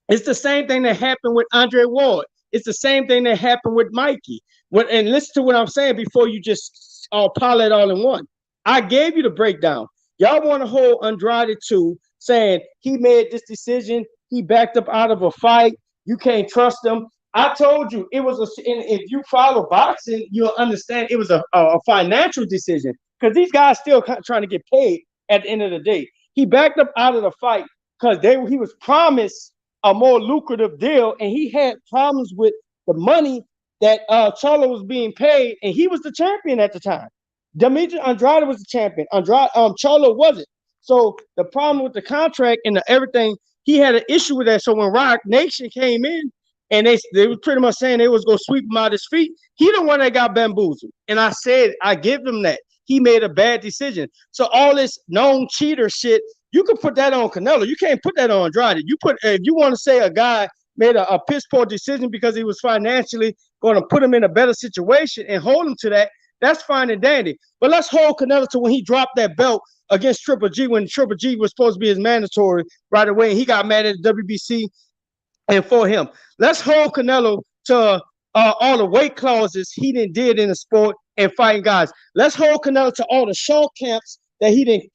It's the same thing that happened with Andre Ward. It's the same thing that happened with Mikey. And listen to what I'm saying before you just pile it all in one. I gave you the breakdown. Y'all want to hold Andrade to saying he made this decision. He backed up out of a fight. You can't trust him. I told you it was if you follow boxing, you'll understand it was a financial decision, because these guys still trying to get paid at the end of the day. He backed up out of the fight because he was promised a more lucrative deal, and he had problems with the money that Charlo was being paid, and he was the champion at the time. Demetri Andrade was the champion. Charlo wasn't. So the problem with the contract and everything, he had an issue with that. So when Rock Nation came in, and they were pretty much saying they was going to sweep him out his feet, he the one that got bamboozled. And I said, I give him that. He made a bad decision. So all this known cheater shit, you can put that on Canelo. You can't put that on Andrade. If you want to say a guy made a piss poor decision because he was financially going to put him in a better situation and hold him to that, that's fine and dandy. But let's hold Canelo to when he dropped that belt against Triple G, when Triple G was supposed to be his mandatory right away, and he got mad at the WBC. And for him, let's hold Canelo to all the weight clauses he did in the sport and fighting guys. Let's hold Canelo to all the short camps that he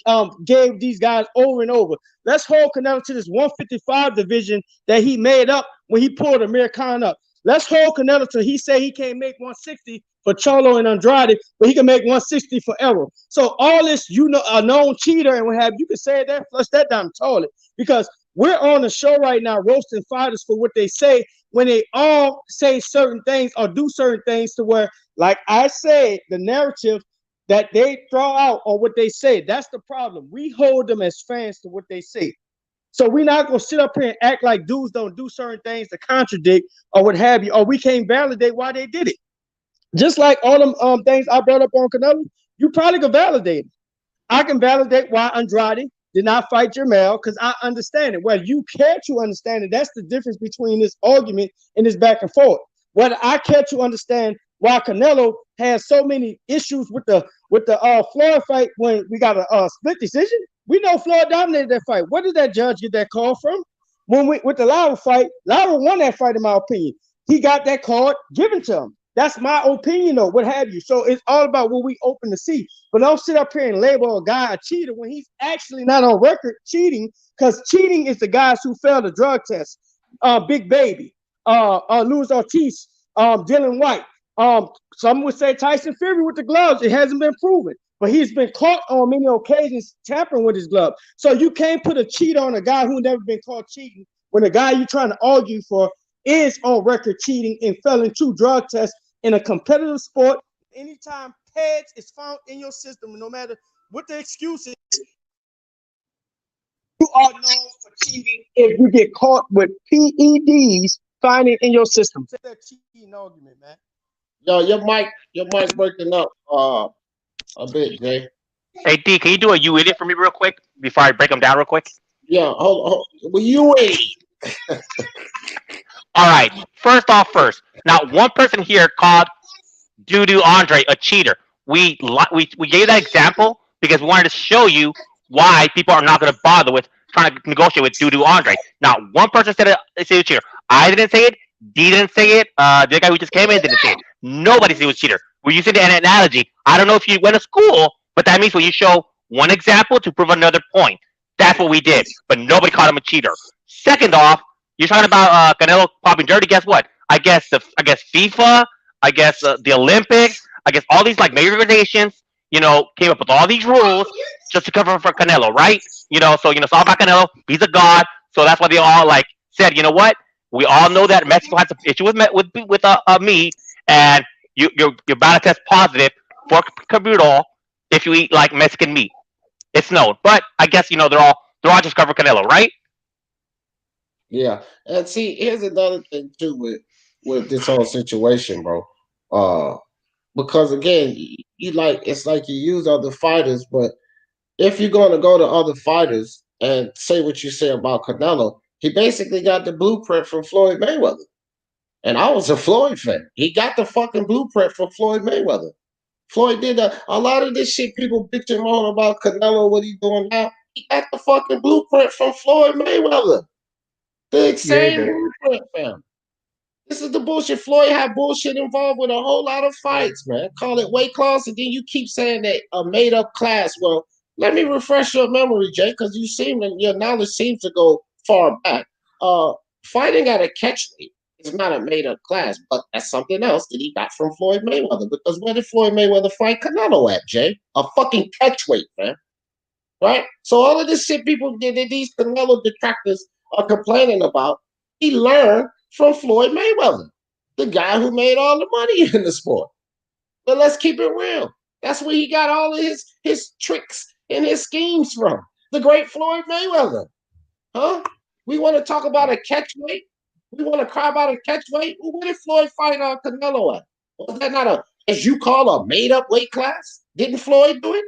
gave these guys over and over. Let's hold Canelo to this 155 division that he made up when he pulled Amir Khan up. Let's hold Canelo to he said he can't make 160 for Charlo and Andrade, but he can make 160 for Errol. So all this, a known cheater and what have you can say that, flush that down the toilet, because we're on the show right now roasting fighters for what they say when they all say certain things or do certain things to where, like I said, the narrative that they throw out on what they say, that's the problem. We hold them as fans to what they say. So we're not going to sit up here and act like dudes don't do certain things to contradict or what have you, or we can't validate why they did it. Just like all them things I brought up on Canelo, you probably can validate it. I can validate why Andrade did not fight Jermell, because I understand it. Whether you care to understand it, that's the difference between this argument and this back and forth. Whether I care to understand why Canelo has so many issues with the Floyd fight when we got a split decision. We know Floyd dominated that fight. Where did that judge get that call from? With the Lara fight, Lara won that fight in my opinion. He got that card given to him. That's my opinion, though, what have you. So it's all about what we open to see. But don't sit up here and label a guy a cheater when he's actually not on record cheating, because cheating is the guys who failed the drug test. Big Baby, Luis Ortiz, Dylan White. Some would say Tyson Fury with the gloves. It hasn't been proven, but he's been caught on many occasions tampering with his glove. So you can't put a cheat on a guy who never been caught cheating when the guy you're trying to argue for is on record cheating and failing 2 drug tests in a competitive sport. Anytime PEDS is found in your system, no matter what the excuse is, you are known for cheating if you get caught with PEDs finding in your system. It's that cheating argument, man. Yo, your mic's breaking up a bit, Jay. Hey D, can you do a you idiot for me real quick before I break them down real quick? Yeah, hold. Well, you ain't. All right. First, not one person here called Dudu Andre a cheater. We gave that example because we wanted to show you why people are not going to bother with trying to negotiate with Dudu Andre. Not one person said a cheater. I didn't say it. D didn't say it. The guy who just came in didn't say it. Nobody said it was cheater. We're using an analogy. I don't know if you went to school, but that means when you show one example to prove another point. That's what we did. But nobody called him a cheater. Second off, you're talking about Canelo popping dirty. Guess what? I guess FIFA. I guess the Olympics. I guess all these like major organizations, came up with all these rules just to cover for Canelo, right? So it's all about Canelo. He's a god. So that's why they all said, you know what? We all know that Mexico has an issue with meat, and you're bound to test positive for Cabudal if you eat like Mexican meat. It's known. But I guess they're all just cover Canelo, right? Yeah, and see, here's another thing too with this whole situation, bro. Because again, you like it's like you use other fighters, but if you're going to go to other fighters and say what you say about Canelo, he basically got the blueprint from Floyd Mayweather. And I was a Floyd fan. He got the fucking blueprint from Floyd Mayweather. Floyd did a lot of this shit people bitching on about Canelo, what he's doing now. He got the fucking blueprint from Floyd Mayweather. The same blueprint, fam. This is the bullshit. Floyd had bullshit involved with a whole lot of fights, man. Call it weight class, and then you keep saying that a made up class. Well, let me refresh your memory, Jay, because your knowledge seems to go far back. Fighting at a catchweight is not a made up class, but that's something else that he got from Floyd Mayweather. Because where did Floyd Mayweather fight Canelo at, Jay? A fucking catchweight, man. Right? So all of this shit people did, these Canelo detractors are complaining about, he learned from Floyd Mayweather, the guy who made all the money in the sport. But let's keep it real. That's where he got all of his tricks and his schemes from. The great Floyd Mayweather. Huh? We want to talk about a catchweight? We want to cry about a catchweight? Well, where did Floyd fight Canelo at? Was that not as you call, a made-up weight class? Didn't Floyd do it?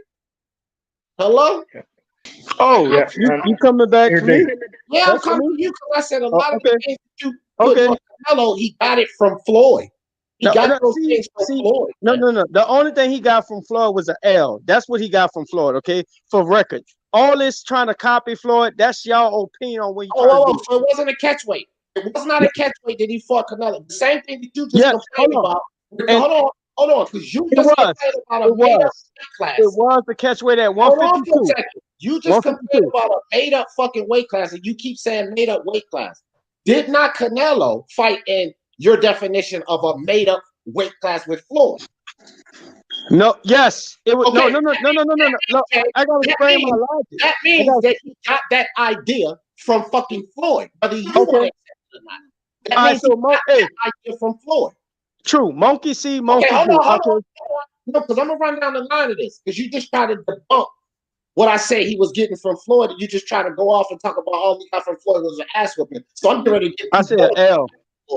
Hello? Oh, yeah. You coming back to me? Yeah, I'm coming to you because I said a lot of the things that you put on Canelo, he got it from Floyd. He got those things from Floyd. No. The only thing he got from Floyd was an L. That's what he got from Floyd, okay? For record. All this trying to copy Floyd, that's y'all opinion on what you trying to do. So it wasn't a catchweight. It was not a catchweight that he fought Canelo. The same thing that you just complained about. Hold on, because you just complained about a made-up class. It was the catchweight at 152. Hold on for a second. You just complained about a made-up fucking weight class, and you keep saying made-up weight class. Did not Canelo fight in your definition of a made-up weight class with Floyd? No, yes. It was no. I gotta explain my logic. That means that he got that idea from fucking Floyd, whether you want to accept it or not. That means he got that idea from Floyd. True. Monkey see, monkey do. Hold on. No, because I'm gonna run down the line of this. Because you just try to debunk what I say he was getting from Floyd, and you just try to go off and talk about all he got from Floyd was an ass whooping. So I'm getting ready to get. I said L.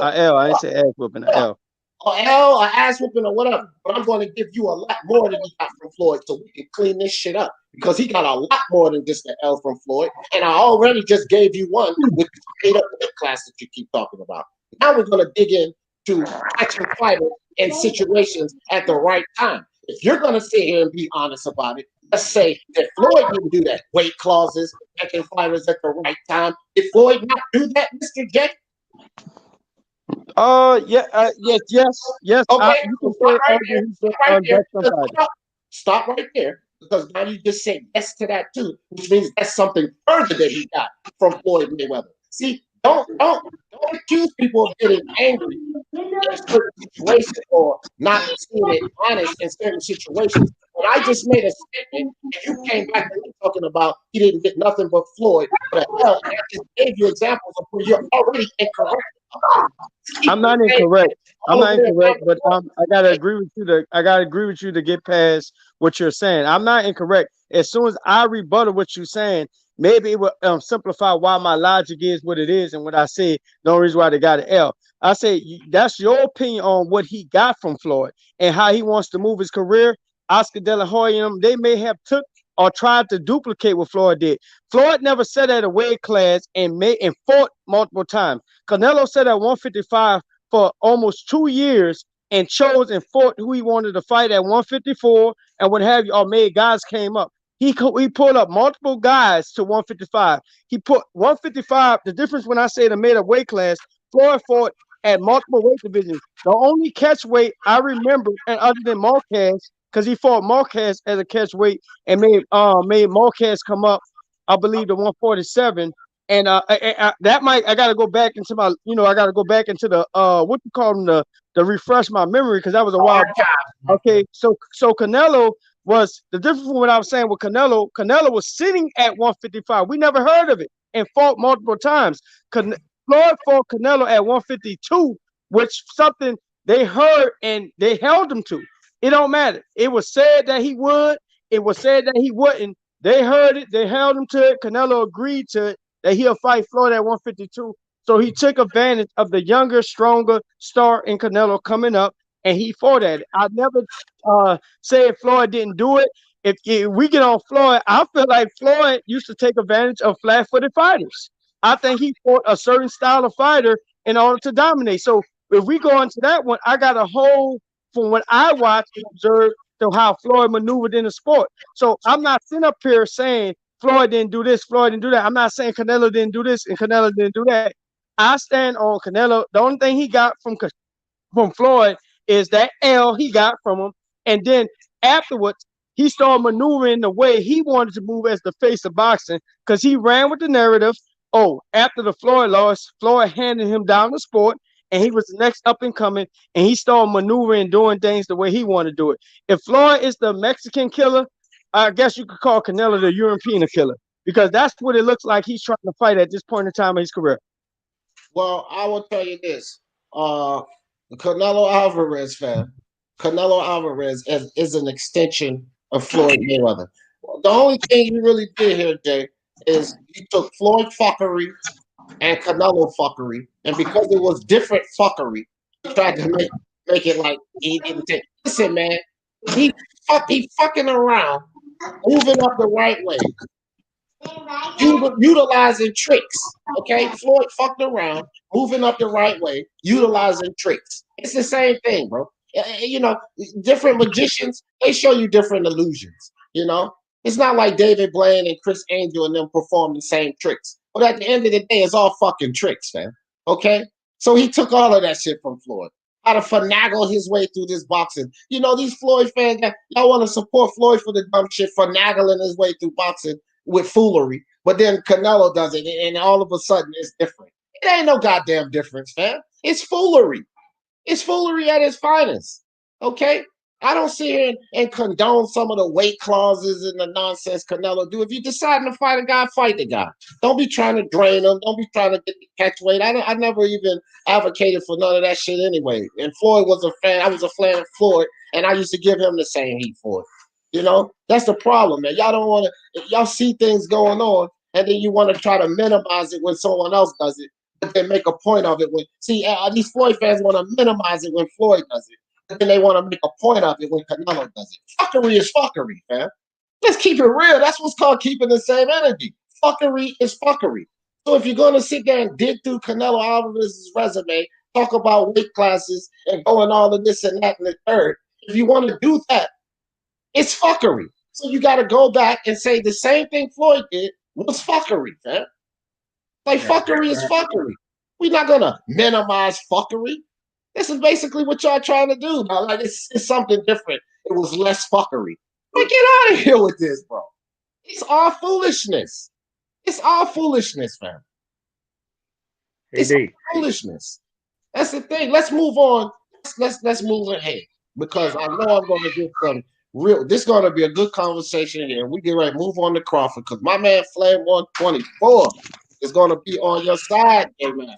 I didn't say ass whooping. L. Or L, or ass whooping, or whatever. But I'm going to give you a lot more than he got from Floyd, so we can clean this shit up. Because he got a lot more than just the L from Floyd, and I already just gave you one with the made-up weight class that you keep talking about. Now we're going to dig into catching fighters in situations at the right time. If you're going to sit here and be honest about it, let's say that Floyd didn't do that. Weight clauses, catching fighters at the right time. Did Floyd not do that, Mr. J? Yes. Okay. Stop right there, because now you just said yes to that too, which means that's something further that he got from Floyd Mayweather. See, don't accuse people of getting angry in certain situations or not seeing it honest in certain situations. When I just made a statement and you came back and talking about he didn't get nothing but Floyd, but hell, I just gave you examples of where you're already incorrect. I'm not incorrect, but I gotta agree with you. I gotta agree with you to get past what you're saying. I'm not incorrect. As soon as I rebuttal what you're saying, maybe it will simplify why my logic is what it is and what I say. The only reason why they got an L. I say that's your opinion on what he got from Floyd and how he wants to move his career. Oscar De La Hoya and them, they may have took or tried to duplicate what Floyd did. Floyd never sat at a weight class and fought multiple times. Canelo sat at 155 for almost 2 years and chose and fought who he wanted to fight at 154 and what have you, or made guys came up. He pulled up multiple guys to 155. He put 155, the difference when I say the made up weight class, Floyd fought at multiple weight divisions. The only catch weight I remember, and other than Marquez, because he fought Marquez as a catch weight and made Marquez come up, I believe, to 147. And that might, I gotta go back into my, I gotta go back into the what you call them, to refresh my memory, because that was a while back. Okay, so Canelo was the difference from what I was saying with Canelo. Canelo was sitting at 155. We never heard of it and fought multiple times. Floyd fought Canelo at 152, which something they heard and they held him to. It don't matter. It was said that he would. It was said that he wouldn't. They heard it. They held him to it. Canelo agreed to it, that he'll fight Floyd at 152. So he took advantage of the younger, stronger star in Canelo coming up, and he fought at it. I never said Floyd didn't do it. If we get on Floyd, I feel like Floyd used to take advantage of flat-footed fighters. I think he fought a certain style of fighter in order to dominate. So if we go into that one, I got a whole from what I watched and observed to how Floyd maneuvered in the sport. So I'm not sitting up here saying Floyd didn't do this, Floyd didn't do that. I'm not saying Canelo didn't do this and Canelo didn't do that. I stand on Canelo. The only thing he got from Floyd is that L he got from him. And then afterwards, he started maneuvering the way he wanted to move as the face of boxing because he ran with the narrative. Oh, after the Floyd loss, Floyd handed him down the sport, and he was the next up and coming, and he started maneuvering and doing things the way he wanted to do it. If Floyd is the Mexican killer, I guess you could call Canelo the European killer because that's what it looks like he's trying to fight at this point in time of his career. Well, I will tell you this. Canelo Alvarez, fam. Canelo Alvarez is an extension of Floyd Mayweather. The only thing you really did here, Jay, is you took Floyd fuckery and Canelo fuckery, and because it was different fuckery, you tried to make it like he didn't take. Listen, man, he fucking around, moving up the right way, utilizing tricks. Okay, Floyd fucked around, moving up the right way, utilizing tricks. It's the same thing, bro. You know, different magicians, they show you different illusions. You know, it's not like David Blaine and Chris Angel and them perform the same tricks. But at the end of the day, it's all fucking tricks, man. Okay? So he took all of that shit from Floyd. How to finagle his way through this boxing. You know, these Floyd fans, y'all want to support Floyd for the dumb shit, finagling his way through boxing with foolery. But then Canelo does it, and all of a sudden it's different. It ain't no goddamn difference, man. It's foolery. It's foolery at its finest. Okay? I don't sit here and condone some of the weight clauses and the nonsense Canelo do. If you decide to fight a guy, fight the guy. Don't be trying to drain him. Don't be trying to get the catch weight. I never even advocated for none of that shit anyway. And Floyd was a fan. I was a fan of Floyd, and I used to give him the same heat for it. You know, that's the problem, man. Y'all don't want to. Y'all see things going on, and then you want to try to minimize it when someone else does it, but then make a point of it. When these Floyd fans want to minimize it when Floyd does it. And they want to make a point of it when Canelo does it. Fuckery is fuckery, fam. Let's keep it real. That's what's called keeping the same energy. Fuckery is fuckery. So if you're going to sit there and dig through Canelo Alvarez's resume, talk about weight classes and going all of this and that and the third, if you want to do that, it's fuckery. So you got to go back and say the same thing Floyd did was fuckery, fam. Like fuckery is fuckery. We're not going to minimize fuckery. This is basically what y'all trying to do, bro. Like it's something different. It was less fuckery. But get out of here with this, bro. It's all foolishness. It's all foolishness, fam. It's all foolishness. That's the thing. Let's move on. Let's move ahead because I know I'm going to get some real. This is going to be a good conversation here. We get ready to move on to Crawford because my man Flame 124 is going to be on your side, man.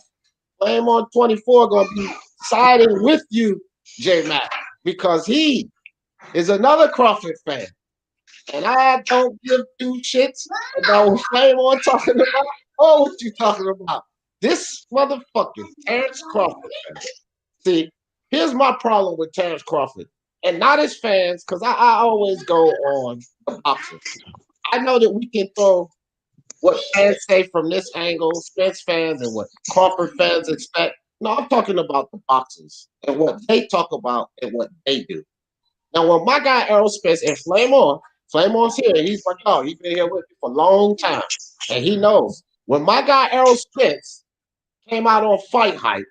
Flame on 24 going to be siding with you, J-Mac, because he is another Crawford fan. And I don't give two shits about what Flame on talking about or what you talking about. This motherfucker, Terence Crawford. See, here's my problem with Terence Crawford. And not his fans, because I always go on the boxers. I know that we can throw what fans say from this angle, Spence fans and what Crawford fans expect. No, I'm talking about the boxers and what they talk about and what they do. Now, when my guy Errol Spence and Flamon's here, he's like, oh, he's been here with me for a long time. And he knows. When my guy Errol Spence came out on Fight Hype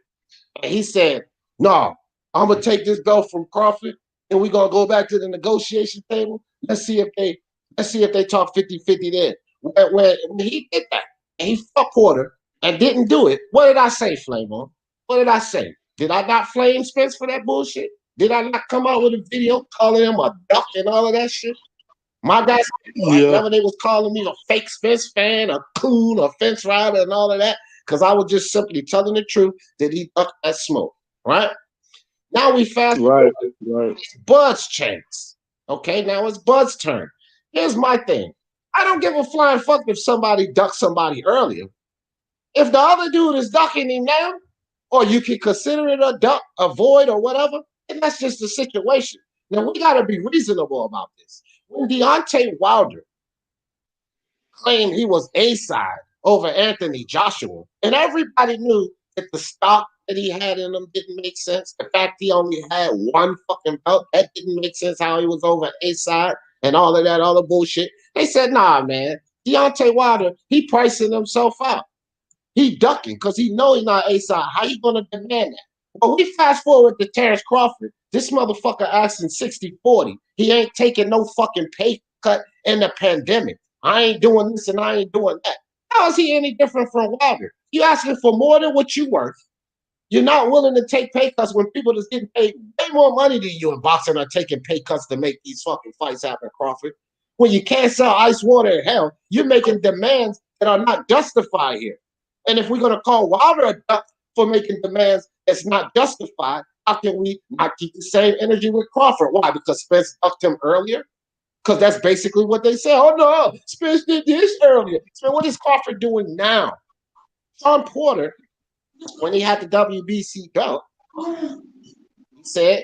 and he said, no, I'm going to take this belt from Crawford and we're going to go back to the negotiation table. Let's see if they talk 50-50 there. When he did that and he fucked Porter and didn't do it, what did I say, Flamon? What did I say? Did I not flame Spence for that bullshit? Did I not come out with a video calling him a duck and all of that shit? My guys, whenever they was calling me a fake Spence fan, a coon, a fence rider, and all of that, because I was just simply telling the truth that he ducked that smoke, right? Now we fast forward. Right. It's Bud's chance. Okay, now it's Bud's turn. Here's my thing. I don't give a flying fuck if somebody ducked somebody earlier. If the other dude is ducking him now, or you can consider it a duck, a void, or whatever, and that's just the situation. Now, we got to be reasonable about this. When Deontay Wilder claimed he was A-side over Anthony Joshua, and everybody knew that the stock that he had in him didn't make sense. The fact he only had one fucking belt, that didn't make sense how he was over A-side and all of that other bullshit. They said, nah, man, Deontay Wilder, he pricing himself out. He ducking because he know he's not A-side. How you going to demand that? Well, we fast forward to Terence Crawford. This motherfucker asking 60-40. He ain't taking no fucking pay cut in the pandemic. I ain't doing this and I ain't doing that. How is he any different from Wilder? You asking for more than what you worth. You're not willing to take pay cuts when people that's getting paid way more money than you in boxing are taking pay cuts to make these fucking fights happen, Crawford. When you can't sell ice water in hell, you're making demands that are not justified here. And if we're going to call Wilder a duck for making demands that's not justified, how can we not keep the same energy with Crawford? Why? Because Spence ducked him earlier? Because that's basically what they say. Oh, no, Spence did this earlier. So what is Crawford doing now? Sean Porter, when he had the WBC belt, said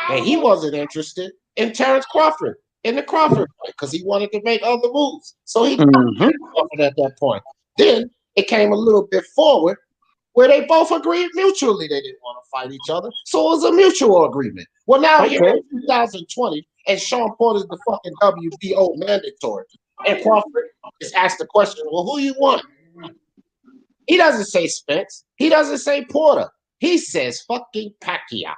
that he wasn't interested in Terence Crawford, in the Crawford fight, because he wanted to make other moves. So he Crawford at that point. Then it came a little bit forward where they both agreed mutually they didn't want to fight each other. So it was a mutual agreement. Well, now here in 2020, and Sean Porter's the fucking WBO mandatory, and Crawford is asked the question, well, who you want? He doesn't say Spence. He doesn't say Porter. He says fucking Pacquiao.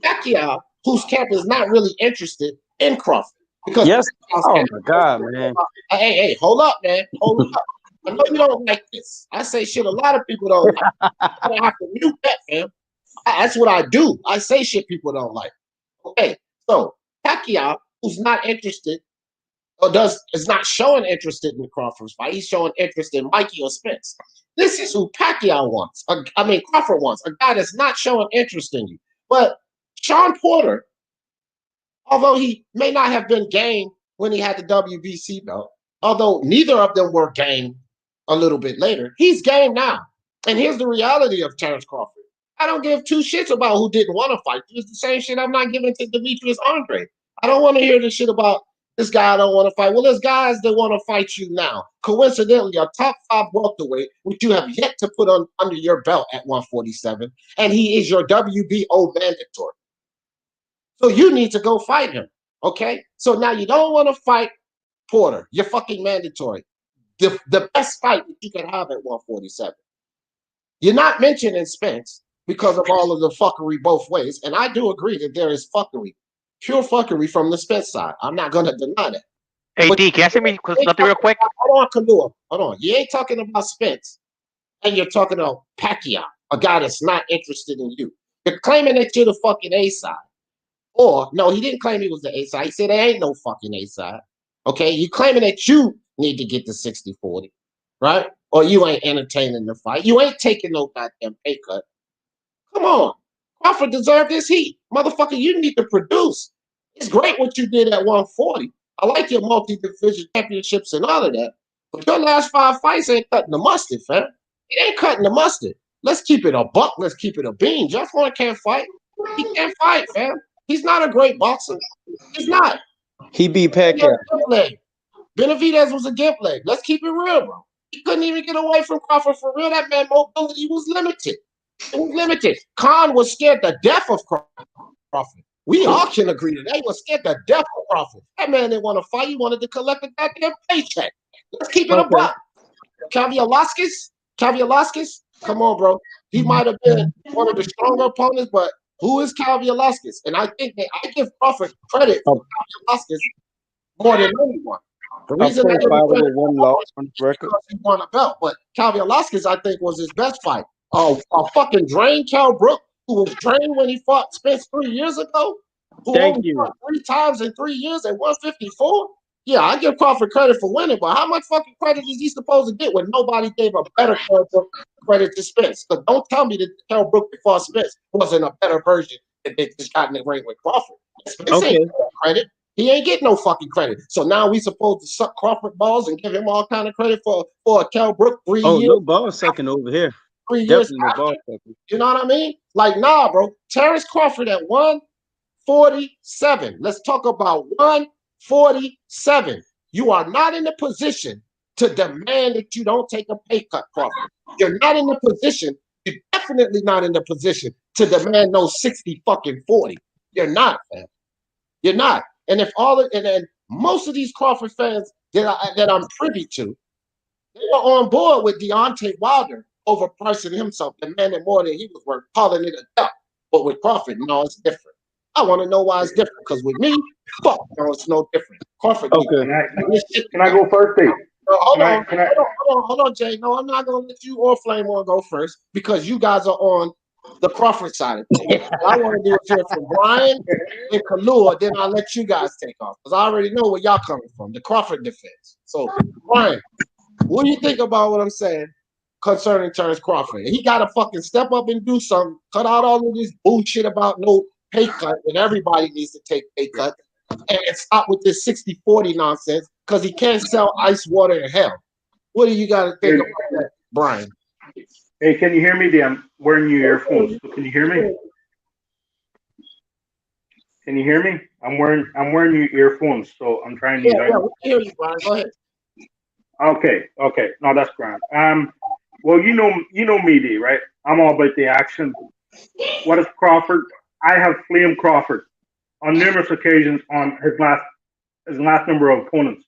Pacquiao, whose camp is not really interested in Crawford. Because oh my God, man. Hey, hold up, man. Hold up. I know you don't like this. I say shit a lot of people don't like. I don't have to mute that, fam. That's what I do. I say shit people don't like. Okay, so Pacquiao, who's not interested, or is not showing interest in the Crawford's fight. He's showing interest in Mikey or Spence. This is who Pacquiao wants. Crawford wants. A guy that's not showing interest in you. But Sean Porter, although he may not have been game when he had the WBC belt, although neither of them were game a little bit later, he's game now. And here's the reality of Terence Crawford. I don't give two shits about who didn't want to fight. It's the same shit I'm not giving to Demetrius Andre. I don't want to hear this shit about this guy I don't want to fight. Well, there's guys that want to fight you now. Coincidentally, a top 5 welterweight, which you have yet to put on under your belt at 147, and he is your WBO mandatory. So you need to go fight him, okay? So now you don't want to fight Porter. You're fucking mandatory. The best fight that you can have at 147. You're not mentioning Spence because of all of the fuckery both ways, and I do agree that there is fuckery. Pure fuckery from the Spence side. I'm not going to deny that. Hey, D, can I say something real quick? Hold on, Kalua. Hold on. You ain't talking about Spence, and you're talking about Pacquiao, a guy that's not interested in you. You're claiming that you're the fucking A-side. Or, no, he didn't claim he was the A-side. He said there ain't no fucking A-side. Okay? You claiming that you need to get the 60-40, right? Or you ain't entertaining the fight. You ain't taking no goddamn pay cut. Come on. Crawford deserved this heat. Motherfucker, you need to produce. It's great what you did at 140. I like your multi-division championships and all of that. But your last 5 fights ain't cutting the mustard, fam. It ain't cutting the mustard. Let's keep it a buck. Let's keep it a bean. Jeff Horn can't fight. He can't fight, fam. He's not a great boxer. He's not. He beat Pacquiao. Benavidez was a gift leg. Let's keep it real, bro. He couldn't even get away from Crawford for real. That man mobility was limited. It was limited. Khan was scared to death of Crawford. We all can agree that he was scared to death of Crawford. That man didn't want to fight. He wanted to collect a goddamn paycheck. Let's keep it a buck. Kavialaskas, come on, bro. He might have been one of the stronger opponents, but who is Kavialaskas? And I think that I give Crawford credit for Kavialaskas more than anyone. The reason I give him credit one loss on the record. because he won a belt, but Kavialaskas, I think, was his best fight. A fucking drained Cal Brook, who was drained when he fought Spence 3 years ago, who only fought 3 times in 3 years at 154. Yeah, I give Crawford credit for winning, but how much fucking credit is he supposed to get when nobody gave a better credit to Spence? Because don't tell me that Cal Brook before Spence wasn't a better version that they just got in the ring with Crawford. Spence ain't credit. He ain't getting no fucking credit. So now we supposed to suck Crawford balls and give him all kind of credit for a Kell Brook 3 Oh, years. no ball sucking over here. 3 years Definitely no after. ball sucking. You know what I mean? Like, nah, bro. Terence Crawford at 147. Let's talk about 147. You are not in the position to demand that you don't take a pay cut, Crawford. You're not in the position. You're definitely not in the position to demand no 60 fucking 40. You're not, man. You're not. And if and then most of these Crawford fans that I'm privy to, they were on board with Deontay Wilder overpricing himself, demanding more than he was worth, calling it a duck. But with Crawford, no, it's different. I want to know why it's different. Because with me, fuck, no, it's no different. Crawford. Okay. Can I go first, Dave? Hold on, Jay. No, I'm not gonna let you or Flame One go first because you guys are on the Crawford side of things. I want to do it here from Brian and Kalua, then I'll let you guys take off because I already know where y'all coming from, the Crawford defense. So, Brian, what do you think about what I'm saying concerning Terence Crawford? He got to fucking step up and do something, cut out all of this bullshit about no pay cut, and everybody needs to take pay cut, and stop with this 60-40 nonsense because he can't sell ice water in hell. What do you got to think about that, Brian? Hey, can you hear me? I'm wearing your earphones. So can you hear me? Can you hear me? I'm wearing your earphones, so I'm trying to. Yeah, we can hear you, Brian. Go ahead. Okay. No, that's grand. Well, you know me, D, right? I'm all about the action. What is Crawford? I have Flame Crawford on numerous occasions on his last number of opponents,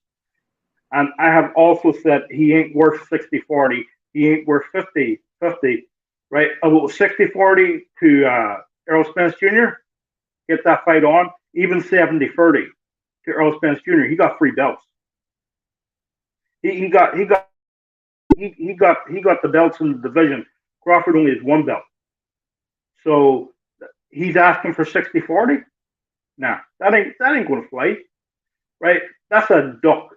and I have also said he ain't worth 60-40. He ain't worth 50-50, right? About 60-40 to Errol Spence Jr. Get that fight on. Even 70-30 to Errol Spence Jr. He got 3 belts. He got the belts in the division. Crawford only has 1 belt. So he's asking for 60-40. Nah, that ain't gonna fly, right? That's a duck.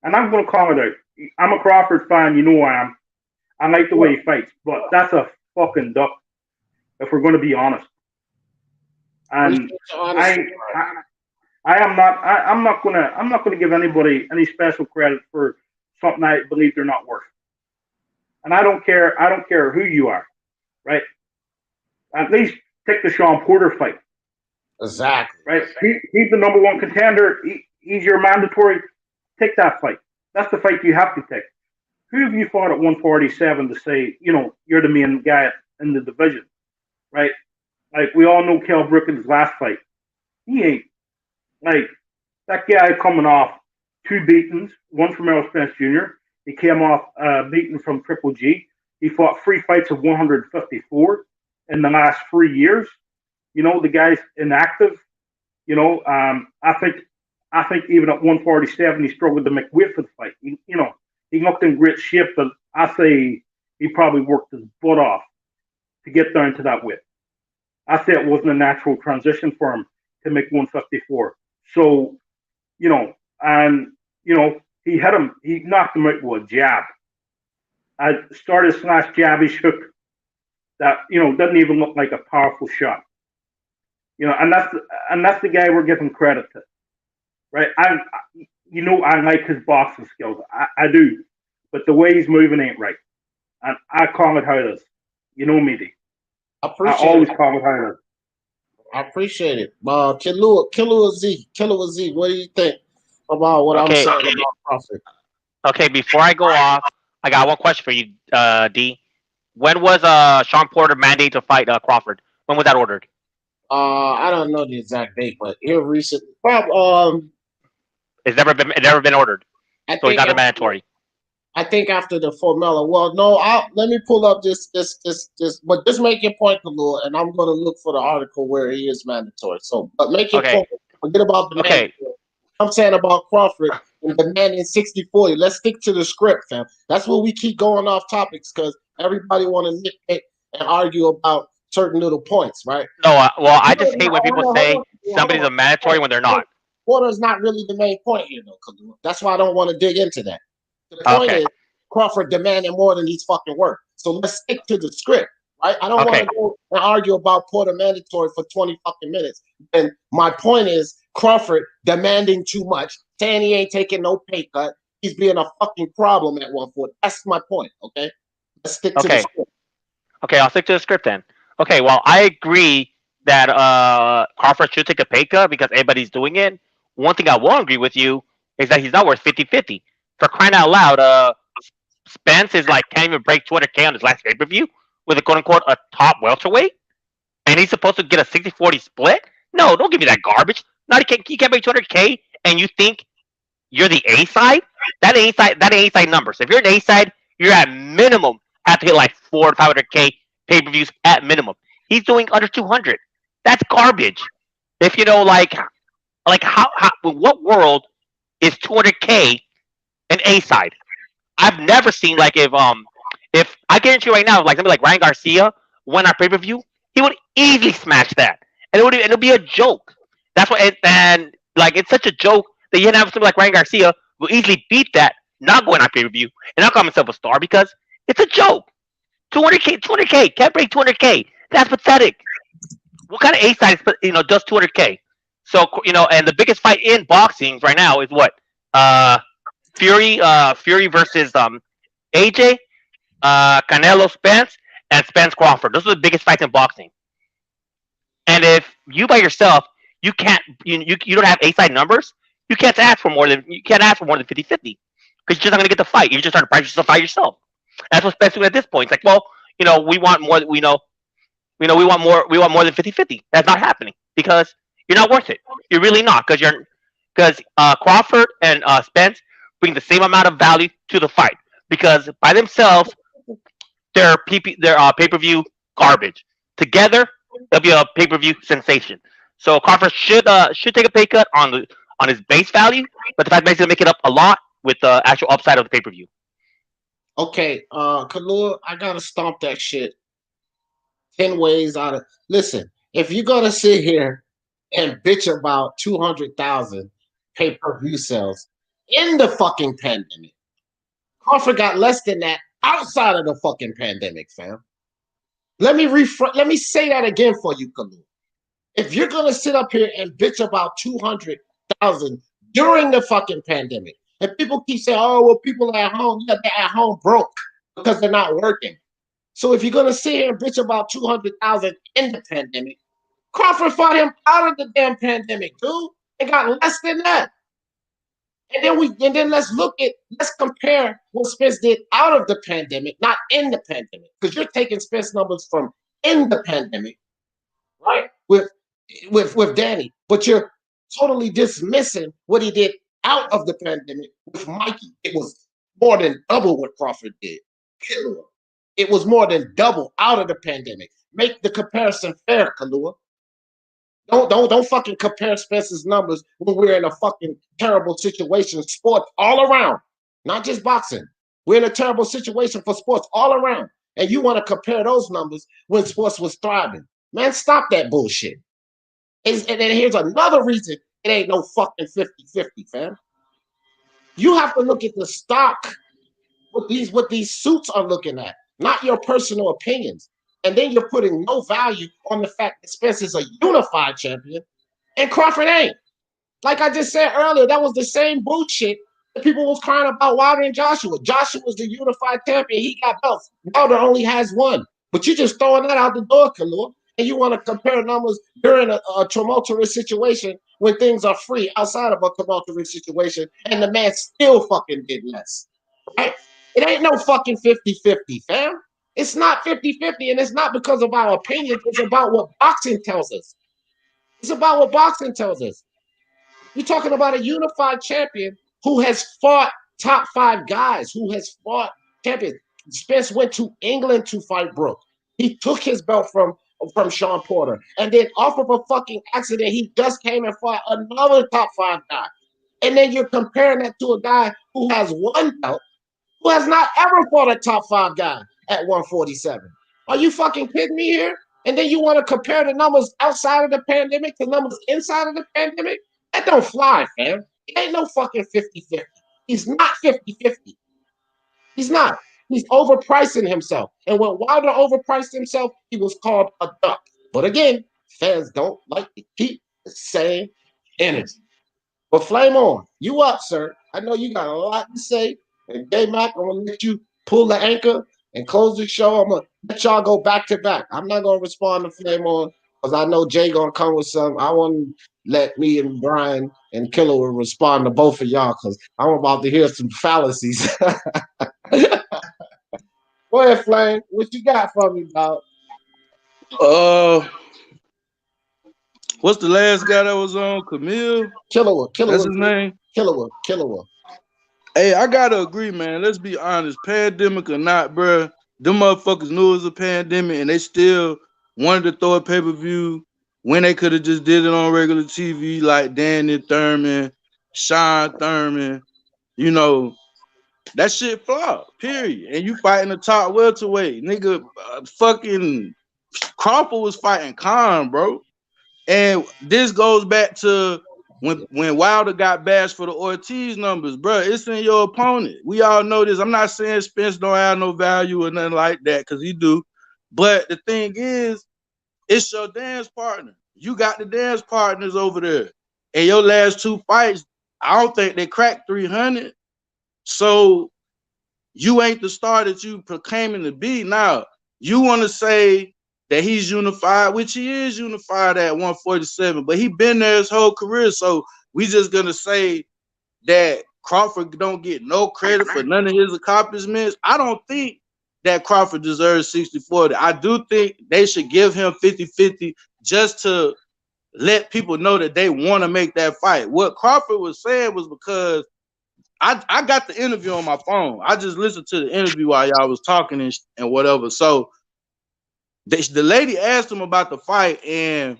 And I'm gonna call it out. I'm a Crawford fan, you know I am. I like the way he fights, but that's a fucking duck. If we're gonna be honest. And I'm not gonna give anybody any special credit for something I believe they're not worth. And I don't care who you are, right? At least take the Sean Porter fight. Exactly. Right? He's the number 1 contender. He's your mandatory. Take that fight. That's the fight you have to take. Who have you fought at 147 to say, you're the main guy in the division, right? Like, we all know Kell Brook in his last fight. He ain't. Like, that guy coming off 2 beatings, one from Errol Spence Jr. He came off beating from Triple G. He fought 3 fights of 154 in the last 3 years. The guy's inactive. I think even at 147 he struggled to make weight for the fight. He looked in great shape, but I say he probably worked his butt off to get down to that weight. I say it wasn't a natural transition for him to make 154. So, he hit him. He knocked him out with a jab. I started / jabbish hook that doesn't even look like a powerful shot. And that's the guy we're giving credit to, right? I like his boxing skills. I do, but the way he's moving ain't right, and I call it how it is. You know me, D. I always call it how it is. I appreciate it. Killer Z, what do you think about what I'm saying about Crawford? Okay, before I go off, I got one question for you, D. When was Sean Porter mandated to fight Crawford? When was that ordered? I don't know the exact date, but here recently, It's never been ordered. So it's not a mandatory. I think after the Formella. Well, no, let me pull up this, but just make your point, Kalua, and I'm going to look for the article where he is mandatory. So, but make your point. Forget about the mandatory. I'm saying about Crawford and demanding 60-40. Let's stick to the script, fam. That's what we keep going off topics because everybody want to nitpick and argue about certain little points, right? No, well, I just hate when people say somebody's a mandatory when they're not. Porter's not really the main point here, though, Kalua. That's why I don't want to dig into that. The point is Crawford demanding more than he's fucking worth. So let's stick to the script, right? I don't want to go and argue about Porter mandatory for 20 fucking minutes. And my point is Crawford demanding too much, saying he ain't taking no pay cut. He's being a fucking problem at 140. That's my point, okay? Let's stick to the Okay. script. Okay, I'll stick to the script then. Okay, well, I agree that Crawford should take a pay cut because everybody's doing it. One thing I won't agree with you is that he's not worth 50-50. For crying out loud, Spence is like can't even break 200K on his last pay per view with a quote unquote a top welterweight, and he's supposed to get a 60-40 split. No, don't give me that garbage. Not you can't break 200K, and you think you're the A side. That ain't A side numbers. If you're an A side, you're at minimum have to hit like 400 to 500K pay per views at minimum. He's doing under 200. That's garbage. If you know, like how in what world is 200K an A side? I've never seen like if I guarantee you right now, like somebody like Ryan Garcia went on pay per view, he would easily smash that, and it'll be a joke. That's why, and like it's such a joke that you have somebody like Ryan Garcia who easily beat that, not going on pay per view, and not call himself a star because it's a joke. 200K can't break 200K. That's pathetic. What kind of A side does 200K? So and the biggest fight in boxing right now is what Fury versus AJ, Canelo Spence, and Spence Crawford. Those are the biggest fights in boxing. And if you by yourself you can't you don't have A side numbers, you can't ask for more than 50-50 because you're just not gonna get the fight. You're just trying to price yourself out yourself. That's what Spence doing at this point. It's like, well, we want more. We want more. We want more than 50-50. That's not happening because you're not worth it. You're really not because Crawford and Spence bring the same amount of value to the fight because by themselves they're pay-per-view garbage. Together they'll be a pay-per-view sensation. So Crawford should take a pay cut on his base value, but the fact that he's gonna make it up a lot with the actual upside of the pay-per-view. Okay, Kalua, I gotta stomp that shit 10 ways out of. Listen, if you're gonna sit here and bitch about 200,000 pay-per-view sales in the fucking pandemic, Crawford got less than that outside of the fucking pandemic, fam. Let me say that again for you, Kalua. If you're gonna sit up here and bitch about 200,000 during the fucking pandemic, and people keep saying, oh, well, people are at home. Yeah, they're at home broke because they're not working. So if you're going to sit here and bitch about 200,000 in the pandemic, Crawford fought him out of the damn pandemic, dude, and got less than that. And then let's compare what Spence did out of the pandemic, not in the pandemic, because you're taking Spence numbers from in the pandemic, right? With Danny, but you're totally dismissing what he did out of the pandemic with Mikey. It was more than double what Crawford did. It was more than double out of the pandemic. Make the comparison fair, Kalua. Don't fucking compare Spence's numbers when we're in a fucking terrible situation. Sports all around, not just boxing. We're in a terrible situation for sports all around. And you want to compare those numbers when sports was thriving. Man, stop that bullshit. And then here's another reason it ain't no fucking 50-50, fam. You have to look at the stock, what these suits are looking at, not your personal opinions. And then you're putting no value on the fact that Spence is a unified champion and Crawford ain't. Like I just said earlier, that was the same bullshit that people was crying about Wilder and Joshua. Joshua was the unified champion. He got belts. Wilder only has one. But you're just throwing that out the door, Kalua. And you want to compare numbers during a tumultuous situation when things are free outside of a tumultuous situation, and the man still fucking did less. Right? It ain't no fucking 50-50, fam. It's not 50-50, and it's not because of our opinions. It's about what boxing tells us. It's about what boxing tells us. You're talking about a unified champion who has fought top 5 guys, who has fought champions. Spence went to England to fight Brooke. He took his belt from Sean Porter. And then off of a fucking accident, he just came and fought another top 5 guy. And then you're comparing that to a guy who has one belt, who has not ever fought a top 5 guy at 147. Are you fucking kidding me here? And then you want to compare the numbers outside of the pandemic to numbers inside of the pandemic? That don't fly, fam. It ain't no fucking 50-50. He's not 50-50. He's not. He's overpricing himself. And when Wilder overpriced himself, he was called a duck. But again, fans don't like to keep the same energy. But Flame on, you up, sir. I know you got a lot to say. And J-Mac, I'm going to let you pull the anchor and close the show. I'm going to let y'all go back to back. I'm not going to respond to Flame on because I know Jay going to come with some. I want to let me and Brian and Killer will respond to both of y'all because I'm about to hear some fallacies. Go ahead, Flame. What you got for me, dog? What's the last guy that was on? Camille? Killer. That's his name? Killer. Hey, I gotta agree, man. Let's be honest. Pandemic or not, bro, them motherfuckers knew it was a pandemic and they still wanted to throw a pay-per-view when they could have just did it on regular TV like Danny Thurman, Sean Thurman. You know, that shit flopped, period. And you fighting the top welterweight. Nigga, fucking Crawford was fighting Khan, bro. And this goes back to when Wilder got bashed for the Ortiz numbers, bro. It's in your opponent. We all know this. I'm not saying Spence don't have no value or nothing like that, because he do. But the thing is, it's your dance partner. You got the dance partners over there. And your last two fights, I don't think they cracked 300. So you ain't the star that you proclaiming to be. Now, you want to say that he's unified, which he is unified at 147, but he been there his whole career. So we just gonna say that Crawford don't get no credit for none of his accomplishments. I don't think that Crawford deserves 60-40. I do think they should give him 50-50 just to let people know that they want to make that fight. What Crawford was saying was because I got the interview on my phone. I just listened to the interview while y'all was talking and whatever. So the lady asked him about the fight, and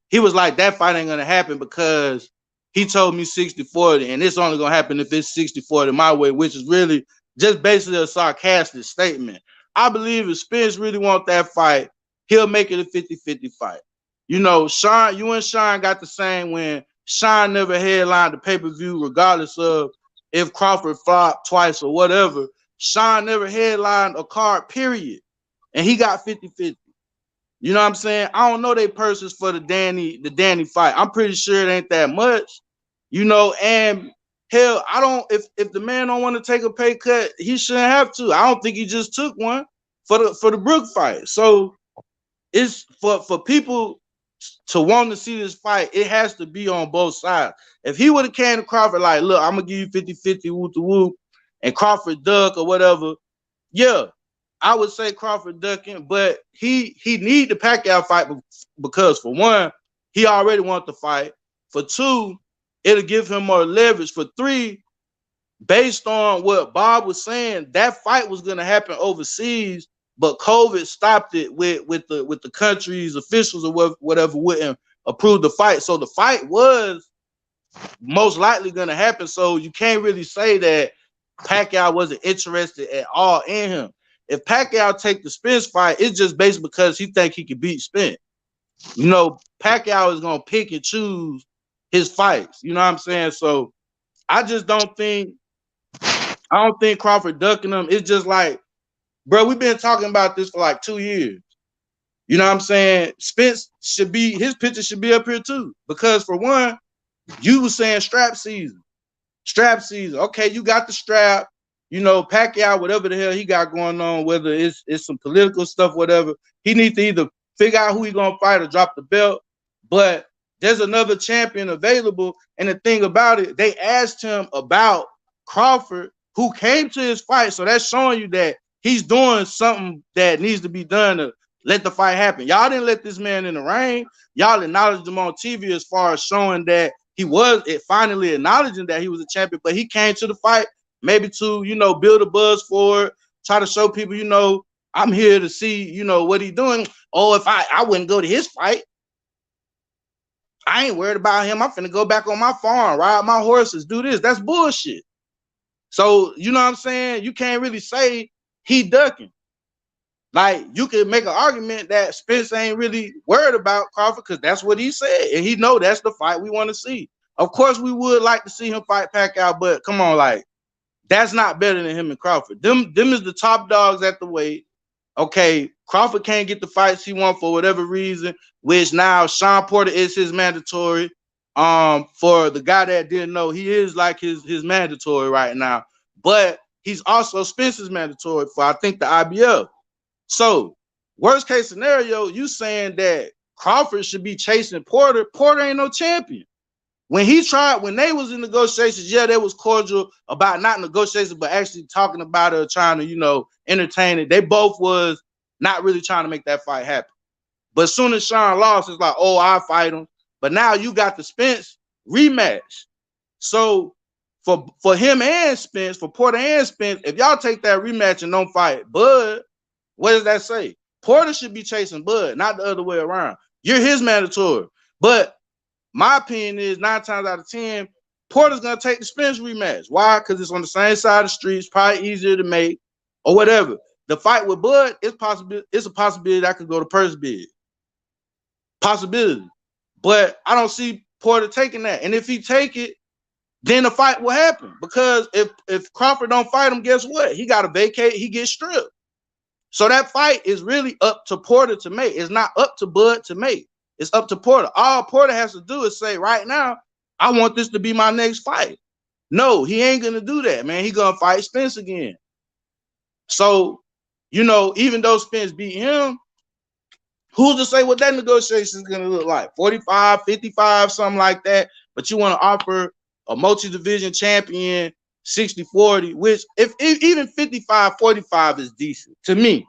he was like, that fight ain't gonna happen because he told me 60-40, and it's only gonna happen if it's 60-40 my way, which is really just basically a sarcastic statement. I believe if Spence really want that fight, he'll make it a 50-50 fight. You know, Sean, you and Sean got the same when Sean never headlined the pay-per-view, regardless of if Crawford flopped twice or whatever. Sean never headlined a card, period. And he got 50-50. You know what I'm saying? I don't know they purses for the Danny fight. I'm pretty sure it ain't that much, you know. And hell, I don't. If the man don't want to take a pay cut, he shouldn't have to. I don't think he just took one for the Brook fight. So it's for people to want to see this fight. It has to be on both sides. If he would have came to Crawford like, look, I'm gonna give you 50-50, whoop to whoop, and Crawford duck or whatever, yeah, I would say Crawford ducking, but he need the Pacquiao fight because for one, he already wanted to fight. For two, it'll give him more leverage. For three, based on what Bob was saying, that fight was gonna happen overseas, but COVID stopped it with the country's officials or whatever wouldn't approve the fight. So the fight was most likely gonna happen. So you can't really say that Pacquiao wasn't interested at all in him. If Pacquiao take the Spence fight, it's just based because he think he can beat Spence. You know, Pacquiao is gonna pick and choose his fights. You know what I'm saying? So I don't think Crawford ducking him. It's just like, bro, we've been talking about this for like 2 years. You know what I'm saying? Spence his picture should be up here too. Because for one, you were saying strap season. Okay, you got the strap. You know, Pacquiao, whatever the hell he got going on, whether it's some political stuff, whatever, he needs to either figure out who he's gonna fight or drop the belt. But there's another champion available. And the thing about it, they asked him about Crawford, who came to his fight. So that's showing you that he's doing something that needs to be done to let the fight happen. Y'all didn't let this man in the ring. Y'all acknowledged him on TV as far as showing that he was finally acknowledging that he was a champion, but he came to the fight maybe to, you know, build a buzz for it, try to show people, you know, I'm here to see, you know, what he's doing. Oh, if I wouldn't go to his fight, I ain't worried about him. I'm finna go back on my farm, ride my horses, do this. That's bullshit. So, you know what I'm saying? You can't really say he ducking. Like, you can make an argument that Spence ain't really worried about Crawford because that's what he said. And he know that's the fight we want to see. Of course, we would like to see him fight Pacquiao, but come on, like, that's not better than him and Crawford. Them is the top dogs at the weight. Okay, Crawford can't get the fights he wants for whatever reason, which now Sean Porter is his mandatory. For the guy that didn't know, he is like his mandatory right now, but he's also Spence's mandatory for I think the IBF. So worst case scenario, you saying that Crawford should be chasing Porter. Porter ain't no champion. When they was in negotiations, yeah, they was cordial about not negotiations, but actually talking about it, trying to, entertain it. They both was not really trying to make that fight happen. But as soon as Sean lost, it's like, oh, I'll fight him. But now you got the Spence rematch. So for him and Spence, for Porter and Spence, if y'all take that rematch and don't fight Bud, what does that say? Porter should be chasing Bud, not the other way around. You're his mandatory. But my opinion is 9 times out of 10, Porter's going to take the Spence rematch. Why? Because it's on the same side of the streets, probably easier to make or whatever. The fight with Bud, it's a possibility that could go to purse bid. Possibility. But I don't see Porter taking that. And if he take it, then the fight will happen. Because if Crawford don't fight him, guess what? He got to vacate. He gets stripped. So that fight is really up to Porter to make. It's not up to Bud to make. It's up to Porter. All Porter has to do is say, right now, I want this to be my next fight. No, he ain't going to do that, man. He going to fight Spence again. So, even though Spence beat him, who's to say what that negotiation is going to look like? 45, 55, something like that. But you want to offer a multi-division champion 60-40, which if even 55-45 is decent to me.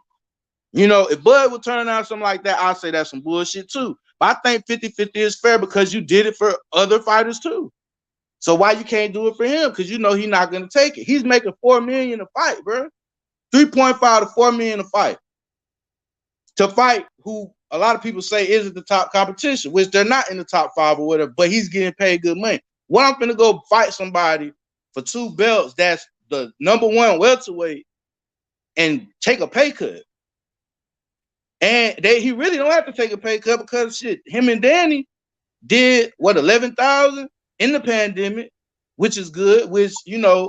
If Bud would turn out something like that, I'll say that's some bullshit too. But I think 50-50 is fair because you did it for other fighters too. So why you can't do it for him? Because he's not going to take it. He's making $4 million a fight, bro. 3.5 to 4 million a fight. To fight who a lot of people say isn't the top competition, which they're not in the top 5 or whatever, but he's getting paid good money. What I'm gonna go fight somebody for 2 belts that's the #1 welterweight and take a pay cut. And he really don't have to take a pay cut because shit, him and Danny did what 11,000 in the pandemic, which is good. Which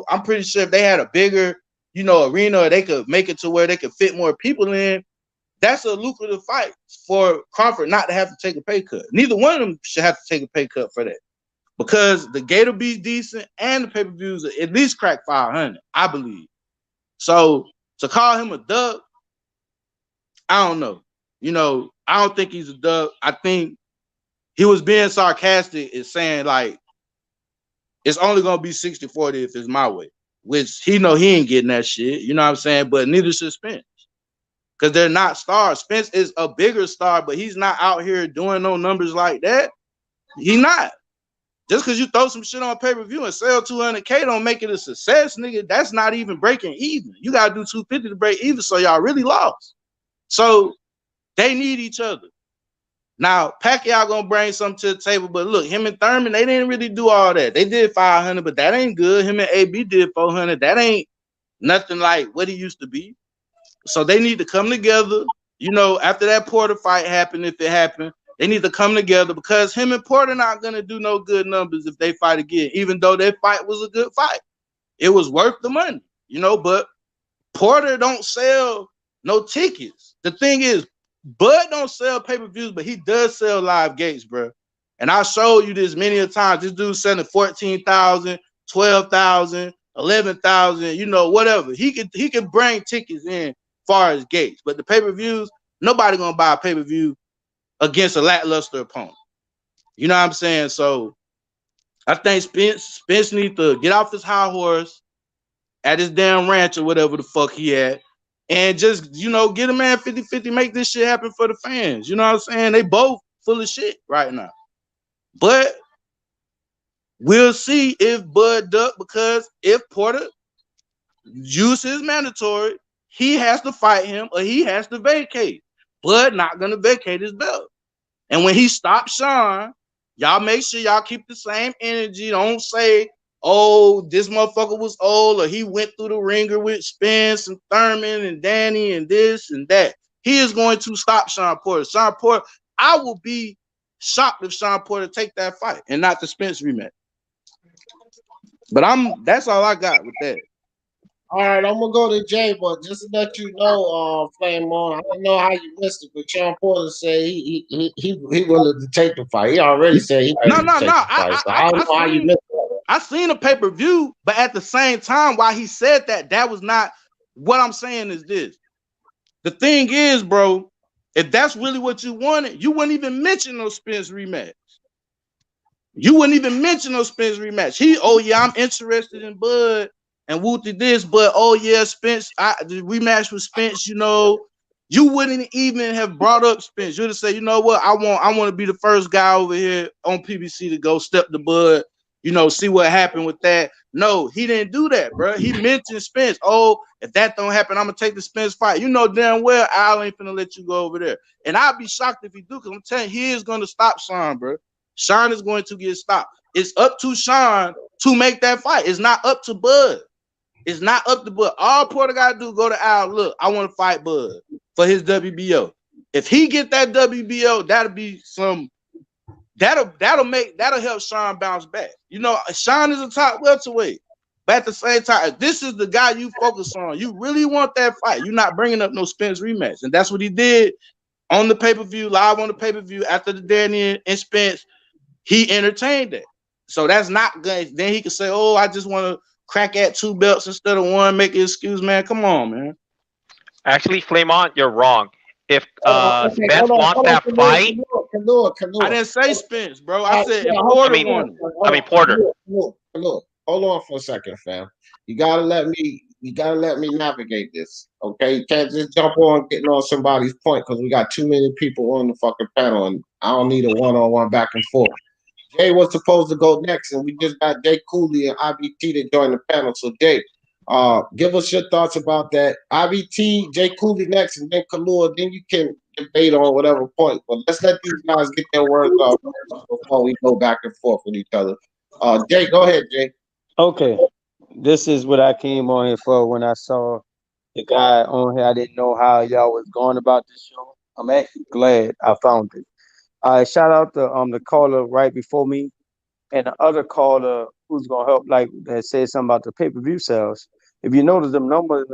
I'm pretty sure if they had a bigger arena, they could make it to where they could fit more people in. That's a lucrative fight for Crawford not to have to take a pay cut. Neither one of them should have to take a pay cut for that because the gate will be decent and the pay-per-views at least crack 500, I believe. So to call him a dub, I don't know. I don't think he's a dub. I think he was being sarcastic in saying like it's only gonna be 60-40 if it's my way, which he ain't getting that shit. You know what I'm saying? But neither should Spence. Because they're not stars. Spence is a bigger star, but he's not out here doing no numbers like that. He's not. Just because you throw some shit on pay-per-view and sell 200K don't make it a success, nigga. That's not even breaking even. You got to do 250 to break even, so y'all really lost. So they need each other. Now, Pacquiao going to bring something to the table, but look, him and Thurman, they didn't really do all that. They did 500, but that ain't good. Him and AB did 400. That ain't nothing like what he used to be. So they need to come together, after that Porter fight happened, if it happened, they need to come together because him and Porter not going to do no good numbers if they fight again, even though their fight was a good fight. It was worth the money, but Porter don't sell no tickets. The thing is, Bud don't sell pay-per-views, but he does sell live gates, bro. And I showed you this many a times. This dude's selling 14,000, 12,000, 11,000, whatever. He could bring tickets in far as gates, but the pay-per-views, nobody gonna buy a pay-per-view against a lackluster opponent. You know what I'm saying? So I think Spence needs to get off his high horse at his damn ranch or whatever the fuck he at, and just get a man 50-50, make this shit happen for the fans. You know what I'm saying? They both full of shit right now. But we'll see if Bud duck, because if Porter use his mandatory, he has to fight him or he has to vacate. Bud not going to vacate his belt. And when he stops Sean, y'all make sure y'all keep the same energy. Don't say, oh, this motherfucker was old or he went through the ringer with Spence and Thurman and Danny and this and that. He is going to stop Sean Porter. Sean Porter, I will be shocked if Sean Porter take that fight and not the Spence rematch. But that's all I got with that. All right, I'm gonna go to Jay, but just to let you know, Flame on. I don't know how you missed it, but Sean Porter said he willing to take the fight. He already said he No, ready to no, take no. the fight. So I don't know how you missed it. I seen a pay-per-view, but at the same time, while he said that, that was not what I'm saying is this. The thing is, bro, if that's really what you wanted, you wouldn't even mention no Spence rematch. You wouldn't even mention no Spence rematch. Oh yeah, I'm interested in Bud and Wooty this, but oh yeah, Spence, the rematch with Spence, you know, you wouldn't even have brought up Spence. You'd have said, you know what, I want to be the first guy over here on PBC to go step the Bud, you know, see what happened with that. No, he didn't do that, bro. He mentioned Spence. Oh, if that don't happen, I'm gonna take the Spence fight. You know damn well Al ain't finna let you go over there. And I'd be shocked if he do, because I'm telling you, he is gonna stop Sean, bro. Sean is going to get stopped. It's up to Sean to make that fight. It's not up to Bud. It's not up to Bud. All Porter got to do go to Al. Look, I want to fight Bud for his WBO. If he get that WBO, that'll be some. That'll help Sean bounce back. You know, Sean is a top welterweight, but at the same time, if this is the guy you focus on, you really want that fight. You're not bringing up no Spence rematch, and that's what he did on the pay-per-view, live on the pay-per-view after the Danny and Spence. He entertained it. So that's not good. Then he could say, oh, I just want to crack at 2 belts instead of 1, make an excuse, man. Come on, man. Actually, Flame on, you're wrong. If Spence wants that fight, I didn't say Spence, bro. I said Porter won. Porter. Hold on for a second, fam. You gotta let me navigate this. Okay, you can't just jump on getting on somebody's point because we got too many people on the fucking panel, and I don't need a one-on-one back and forth. Jay was supposed to go next, and we just got Jay Cooley and IBT to join the panel. So Jay, give us your thoughts about that. IBT, Jay Cooley next, and then Kalua. Then you can debate on whatever point. But let's let these guys get their words off before we go back and forth with each other. Jay, go ahead, Jay. Okay, this is what I came on here for when I saw the guy on here. I didn't know how y'all was going about this show. I'm actually glad I found it. Shout out to the caller right before me and the other caller who's gonna help, like that said something about the pay-per-view sales. If you notice, them numbers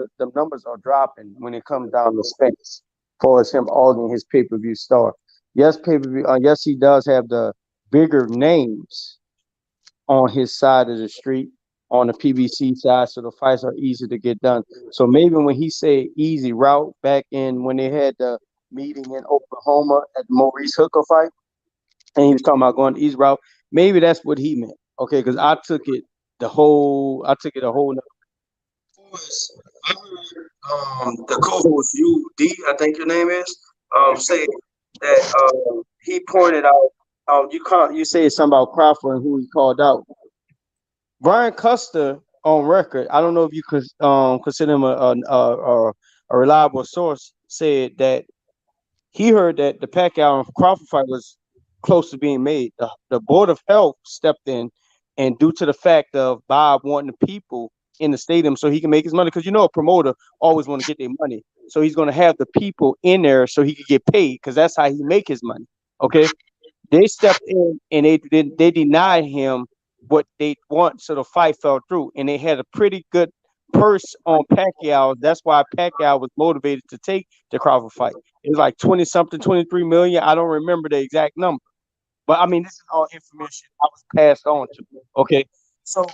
are dropping when it comes down to Spence, for as him arguing his pay-per-view star. Yes, pay-per-view. Yes, he does have the bigger names on his side of the street, on the PBC side, so the fights are easy to get done. So maybe when he said easy route back in when they had the meeting in Oklahoma at the Maurice Hooker fight, and he was talking about going the easy route, maybe that's what he meant. Okay, because I took it a whole. I heard the co-host UD, I think your name is, say that he pointed out. You say something about Crawford and who he called out. Brian Custer on record. I don't know if you could consider him a reliable source. Said that he heard that the Pacquiao and Crawford fight was close to being made. The Board of Health stepped in, and due to the fact of Bob wanting the people in the stadium so he can make his money, because a promoter always want to get their money, so he's going to have the people in there so he can get paid, because that's how he make his money. Okay, they stepped in and they denied him what they want, so the fight fell through, and they had a pretty good purse on Pacquiao. That's why Pacquiao was motivated to take the Crawford fight. It was like 20 something, 23 million. I don't remember the exact number, but I mean, this is all information I was passed on to. Okay, so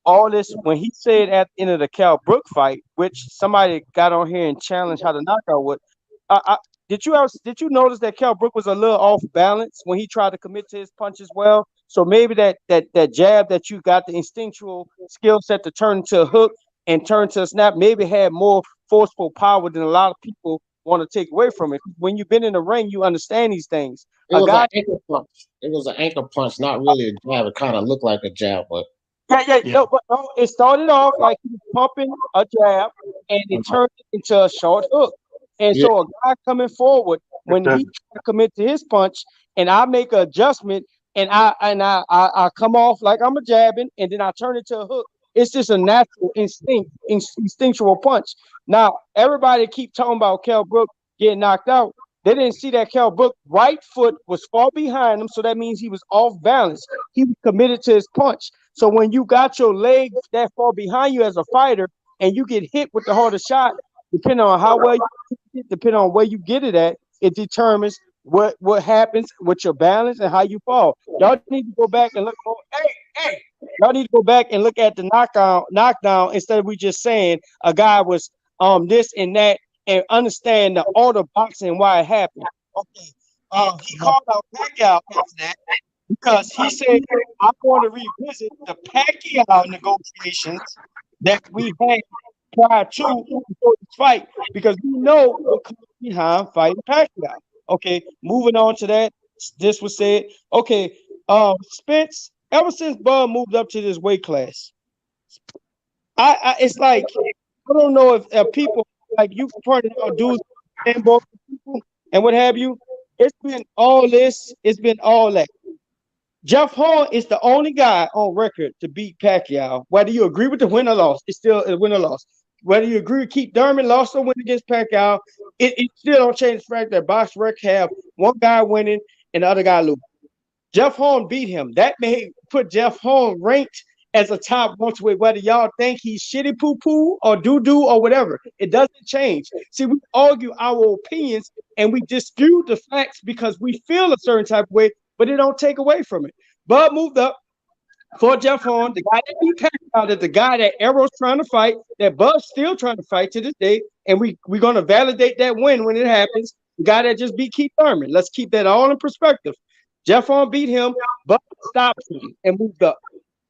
all this, when he said at the end of the Cal Brook fight, which somebody got on here and challenged how to knockout with, did you notice that Cal Brook was a little off balance when he tried to commit to his punch as well? So maybe that jab that you got, the instinctual skill set to turn into a hook and turn to a snap, maybe had more forceful power than a lot of people want to take away from it. When you've been in the ring, you understand these things. It was an ankle punch. It was an ankle punch, not really a jab. It kind of looked like a jab, but yeah. No, it started off like he was pumping a jab, and it turned into a short hook. And so a guy coming forward, when he commit to his punch, and I make an adjustment, and I come off like I'm a jabbing, and then I turn it to a hook. It's just a natural instinctual punch. Now, everybody keep talking about Kell Brook getting knocked out. They didn't see that Kell Brook right foot was far behind him, so that means he was off balance. He was committed to his punch. So when you got your leg that far behind you as a fighter, and you get hit with the harder shot, depending on how well you hit, depending on where you get it at, it determines what happens with your balance and how you fall. Y'all need to go back and look. Hey, y'all need to go back and look at the knockdown instead of we just saying a guy was this and that, and understand the art of boxing and why it happened. Okay. He called out Pacquiao after that because he said, I want to revisit the Pacquiao negotiations that we had prior to before this fight, because we know what comes behind fighting Pacquiao. Okay, moving on to that. This was said. Okay, Spence, ever since Bud moved up to this weight class, it's like, I don't know if people like you pointed out, dudes and both people and what have you. It's been all this, it's been all that. Jeff Horn is the only guy on record to beat Pacquiao. Whether you agree with the win or loss, it's still a win or loss. Whether you agree with Keith Thurman lost or win against Pacquiao, it still don't change the fact that Box Rec have one guy winning and the other guy losing. Jeff Horn beat him. That may put Jeff Horn ranked as a top welterweight, whether y'all think he's shitty poo-poo or doo-doo or whatever. It doesn't change. See, we argue our opinions and we dispute the facts because we feel a certain type of way, but it don't take away from it. Bud moved up for Jeff Horn, the guy that beat Pacquiao, that the guy that Arrow's trying to fight, that Bud's still trying to fight to this day, and we're going to validate that win when it happens. The guy that just beat Keith Thurman. Let's keep that all in perspective. Jeff Horn beat him, Bud stopped him and moved up.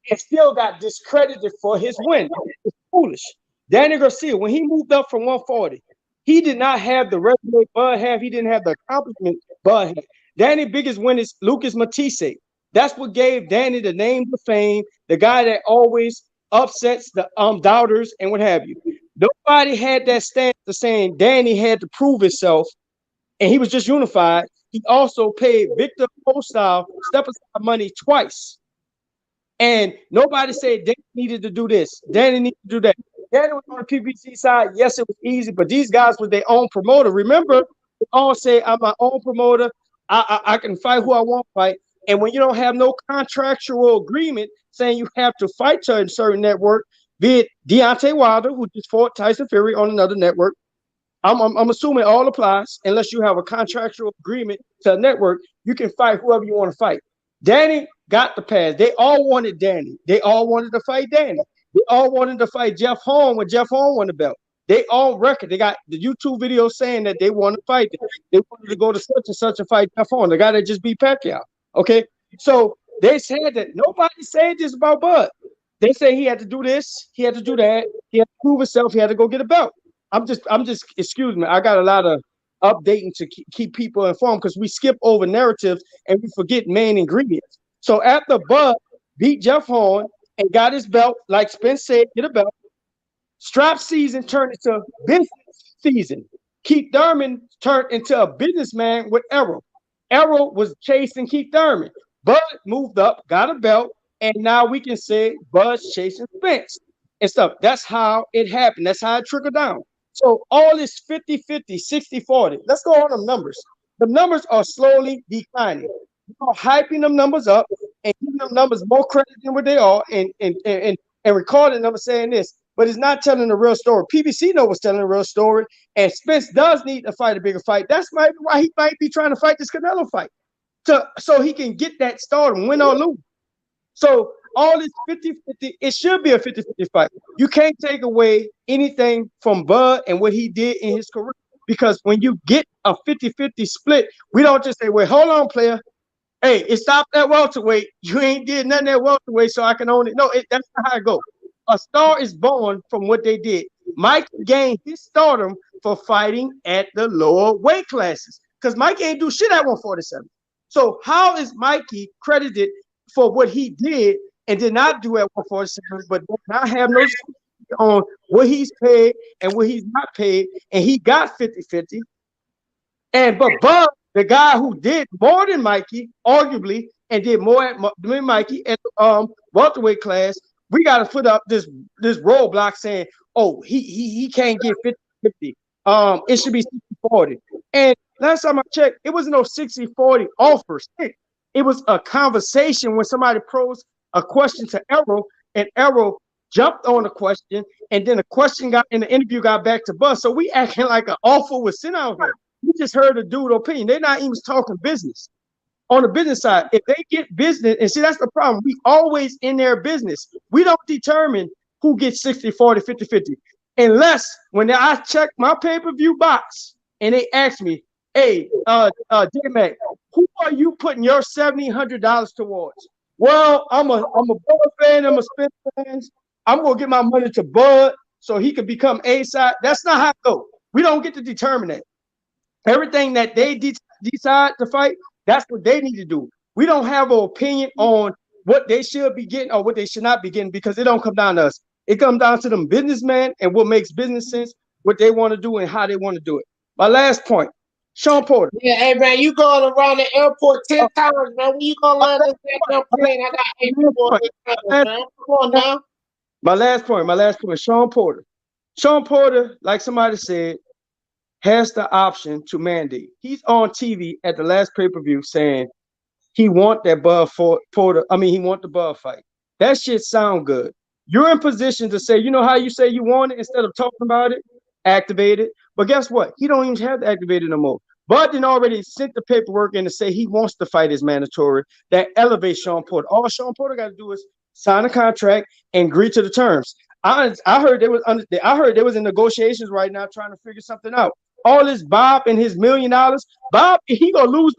And still got discredited for his win. It's foolish. Danny Garcia, when he moved up from 140, he did not have the resume Bud had. He didn't have the accomplishment Bud had. Danny's biggest win is Lucas Matisse. That's what gave Danny the name to fame, the guy that always upsets the doubters and what have you. Nobody had that stance of saying Danny had to prove himself, and he was just unified. He also paid Victor Postile step aside money twice. And nobody said Danny needed to do this. Danny needed to do that. Danny was on the PBC side. Yes, it was easy, but these guys were their own promoter. Remember, they all say, I'm my own promoter. I can fight who I want to fight. And when you don't have no contractual agreement saying you have to fight to a certain network, be it Deontay Wilder, who just fought Tyson Fury on another network, I'm assuming all applies unless you have a contractual agreement to a network. You can fight whoever you want to fight. Danny got the pass. They all wanted Danny. They all wanted to fight Danny. They all wanted to fight Jeff Horn when Jeff Horn won the belt. They all record. They got the YouTube video saying that they want to fight. They wanted to go to such and such and fight Jeff Horn, the guy that just beat Pacquiao. Okay, so they said that nobody said this about Bud. They say he had to do this, he had to do that, he had to prove himself, he had to go get a belt. I'm just, excuse me, I got a lot of updating to keep people informed because we skip over narratives and we forget main ingredients. So after Bud beat Jeff Horn and got his belt, like Spence said, get a belt, strap season turned into business season. Keith Thurman turned into a businessman with Arrow. Arrow was chasing Keith Thurman. Bud moved up, got a belt, and now we can say Bud's chasing Spence and stuff. That's how it happened. That's how it trickled down. So all this 50-50, 60-40. Let's go on them numbers. The numbers are slowly declining. We're hyping them numbers up and giving them numbers more credit than what they are and recording them and saying this. But it's not telling the real story. PBC knows what's telling the real story. And Spence does need to fight a bigger fight. That's maybe why he might be trying to fight this Canelo fight. So he can get that stardom, win or lose. So all this 50-50, it should be a 50-50 fight. You can't take away anything from Bud and what he did in his career. Because when you get a 50-50 split, we don't just say, well, hold on, player. Hey, it stopped at welterweight. You ain't did nothing at welterweight, so I can own it. No, that's not how it goes. A star is born from what they did. Mike gained his stardom for fighting at the lower weight classes. Because Mike ain't do shit at 147. So how is Mikey credited for what he did and did not do at 147, but does not have no on what he's paid and what he's not paid, and he got 50-50. But Bud, the guy who did more than Mikey, arguably, and did more than Mikey at welterweight class, we got to put up this roadblock saying, oh, he can't get 50-50. It should be 60-40. And last time I checked, it wasn't no 60-40 offers. It was a conversation when somebody posed a question to Errol, and Errol jumped on the question, and then the question got in the interview got back to Buzz. So we acting like an offer was sent out here. We just heard a dude opinion. They're not even talking business. On the business side, if they get business, and see, that's the problem. We always in their business. We don't determine who gets 60, 40, 50, 50. Unless when I check my pay-per-view box and they ask me, hey, J-Mac, who are you putting your $700 towards? Well, I'm a Bud fan, I'm a Spence fan. I'm gonna get my money to Bud so he could become A-side. That's not how it goes. We don't get to determine that. Everything that they decide to fight, that's what they need to do. We don't have an opinion on what they should be getting or what they should not be getting because it don't come down to us. It comes down to them businessmen and what makes business sense, what they want to do and how they want to do it. My last point, Sean Porter. Yeah, hey man, you going around the airport 10 times, man. When you gonna land this goddamn plane? I got 8 people on this plane, man. Come on now. My last point, Sean Porter. Sean Porter, like somebody said, has the option to mandate. He's on TV at the last pay-per-view saying he want that Porter. I mean, he want the Bud fight. That shit sound good. You're in position to say, you know how you say you want it instead of talking about it, activate it. But guess what? He don't even have to activate it no more. Bud then already sent the paperwork in to say he wants to fight as mandatory. That elevates Sean Porter. All Sean Porter got to do is sign a contract and agree to the terms. I heard they was in negotiations right now trying to figure something out. All this Bob and his $1 million, Bob he gonna lose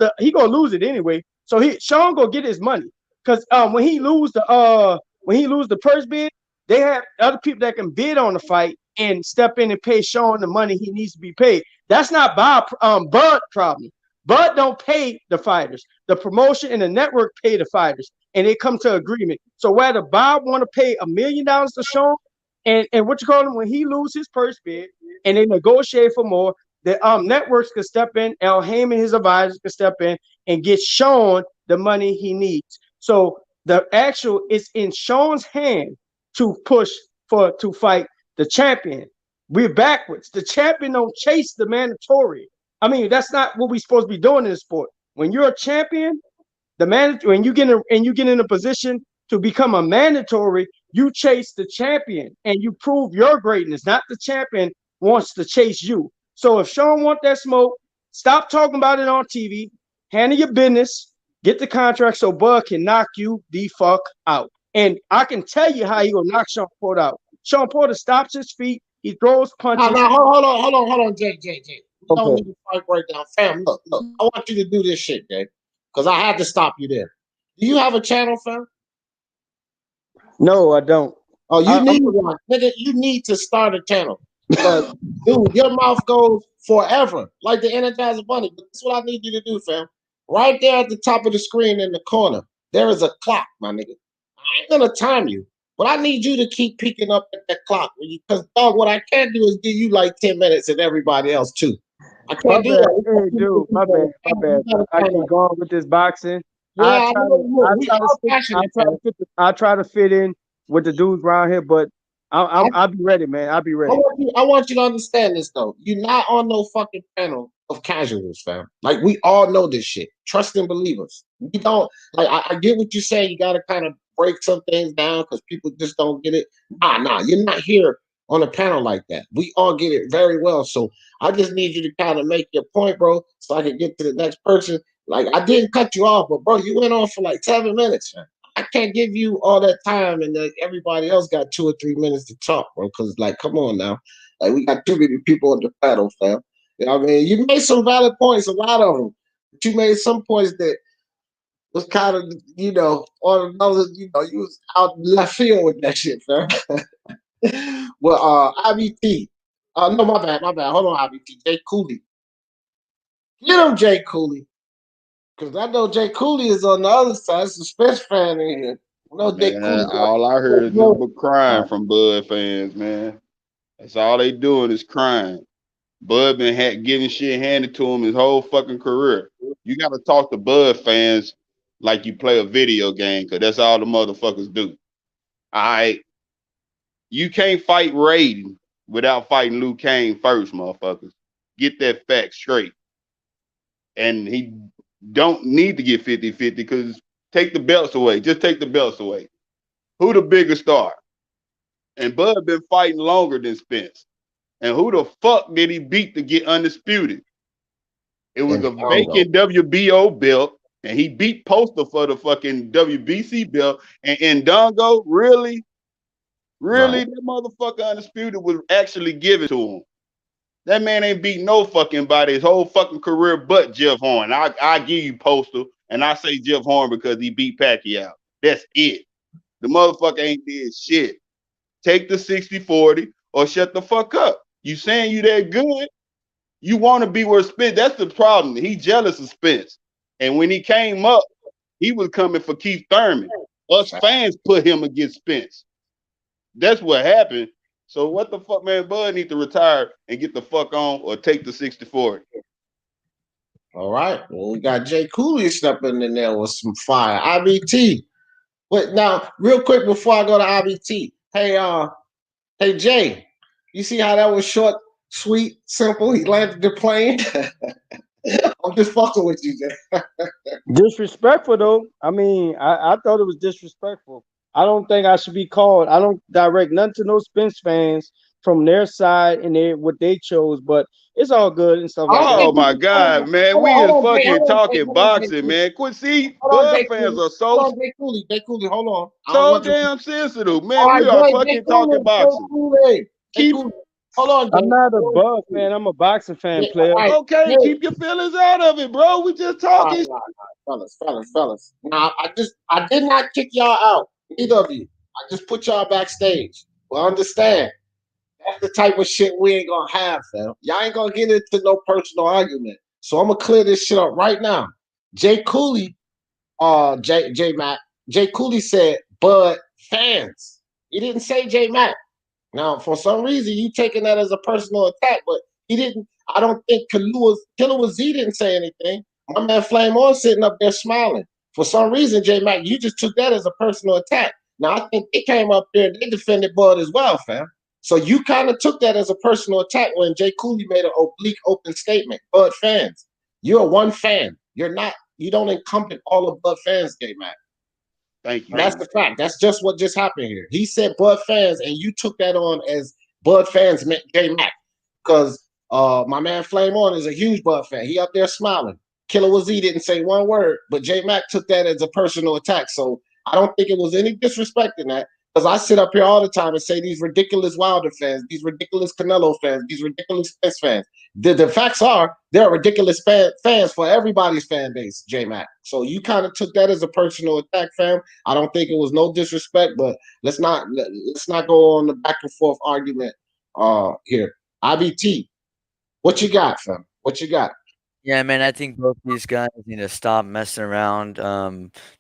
it anyway. So Sean gonna get his money because when he lose the purse bid, they have other people that can bid on the fight and step in and pay Sean the money he needs to be paid. That's not Bud problem. Bud don't pay the fighters. The promotion and the network pay the fighters, and they come to agreement. So whether Bob want to pay $1 million to Sean, and what you call him when he lose his purse bid, and they negotiate for more. The networks could step in, Al Heyman, his advisors could step in and get Sean the money he needs. So it's in Sean's hand to push to fight the champion. We're backwards. The champion don't chase the mandatory. I mean, that's not what we're supposed to be doing in the sport. When you're a champion, when you get in a position to become a mandatory, you chase the champion and you prove your greatness, not the champion wants to chase you. So if Sean want that smoke, stop talking about it on TV, handle your business, get the contract so Bud can knock you the fuck out. And I can tell you how he gonna knock Sean Porter out. Sean Porter stops his feet, he throws punches. Now, hold on, Jay. We don't need to fight right now. Fam, look, I want you to do this shit, Jay. Because I had to stop you there. Do you have a channel, fam? No, I don't. Oh, you need one. Nigga, you need to start a channel. But dude, your mouth goes forever, like the Energizer Bunny. But that's what I need you to do, fam. Right there at the top of the screen in the corner, there is a clock, my nigga. I ain't gonna time you, but I need you to keep peeking up at that clock. Because, dog, what I can't do is give you like 10 minutes and everybody else too. I can't do that. Hey, dude, my bad. I keep going with this boxing. Yeah, I try to fit in with the dudes around here, but I'll be ready, man. I'll be ready. I want you to understand this, though. You're not on no fucking panel of casuals, fam. Like, we all know this shit. Trust and believe us. We don't, like, I get what you're saying. You got to kind of break some things down because people just don't get it. Nah, you're not here on a panel like that. We all get it very well. So I just need you to kind of make your point, bro, so I can get to the next person. Like, I didn't cut you off, but, bro, you went on for like 7 minutes, man. I can't give you all that time, and everybody else got 2 or 3 minutes to talk, bro. Because, like, come on now, like we got too many people on the panel, fam. You know what I mean? You made some valid points, a lot of them, but you made some points that was kind of, on another, you was out left field with that shit, fam. Well, IBT, no, my bad. Hold on, IBT, Jay Cooley, get him, Jay Cooley. Because I know Jay Cooley is on the other side. It's a Spence fan in here. All I heard is nothing but crying from Bud fans, man. That's all they doing is crying. Bud been getting shit handed to him his whole fucking career. You got to talk to Bud fans like you play a video game, because that's all the motherfuckers do. All right? You can't fight Raiden without fighting Liu Kang first, motherfuckers. Get that fact straight. And he don't need to get 50-50 because take the belts away. Just take the belts away. Who the bigger star? And Bud been fighting longer than Spence. And who the fuck did he beat to get undisputed? It was a vacant WBO belt, and he beat Poster for the fucking WBC belt. And Ndongo, really, that motherfucker undisputed was actually given to him. That man ain't beat no fucking body his whole fucking career but Jeff Horn. I give you Postal, and I say Jeff Horn because he beat Pacquiao. That's it. The motherfucker ain't did shit. Take the 60-40 or shut the fuck up. You saying you that good? You want to be where Spence. That's the problem. He jealous of Spence. And when he came up, he was coming for Keith Thurman. Us fans put him against Spence. That's what happened. So what the fuck, man? Bud need to retire and get the fuck on or take the 60-40. All right. Well, we got Jay Cooley stepping in there with some fire. IBT. But now, real quick before I go to IBT, hey Jay, you see how that was short, sweet, simple? He landed the plane. I'm just fucking with you, Jay. Disrespectful though. I mean, I thought it was disrespectful. I don't think I should be called. I don't direct none to no Spence fans from their side and what they chose, but it's all good and stuff like that. Oh my God, man. We is fucking talking boxing, man. Quit see, Bud fans are so Jay Cooley, hold on. So damn sensitive, man. We are fucking talking boxing. Keep hold on, I'm not a Bud fan. I'm a boxing fan, player. Okay, keep your feelings out of it, bro. We just talking. Fellas. Now, I did not kick y'all out, either of you. I just put y'all backstage. Well, understand, that's the type of shit we ain't gonna have, fam. Y'all ain't gonna get into no personal argument. So I'm gonna clear this shit up right now. Jay Cooley, Jay Cooley said Bud fans. He didn't say J Mac. Now, for some reason, you taking that as a personal attack, but he didn't. I don't think Killer Z didn't say anything. My man Flame On sitting up there smiling. For some reason, J Mac, you just took that as a personal attack. Now, I think they came up there and they defended Bud as well, fam. So you kind of took that as a personal attack when Jay Cooley made an oblique open statement. Bud fans, you're one fan. You don't encompass all of Bud fans, J Mac. Thank you. And that's the fact. That's just what just happened here. He said Bud fans, and you took that on as Bud fans meant J Mac. Because my man Flame On is a huge Bud fan. He up there smiling. Killer Z didn't say one word, but J Mac took that as a personal attack. So I don't think it was any disrespect in that. Because I sit up here all the time and say these ridiculous Wilder fans, these ridiculous Canelo fans, these ridiculous Spence fans. The facts are there are ridiculous fans for everybody's fan base, J-Mac. So you kind of took that as a personal attack, fam. I don't think it was no disrespect, but let's not go on the back and forth argument here. IBT, what you got, fam? What you got? Yeah, man, I think both these guys need to stop messing around,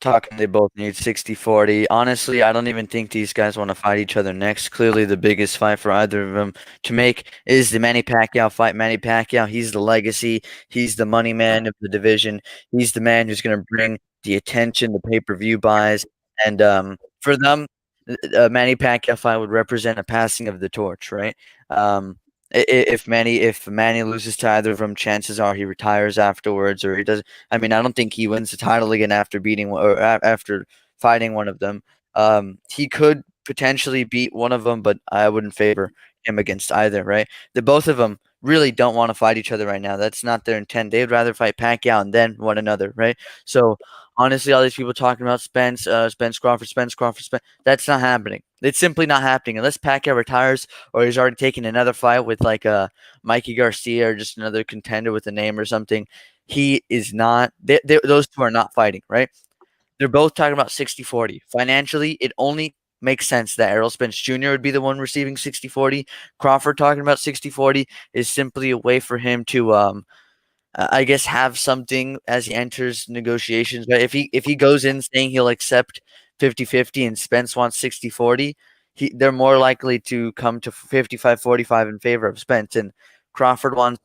talking they both need 60-40. Honestly, I don't even think these guys want to fight each other next. Clearly, the biggest fight for either of them to make is the Manny Pacquiao fight. Manny Pacquiao, he's the legacy. He's the money man of the division. He's the man who's going to bring the attention, the pay-per-view buys. And for them, Manny Pacquiao fight would represent a passing of the torch, right? If Manny loses to either of them, chances are he retires afterwards, or he doesn't. I mean, I don't think he wins the title again after after fighting one of them. He could potentially beat one of them, but I wouldn't favor him against either. Right? Both of them really don't want to fight each other right now. That's not their intent. They'd rather fight Pacquiao and then one another. Right? So honestly, all these people talking about Spence Crawford, that's not happening. It's simply not happening unless Pacquiao retires or he's already taken another fight with like Mikey Garcia or just another contender with a name or something. He is not. Those two are not fighting, right? They're both talking about 60-40. Financially, it only makes sense that Errol Spence Jr. would be the one receiving 60-40. Crawford talking about 60-40 is simply a way for him to I guess have something as he enters negotiations. But if he goes in saying he'll accept 50-50 and Spence wants 60-40, they're more likely to come to 55-45 in favor of Spence. And Crawford wants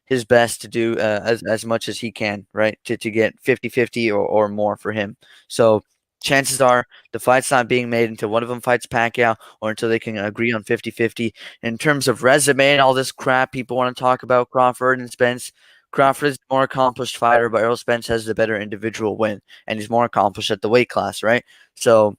his best to do as much as he can, right, to get 50-50 or more for him. So chances are the fight's not being made until one of them fights Pacquiao or until they can agree on 50-50. In terms of resume and all this crap people want to talk about Crawford and Spence, Crawford is the more accomplished fighter, but Errol Spence has the better individual win, and he's more accomplished at the weight class, right? So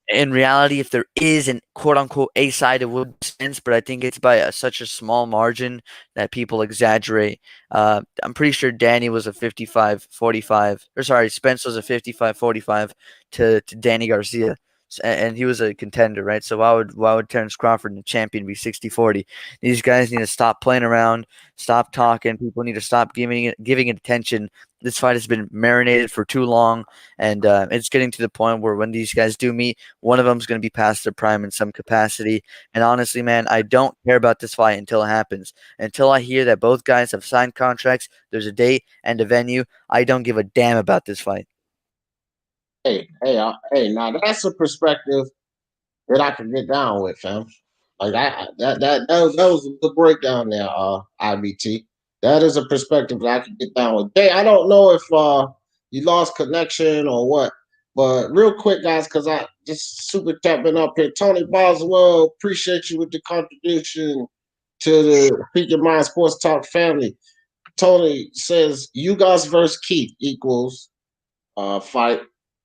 in reality, if there is an quote unquote A side, it would be Spence, but I think it's by such a small margin that people exaggerate. I'm pretty sure Danny was a 55-45, or sorry, Spence was a 55-45 to Danny Garcia. And he was a contender, right? So why would Terence Crawford, the champion, be 60-40? These guys need to stop playing around, stop talking. People need to stop giving it attention. This fight has been marinated for too long, and it's getting to the point where when these guys do meet, one of them is going to be past their prime in some capacity. And honestly, man, I don't care about this fight until it happens. Until I hear that both guys have signed contracts, there's a date and a venue, I don't give a damn about this fight. Hey, now that's a perspective that I can get down with, fam. Like that was the breakdown there, IBT. That is a perspective that I can get down with. Hey, I don't know if you lost connection or what, but real quick, guys, because I just super tapping up here. Tony Boswell, appreciate you with the contribution to the Speak Your Mind Sports Talk family. Tony says Ugas versus Keith equals fight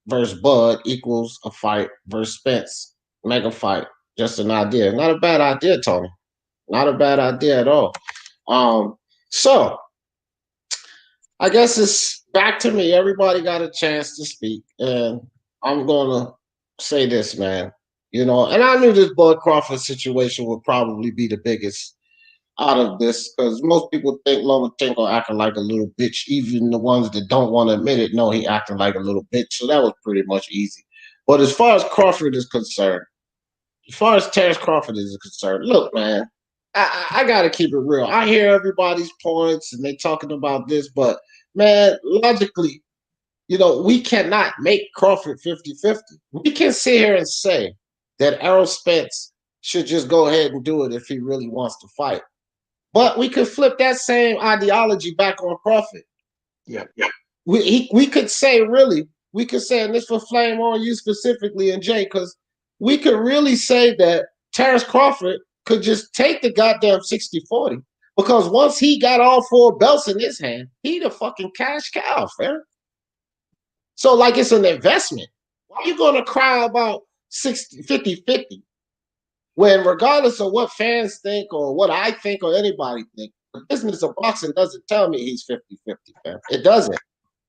versus Bud equals a fight versus Spence. Mega fight. Just an idea. Not a bad idea, Tony. Not a bad idea at all. So I guess it's back to me. Everybody got a chance to speak, and I'm gonna say this, man. You know, and I knew this Bud Crawford situation would probably be the biggest out of this, because most people think Lomachenko acting like a little bitch. Even the ones that don't want to admit it know he acting like a little bitch. So that was pretty much easy. But as far as Crawford is concerned, as far as Terence Crawford is concerned, look, man, I got to keep it real. I hear everybody's points and they talking about this, but, man, logically, you know, we cannot make Crawford 50-50. We can sit here and say that Errol Spence should just go ahead and do it if he really wants to fight. But we could flip that same ideology back on Crawford. Yeah. We could say, really, we could say, and this for Flame on you specifically and Jay, because we could really say that Terence Crawford could just take the goddamn 60-40, because once he got all 4 belts in his hand, he the fucking cash cow, fam. So like it's an investment. Why are you going to cry about 50-50? When regardless of what fans think or what I think or anybody think, the business of boxing doesn't tell me he's 50-50, fam. It doesn't.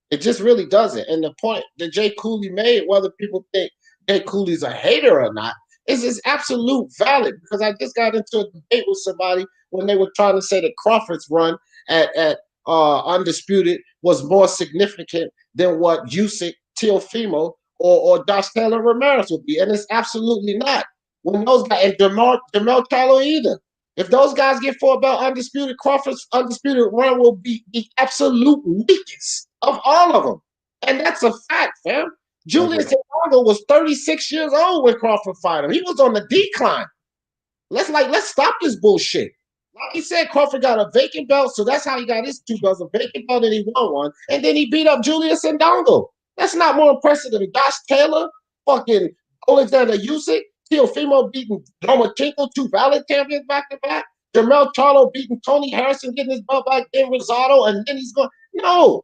It just really doesn't. And the point that Jay Cooley made, whether people think Jay Cooley's a hater or not, is absolute valid, because I just got into a debate with somebody when they were trying to say that Crawford's run at Undisputed was more significant than what Usyk, Teofimo, or Josh Taylor Ramirez would be. And it's absolutely not. When those guys, and Demel Charlo either. If those guys get 4 belt Undisputed, Crawford's Undisputed run will be the absolute weakest of all of them. And that's a fact, fam. Julius Eduardo was 36 years old when Crawford fought him. He was on the decline. Let's stop this bullshit. Like he said, Crawford got a vacant belt, so that's how he got his 2 belts, a vacant belt, and he won one. And then he beat up Julius Ndongo. That's not more impressive than Josh Taylor, fucking Alexander Usyk, Teofimo beating Lomachenko, 2 valid champions back-to-back, Jamel Charlo beating Tony Harrison, getting his belt back, then Rosado, and then he's going. No,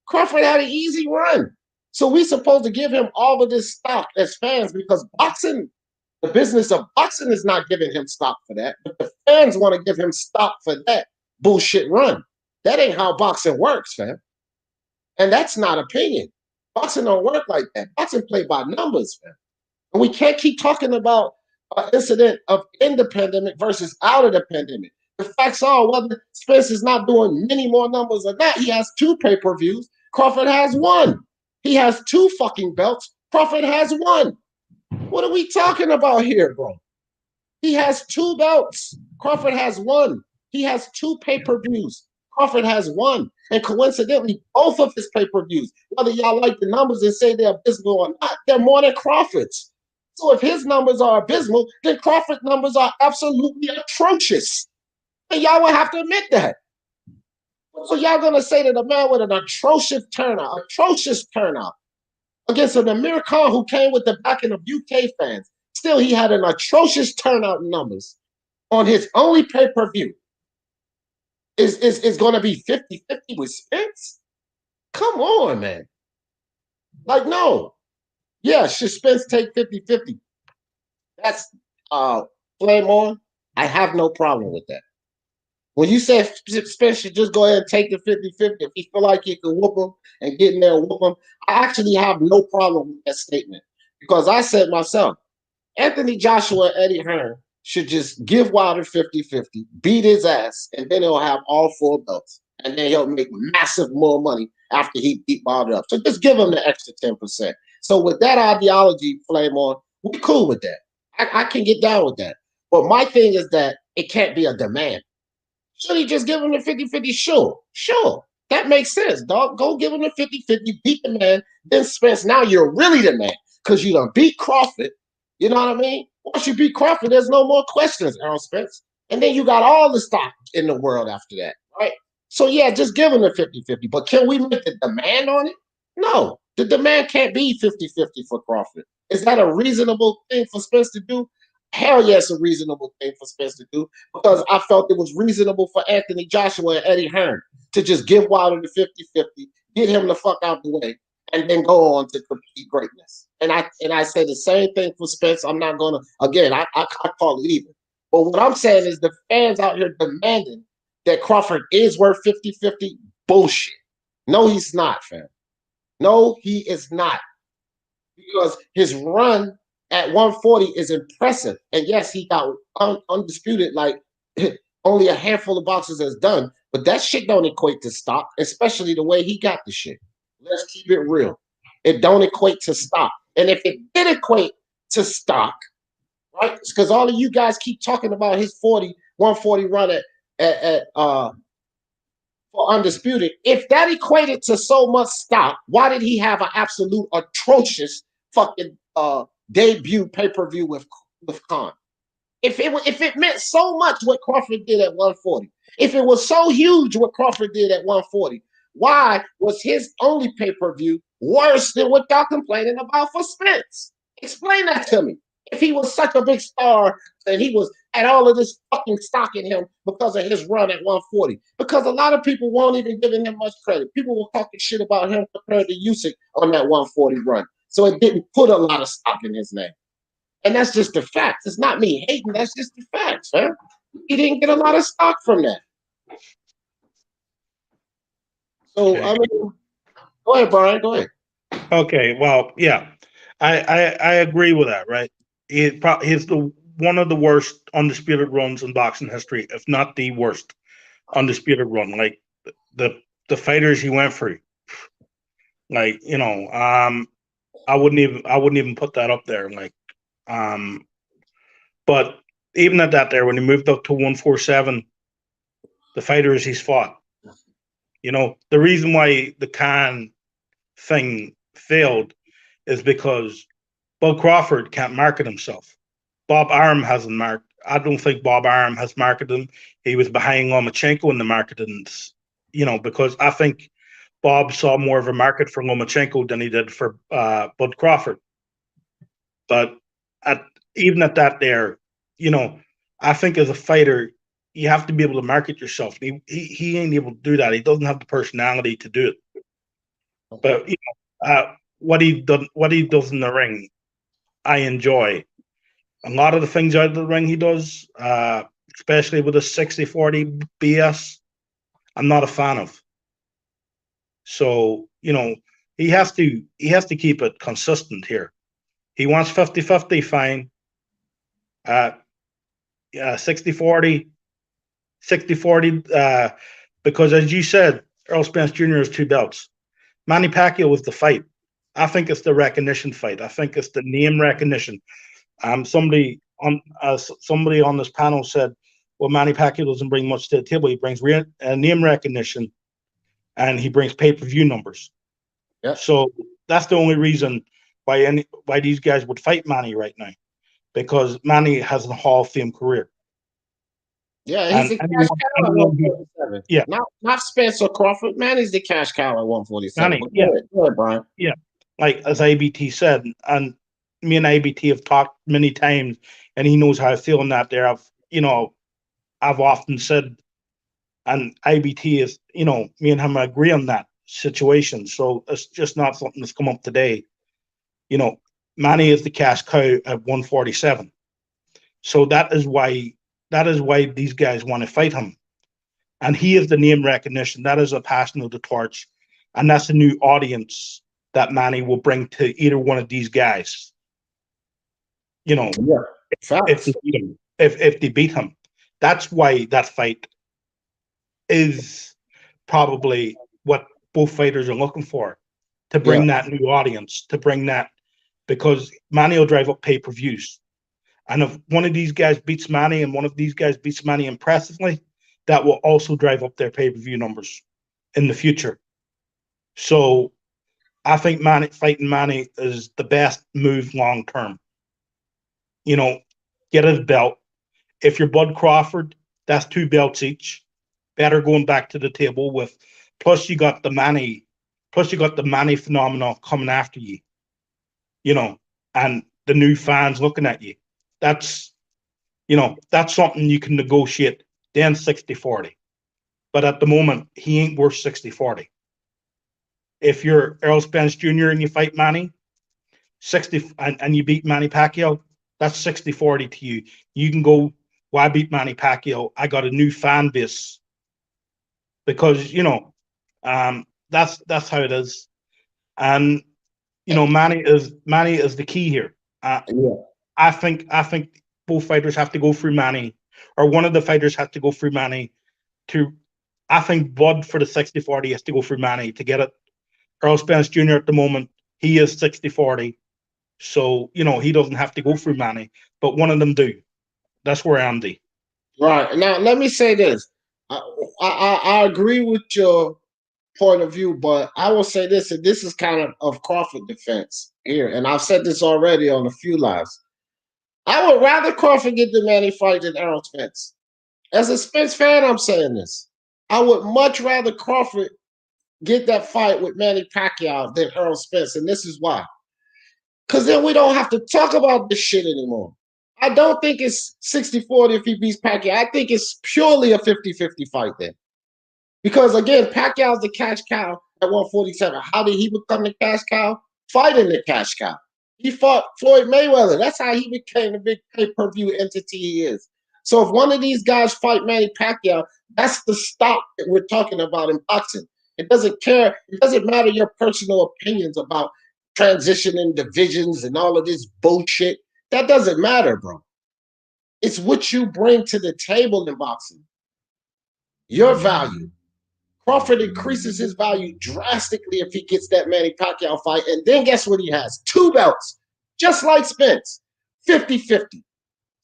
Crawford had an easy run. So we supposed to give him all of this stock as fans, because boxing, the business of boxing is not giving him stock for that. But the fans want to give him stock for that bullshit run. That ain't how boxing works, fam. And that's not opinion. Boxing don't work like that. Boxing play by numbers, fam. And we can't keep talking about an incident of in the pandemic versus out of the pandemic. The facts are, whether Spence is not doing many more numbers or not, he has 2 pay-per-views. Crawford has 1. He has 2 fucking belts. Crawford has 1. What are we talking about here, bro? He has 2 belts. Crawford has 1. He has 2 pay-per-views. Crawford has 1. And coincidentally, both of his pay-per-views, whether y'all like the numbers and say they're abysmal or not, they're more than Crawford's. So if his numbers are abysmal, then Crawford's numbers are absolutely atrocious. And y'all will have to admit that. So y'all gonna say that a man with an atrocious turnout against an Amir Khan who came with the backing of UK fans, still he had an atrocious turnout in numbers on his only pay-per-view, is gonna be 50-50 with Spence? Come on, man. Like, no. Yeah, should Spence take 50-50? That's Flame on. I have no problem with that. When you say Spence should just go ahead and take the 50-50 if he feel like he can whoop him and get in there and whoop him, I actually have no problem with that statement because I said myself, Anthony Joshua and Eddie Hearn should just give Wilder 50-50, beat his ass, and then he'll have all 4 belts. And then he'll make massive more money after he beat Wilder up. So just give him the extra 10%. So with that ideology, Flame on, we're cool with that. I can get down with that. But my thing is that it can't be a demand. Should he just give him the 50-50? Sure. That makes sense, dog. Go give him the 50-50, beat the man, then Spence. Now you're really the man because you done beat Crawford. You know what I mean? Once you beat Crawford, there's no more questions, Errol Spence. And then you got all the stock in the world after that, right? So, yeah, just give him the 50-50. But can we make the demand on it? No. The demand can't be 50-50 for Crawford. Is that a reasonable thing for Spence to do? Hell yes, a reasonable thing for Spence to do because I felt it was reasonable for Anthony Joshua and Eddie Hearn to just give Wilder the 50-50, get him the fuck out the way, and then go on to compete greatness. And I say the same thing for Spence. I'm not gonna again. I call it even. But what I'm saying is the fans out here demanding that Crawford is worth 50-50. Bullshit. No, he's not, fam. No, he is not. Because his run at 140 is impressive. And yes, he got undisputed like only a handful of boxers has done. But that shit don't equate to stock, especially the way he got the shit. Let's keep it real. It don't equate to stock. And if it did equate to stock, right? Because all of you guys keep talking about his 140 run at for undisputed. If that equated to so much stock, why did he have an absolute atrocious fucking debut pay-per-view with Khan? If it meant so much what Crawford did at 140, if it was so huge what Crawford did at 140, why was his only pay-per-view worse than what y'all complaining about for Spence? Explain that to me. If he was such a big star and he was at all of this fucking stock in him because of his run at 140, because a lot of people won't even give him much credit. People were talking shit about him compared to Usyk on that 140 run. So it didn't put a lot of stock in his name. And that's just the facts. It's not me hating. That's just the facts, man. He didn't get a lot of stock from that. So, okay. I mean, go ahead, Brian. Go ahead. Okay. Well, yeah, I agree with that, right? He's one of the worst undisputed runs in boxing history, if not the worst undisputed run. Like the fighters he went through, like I wouldn't even put that up there. Like, but even at that, there when he moved up to 147, the fighters he's fought, the reason why the Khan thing failed is because Bud Crawford can't market himself. Bob Arum hasn't marketed. I don't think Bob Arum has marketed him. He was behind Lomachenko in the marketing, because I think Bob saw more of a market for Lomachenko than he did for Bud Crawford. But even at that there, I think as a fighter, you have to be able to market yourself. He ain't able to do that. He doesn't have the personality to do it. But what he does in the ring, I enjoy. A lot of the things out of the ring he does, especially with the 60-40 BS, I'm not a fan of. So, he has to keep it consistent here. He wants 50-50, fine. 60-40, because as you said, Errol Spence Jr. has 2 belts. Manny Pacquiao was the fight. I think it's the recognition fight. I think it's the name recognition. Somebody on this panel said, well, Manny Pacquiao doesn't bring much to the table. He brings name recognition, and he brings pay-per-view numbers. Yeah. So that's the only reason why these guys would fight Manny right now, because Manny has a Hall of Fame career. Yeah, he's the cash cow at 147. Yeah, not Spence or Crawford. Manny's the cash cow at 147. Manny, Go ahead, Brian. Yeah, like as IBT said, and me and IBT have talked many times, and he knows how I feel in that there. I've often said, and IBT is, me and him agree on that situation. So it's just not something that's come up today. Manny is the cash cow at 147. So that is why these guys want to fight him. And he is the name recognition. That is a passing of the torch. And that's a new audience that Manny will bring to either one of these guys. You know, if they beat him. That's why that fight is probably what both fighters are looking for, to bring that new audience, to bring that, because Manny will drive up pay-per-views. And if one of these guys beats Manny and one of these guys beats Manny impressively, that will also drive up their pay-per-view numbers in the future. So I think fighting Manny is the best move long term. You know, get his belt. If you're Bud Crawford, that's 2 belts each. Better going back to the table with. Plus you got the Manny phenomenon coming after you. You know, and the new fans looking at you. That's something you can negotiate. Then 60-40. But at the moment, he ain't worth 60-40. If you're Errol Spence Jr. and you fight Manny, 60 and you beat Manny Pacquiao, that's 60-40 to you. You can go, well, I beat Manny Pacquiao. I got a new fan base. Because, that's how it is. And, Manny is the key here. I think both fighters have to go through Manny, or one of the fighters has to go through Manny I think Bud for the 60-40 has to go through Manny to get it. Errol Spence Jr. at the moment, he is 60-40. So, he doesn't have to go through Manny, but one of them do. That's where I'm the. Right. Now, let me say this. I agree with your point of view, but I will say this, and this is kind of Crawford defense here, and I've said this already on a few lives. I would rather Crawford get the Manny fight than Errol Spence. As a Spence fan, I'm saying this. I would much rather Crawford get that fight with Manny Pacquiao than Errol Spence, and this is why. Because then we don't have to talk about this shit anymore. I don't think it's 60-40 if he beats Pacquiao. I think it's purely a 50-50 fight then. Because, again, Pacquiao's the cash cow at 147. How did he become the cash cow? Fighting the cash cow. He fought Floyd Mayweather. That's how he became the big pay-per-view entity he is. So if one of these guys fight Manny Pacquiao, that's the stock that we're talking about in boxing. It doesn't matter your personal opinions about transitioning divisions and all of this bullshit. That doesn't matter, bro. It's what you bring to the table in boxing. Your value. Crawford increases his value drastically if he gets that Manny Pacquiao fight. And then guess what he has? 2 belts. Just like Spence. 50-50.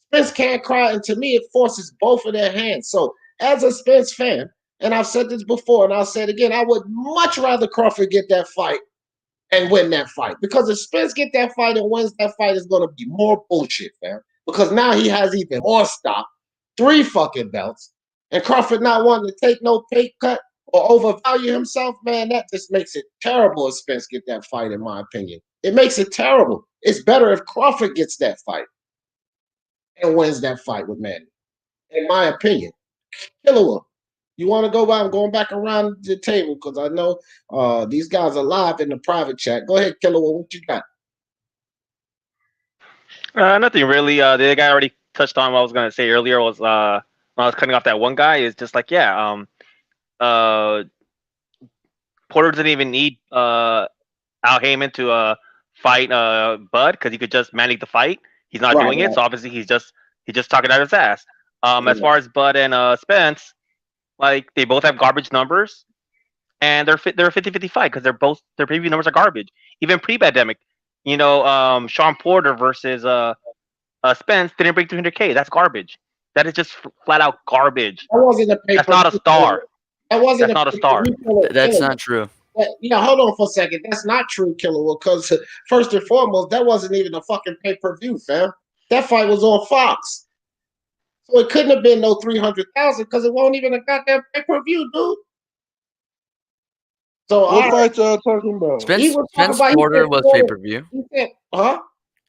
Spence can't cry, and to me, it forces both of their hands. So, as a Spence fan, and I've said this before, and I'll say it again, I would much rather Crawford get that fight and win that fight. Because if Spence get that fight and wins that fight, it's going to be more bullshit, fam. Because now he has even more stock, 3 fucking belts, and Crawford not wanting to take no pay cut or overvalue himself, man, that just makes it terrible if Spence get that fight, in my opinion. It makes it terrible. It's better if Crawford gets that fight and wins that fight with Manny, in my opinion. Killer, you want to go by? I'm going back around the table because I know these guys are live in the private chat. Go ahead, Killer, what you got? Nothing really. The guy already touched on what I was going to say earlier. Was when I was cutting off that one guy, is just like, Porter didn't even need Al Heyman to fight Bud, because he could just manage the fight. He's not doing it, so obviously he's just talking out his ass. As far as Bud and Spence, like, they both have garbage numbers, and they're a 50-50 fight because their preview numbers are garbage. Even pre-pandemic, Sean Porter versus Spence didn't break 300K. That's garbage. That is just flat out garbage. That wasn't a paper. That's not a star. That's not a star. That's not true. Hold on for a second. That's not true, Killer, because first and foremost, that wasn't even a fucking pay-per-view, fam. That fight was on Fox. So it couldn't have been no 300,000 because it won't even a goddamn pay-per-view, dude. So what fight y'all talking about? Spence Porter was pay-per-view.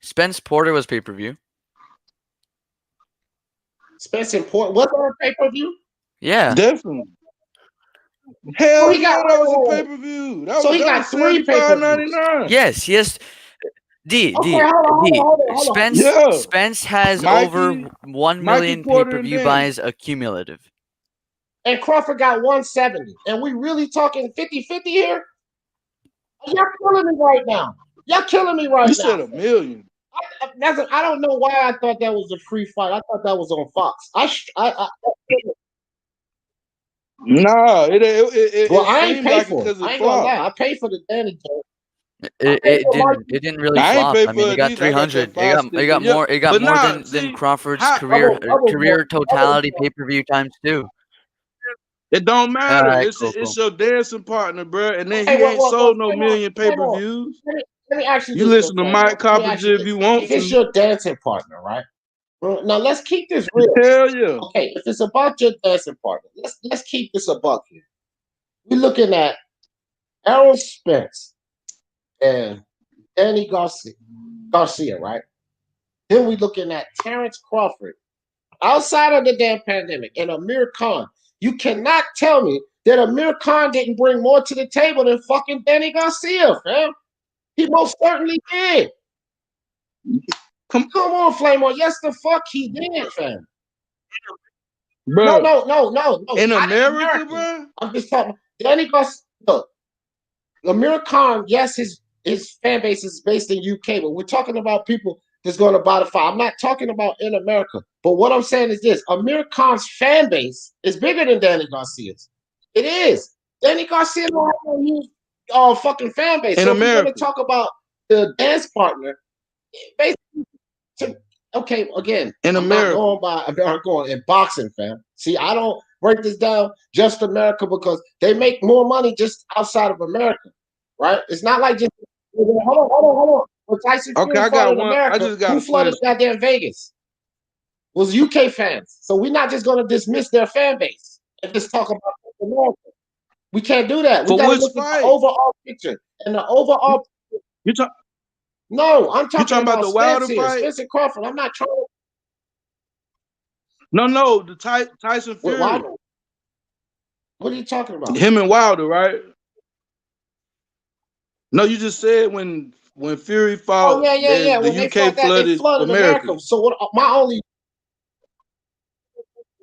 Spence Porter was pay-per-view. Spence and Porter was on pay-per-view? Yeah. Definitely. Hell yeah, that was a pay-per-view. So he got 3 pay-per-views. Yes. D Okay, hold on. Yeah, Spence has over Mikey, 1 Mikey million Porter and pay-per-view Danny. buys accumulative. And Crawford got 170. And we really talking 50-50 here? Y'all killing me right now. Y'all killing me right You now. said $1 million. I don't know why I thought that was a free fight. I thought that was on Fox. Nah, it Well, I ain't seemed paid like it for it. because I it ain't gonna flopped. lie. I paid for the Danny joint. It didn't really I ain't flop. paid I mean, for it it got neither. I got that 300. five stick. It got Yeah, more. It got but more nah, than see Crawford's how career totality pay-per-view times 2. it don't All matter. right, It's cool. it's your dancing partner, bro. And then Hey, he ain't sold no Flame on, million Flame on. pay-per-views. Let me ask you You this, listen to Flame on. Mike Let me ask you Copperger if this. you want If it's to. your dancing partner, right? Well, now let's keep this real. Hell yeah. Okay, if it's about your dancing partner, let's keep this a buck here. We're looking at Errol Spence and Danny Garcia, right? Then we're looking at Terence Crawford. Outside of the damn pandemic, and Amir Khan. You cannot tell me that Amir Khan didn't bring more to the table than fucking Danny Garcia, fam. He most certainly did. Come on, Flame on. Yes, the fuck he did, fam. Bro. No. In Not America, American. bro? I'm just talking. Danny Garcia. Look, Amir Khan, yes, his fan base is based in UK, but we're talking about people that's going to buy the fight. I'm not talking about in America. But what I'm saying is this: Amir Khan's fan base is bigger than Danny Garcia's. It is. Danny Garcia don't have no huge fucking fan base. In So if we're going America. to talk about the dance partner, basically, okay, again, In I'm America. not going by America going in boxing, fam. See, I don't break this down just America because they make more money just outside of America, right? It's not like just hold on. When Tyson Fury Okay, I fought got in one. I America, just got who a flooded question. goddamn Vegas? Was UK fans. So we're not just going to dismiss their fan base and just talk about America. We can't do that. We For got to which look at fight? the overall picture. And the overall. No, I'm talking about the Wilder Spence here. fight? Spence and Crawford. I'm not trying to. No, the Tyson Fury. Wilder? What are you talking about? Him and Wilder, right? No, you just said when Fury fought, yeah. the When they UK fought that, they flooded America. So what? My only.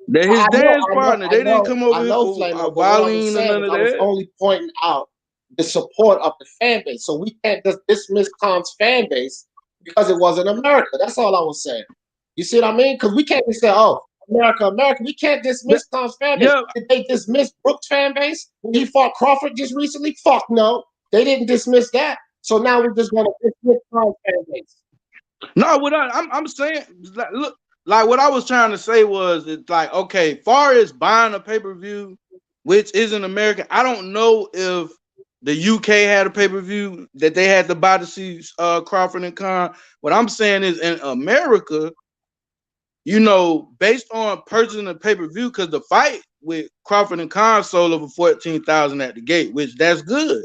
They're his dance partner. They didn't come over I here know, for Flamo, but what I was Vasyl and saying none is of I was that. only pointing out the support of the fan base. So we can't just dismiss Khan's fan base because it wasn't America. That's all I was saying. You see what I mean? Because we can't just say, oh, America. We can't dismiss Khan's fan base. Yeah. Did they dismiss Brooks' fan base when he fought Crawford just recently? Fuck no. They didn't dismiss that. So now we're just going to dismiss Khan's fan base. No, what I'm saying, look, like what I was trying to say was, it's like, okay, far as buying a pay-per-view, which isn't American, I don't know if the UK had a pay-per-view that they had to buy to see Crawford and Khan. What I'm saying is in America, you know, based on purchasing a pay-per-view, because the fight with Crawford and Khan sold over 14,000 at the gate, which that's good.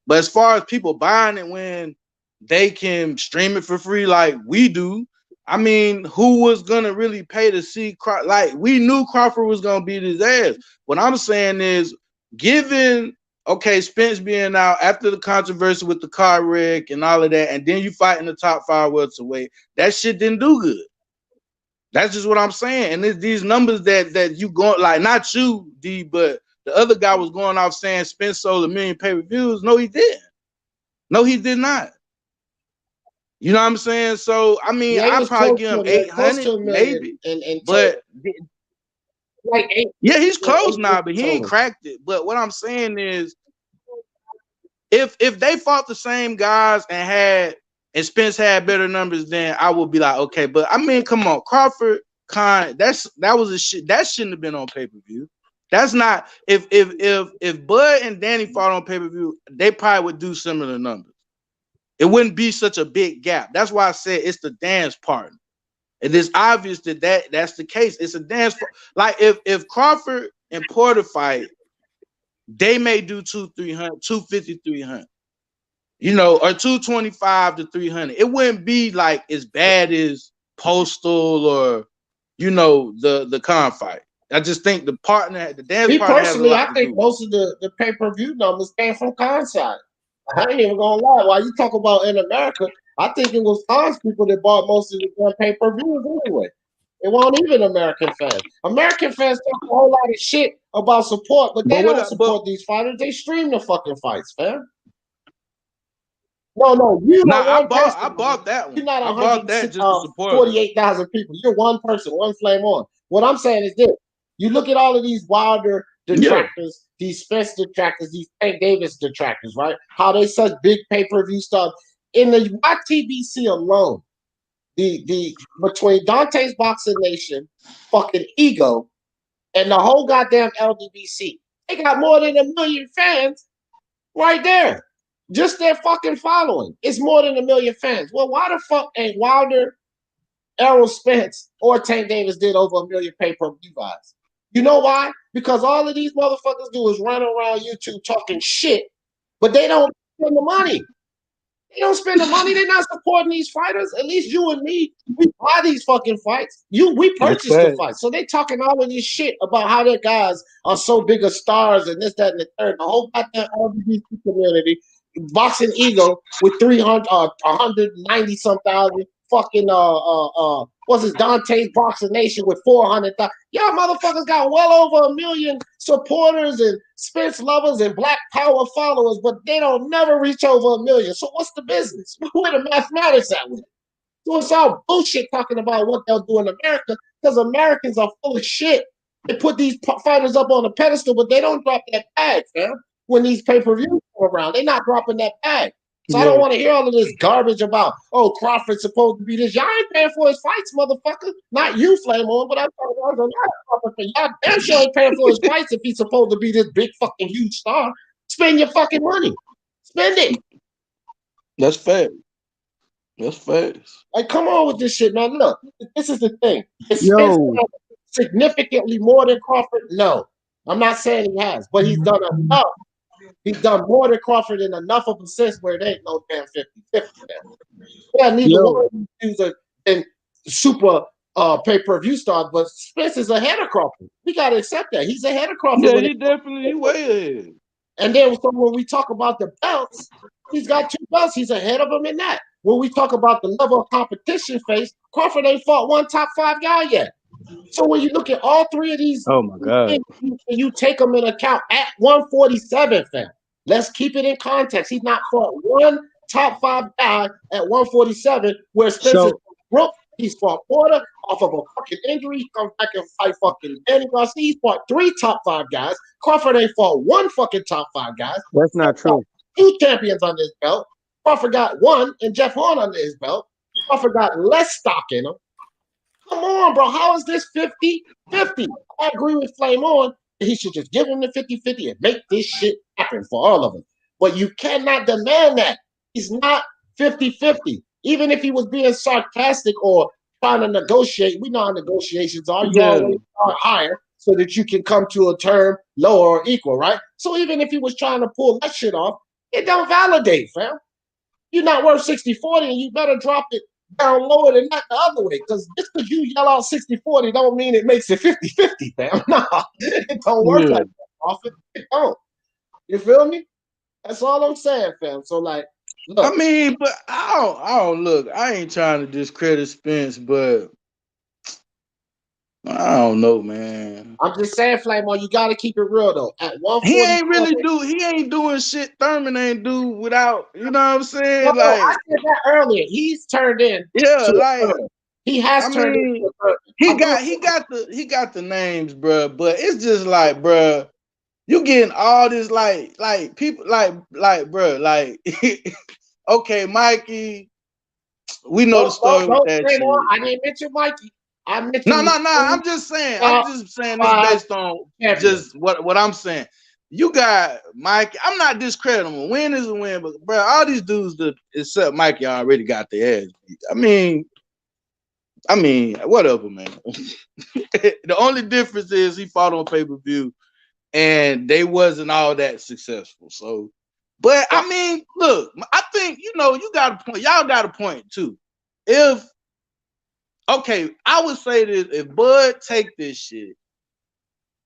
But as far as people buying it when they can stream it for free like we do, I mean, who was gonna really pay to see Crawford? Like, we knew Crawford was gonna beat his ass. What I'm saying is, given Spence being out after the controversy with the car wreck and all of that, and then you fight in the top 5 welterweight, that shit didn't do good. That's just what I'm saying. And these numbers that you going, like, not you, D, but the other guy was going off saying Spence sold 1 million pay-per-views. No, he didn't. No, he did not. You know what I'm saying? So, I mean, Yeah, I'd probably give him 800, maybe. But like yeah, he's close now, but he ain't cracked it. But what I'm saying is, if they fought the same guys and Spence had better numbers, then I would be like, okay. But I mean, come on, Crawford, Khan, that was a shit. That shouldn't have been on pay-per-view. That's not, if Bud and Danny fought on pay-per-view, they probably would do similar numbers. It wouldn't be such a big gap. That's why I said it's the dance partner. It is obvious that's the case. It's a dance. Like if Crawford and Porter fight, they may do 200, 350, 300. You know, or 225 to 300. It wouldn't be like as bad as Postal or, you know, the Khan fight. I just think the dance partner has a lot I think most of the pay-per-view numbers came from Khan's side. I ain't even gonna lie. While you talk about in America, I think it was Hans people that bought most of the pay-per-views anyway. It wasn't even American fans. American fans talk a whole lot of shit about support, but they don't support these fighters. They stream the fucking fights, fam. No, you Nah, are one person. I bought that one. You're not I bought that just to support 48,000 people. You're one person, one flame on. What I'm saying is this. You look at all of these Wilder detractors, these Spence detractors, these Tank Davis detractors, right? How they such big pay-per-view stuff. In the YTBC alone, the between Dante's Boxing Nation, fucking Ego, and the whole goddamn LDBC, they got more than 1 million fans right there. Just their fucking following. It's more than 1 million fans. Well, why the fuck ain't Wilder, Errol Spence, or Tank Davis did over 1 million pay-per-view buys? You know why? Because all of these motherfuckers do is run around YouTube talking shit, but they don't spend the money. They don't spend the money. They're not supporting these fighters. At least you and me, we buy these fucking fights. We purchase the fights. So they talking all of this shit about how their guys are so big of stars and this, that, and the third. The whole goddamn LGBT community, Boxing Ego with 190 some thousand, fucking what's his Dante's Boxing Nation with 400,000. Y'all motherfuckers got well over 1 million supporters and Spence lovers and Black Power followers, but they don't never reach over 1 million. So what's the business? Where the mathematics at with it? So it's all bullshit talking about what they'll do in America, because Americans are full of shit. They put these fighters up on a pedestal, but they don't drop that bag, fam. When these pay-per-views come around, they're not dropping that bag. So I don't want to hear all of this garbage about, oh, Crawford's supposed to be this. Y'all ain't paying for his fights, motherfucker. Not you, Flame On, but I'm talking about Crawford. Y'all damn sure ain't paying for his fights if he's supposed to be this big fucking huge star. Spend your fucking money. Spend it. That's fair. That's fast. Like, come on with this shit, man. Look, this is the thing. Is Spence significantly more than Crawford? No. I'm not saying he has, but he's done enough. He's done more than Crawford in enough of a sense where it ain't no damn 50-50. Yeah, neither one of these dudes are in super pay-per-view stars, but Spence is ahead of Crawford. We got to accept that. He's ahead of Crawford. Yeah, he definitely way ahead. And then when we talk about the belts, he's got 2 belts. He's ahead of him in that. When we talk about the level of competition faced, Crawford ain't fought one top 5 guy yet. So when you look at all 3 of these, oh my God, you take them in account at 147, fam. Let's keep it in context. He's not fought one top 5 guy at 147, where Spencer broke. He's fought Porter off of a fucking injury. He comes back and fight fucking Danny Garcia. He's fought 3 top 5 guys. Crawford ain't fought one fucking top 5 guys. That's not true. 2 champions under his belt. Crawford got 1 and Jeff Horn under his belt. Crawford got less stock in him. Come on, bro. How is this 50-50? I agree with Flame On. He should just give him the 50-50 and make this shit happen for all of them. But you cannot demand that. He's not 50-50. Even if he was being sarcastic or trying to negotiate, we know how negotiations are. You always are higher so that you can come to a term lower or equal, right? So even if he was trying to pull that shit off, it don't validate, fam. You're not worth 60-40, and you better drop it down lower than that the other way. Because just because you yell out 60-40 don't mean it makes it 50-50, fam. Nah, it don't work like that, Crawford. It don't. You feel me? That's all I'm saying, fam. So, like, look. I mean, but I don't look. I ain't trying to discredit Spence, but I don't know, man. I'm just saying, Flame On, you got to keep it real, though. At 140, he ain't doing shit Thurman ain't do without, you know what I'm saying? No, like, I said that earlier. He's turned in. Yeah, like, he has turned in. He got the names, bro, but it's just like, bro, you getting all this, like people, like, bro, like, okay, Mikey, we know the story with that shit. I didn't mention Mikey. I mentioned No. I'm just saying this based on just what I'm saying. You got Mikey. I'm not discrediting him. A win is a win, but bro, all these dudes that except Mikey already got their ass beat. I mean, whatever, man. The only difference is he fought on pay-per-view, and they wasn't all that successful. So, but I mean, look, I think you got a point. Y'all got a point too. Okay, I would say this: if Bud take this shit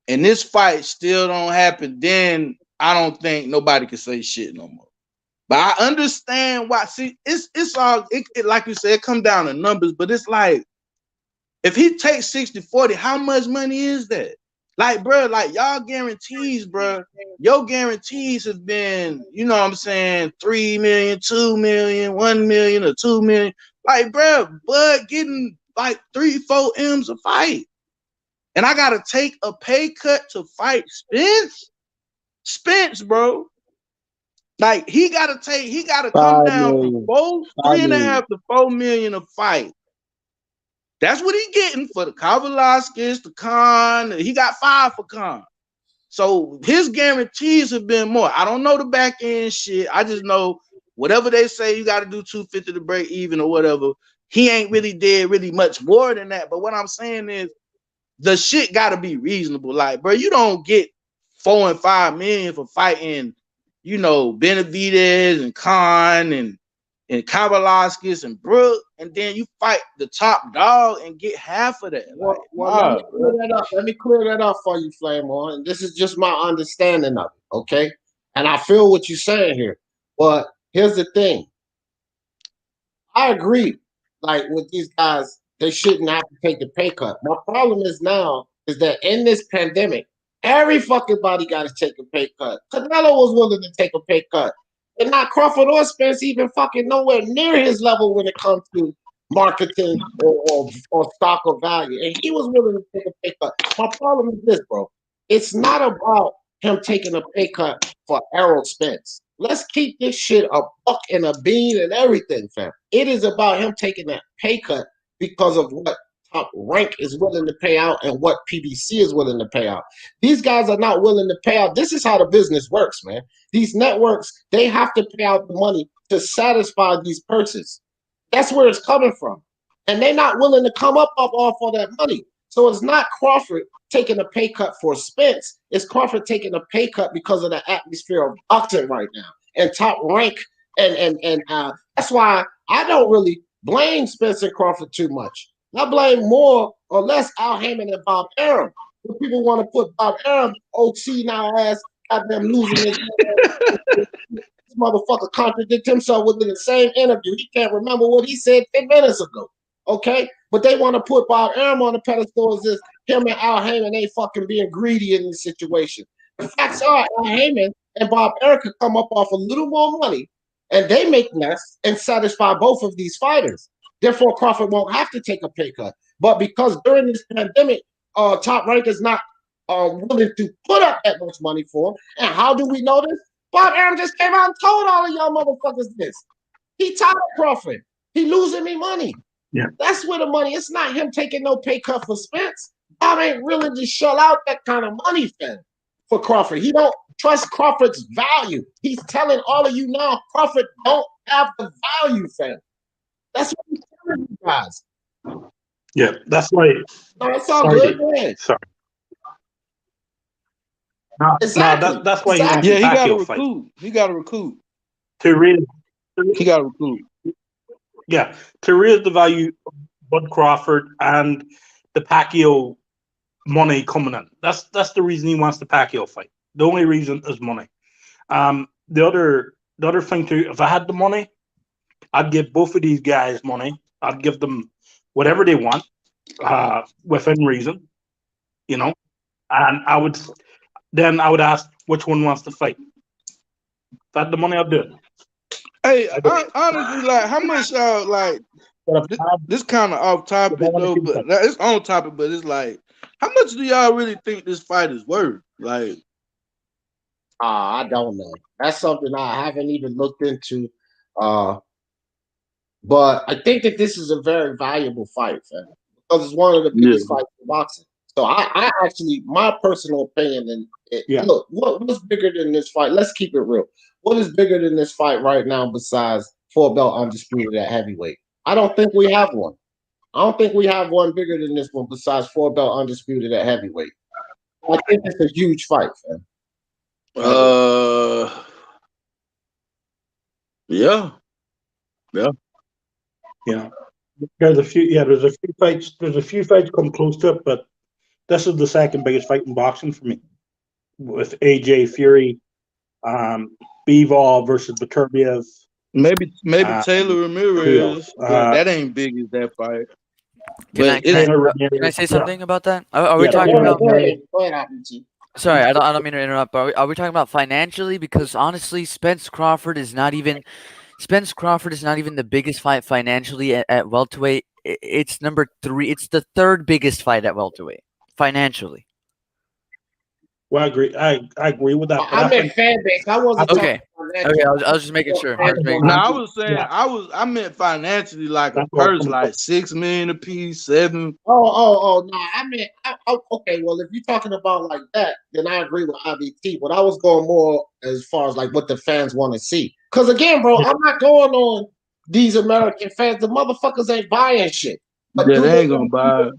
and this fight still don't happen, then I don't think nobody can say shit no more. But I understand why. See, it's all like you said, it come down to numbers, but it's like if he takes 60-40, how much money is that? Like, bro, like y'all guarantees, bro. Your guarantees have been, you know what I'm saying, 3 million, 2 million, 1 million, or 2 million. Like, bro, Bud getting like 3-4 M's a fight. And I gotta take a pay cut to fight Spence, bro. Like he gotta come down from 3.5 to 4 million a fight. That's what he getting for the Kavalaskis, the Khan. He got 5 for Khan. So his guarantees have been more. I don't know the back end shit. I just know whatever they say you got to do 250 to break even or whatever. He ain't really did really much more than that. But what I'm saying is the shit got to be reasonable. Like, bro, you don't get 4 and 5 million for fighting, you know, Benavidez and Khan and Kavalaskis and Brook, and then you fight the top dog and get half of that. Like, let me clear that up for you, Flame On. And this is just my understanding of it, okay? And I feel what you're saying here. But here's the thing. I agree, like, with these guys, they shouldn't have to take the pay cut. My problem is now is that in this pandemic, every fucking body got to take a pay cut. Canelo was willing to take a pay cut. And not Crawford or Spence even fucking nowhere near his level when it comes to marketing or stock or value. And he was willing to take a pay cut. My problem is this, bro. It's not about him taking a pay cut for Errol Spence. Let's keep this shit a buck and a bean and everything, fam. It is about him taking that pay cut because of what Top Rank is willing to pay out and what PBC is willing to pay out. These guys are not willing to pay out. This is how the business works, man. These networks, they have to pay out the money to satisfy these purses. That's where it's coming from. And they're not willing to come up off all that money. So it's not Crawford taking a pay cut for Spence. It's Crawford taking a pay cut because of the atmosphere of boxing right now. And Top Rank. And that's why I don't really blame Spence and Crawford too much. I blame more or less Al Heyman and Bob Arum. If people want to put Bob Arum, OT now ass, got them losing his this motherfucker contradict himself within the same interview. He can't remember what he said 10 minutes ago. Okay? But they want to put Bob Arum on the pedestal as this him and Al Heyman ain't fucking being greedy in this situation. The facts are Al Heyman and Bob Arum could come up off a little more money and they make less and satisfy both of these fighters. Therefore, Crawford won't have to take a pay cut. But because during this pandemic, Top Rank is not willing to put up that much money for him. And how do we know this? Bob Arum just came out and told all of y'all motherfuckers this. He tired of Crawford. He losing me money. Yeah. That's where the money. It's not him taking no pay cut for Spence. Bob ain't willing to shell out that kind of money for Crawford. He don't trust Crawford's value. He's telling all of you now, Crawford don't have the value, fam. That's what he's telling you guys. Yeah, that's why. No, it's all good. Go ahead. Sorry. No, exactly. That's why exactly. he got to recoup. He got to recoup. He got to recoup. Yeah, to raise the value of Bud Crawford and the Pacquiao money coming in. That's the reason he wants the Pacquiao fight. The only reason is money. The other thing too, if I had the money, I'd give both of these guys money. I'd give them whatever they want, within reason, you know. And I would ask which one wants to fight. If I had the money, I'd do it. Hey, honestly, like, how much y'all like? This kind of off topic though, but it's on topic. But it's like, how much do y'all really think this fight is worth? Like, I don't know. That's something I haven't even looked into. But I think that this is a very valuable fight, fam, because it's one of the biggest fights in boxing. So I actually, my personal opinion, and look, what's bigger than this fight? Let's keep it real. What is bigger than this fight right now besides 4-belt undisputed at heavyweight? I don't think we have one. I don't think we have one bigger than this one besides 4-belt undisputed at heavyweight. I think it's a huge fight, fam. Yeah. There's a few fights. There's a few fights come close to it, but this is the second biggest fight in boxing for me, with AJ Fury Bivol versus Beterbiev. Maybe Taylor Ramirez, but that ain't big as that fight. Can I say something about that? Are we talking about? Go ahead, RPG. Sorry, I don't mean to interrupt. But are we talking about financially? Because honestly, Spence Crawford is not even the biggest fight financially at welterweight. It's number 3. It's the 3rd biggest fight at welterweight financially. Well, I agree. I agree with that. I meant fan base. I wasn't okay. talking Okay, I was just making sure. I was saying I meant financially, like a purse, like $6 million a piece, 7. No. I mean, okay. Well, if you're talking about like that, then I agree with IBT. But I was going more as far as like what the fans want to see. Because again, bro, I'm not going on these American fans. The motherfuckers ain't buying shit. But yeah, they ain't gonna buy it.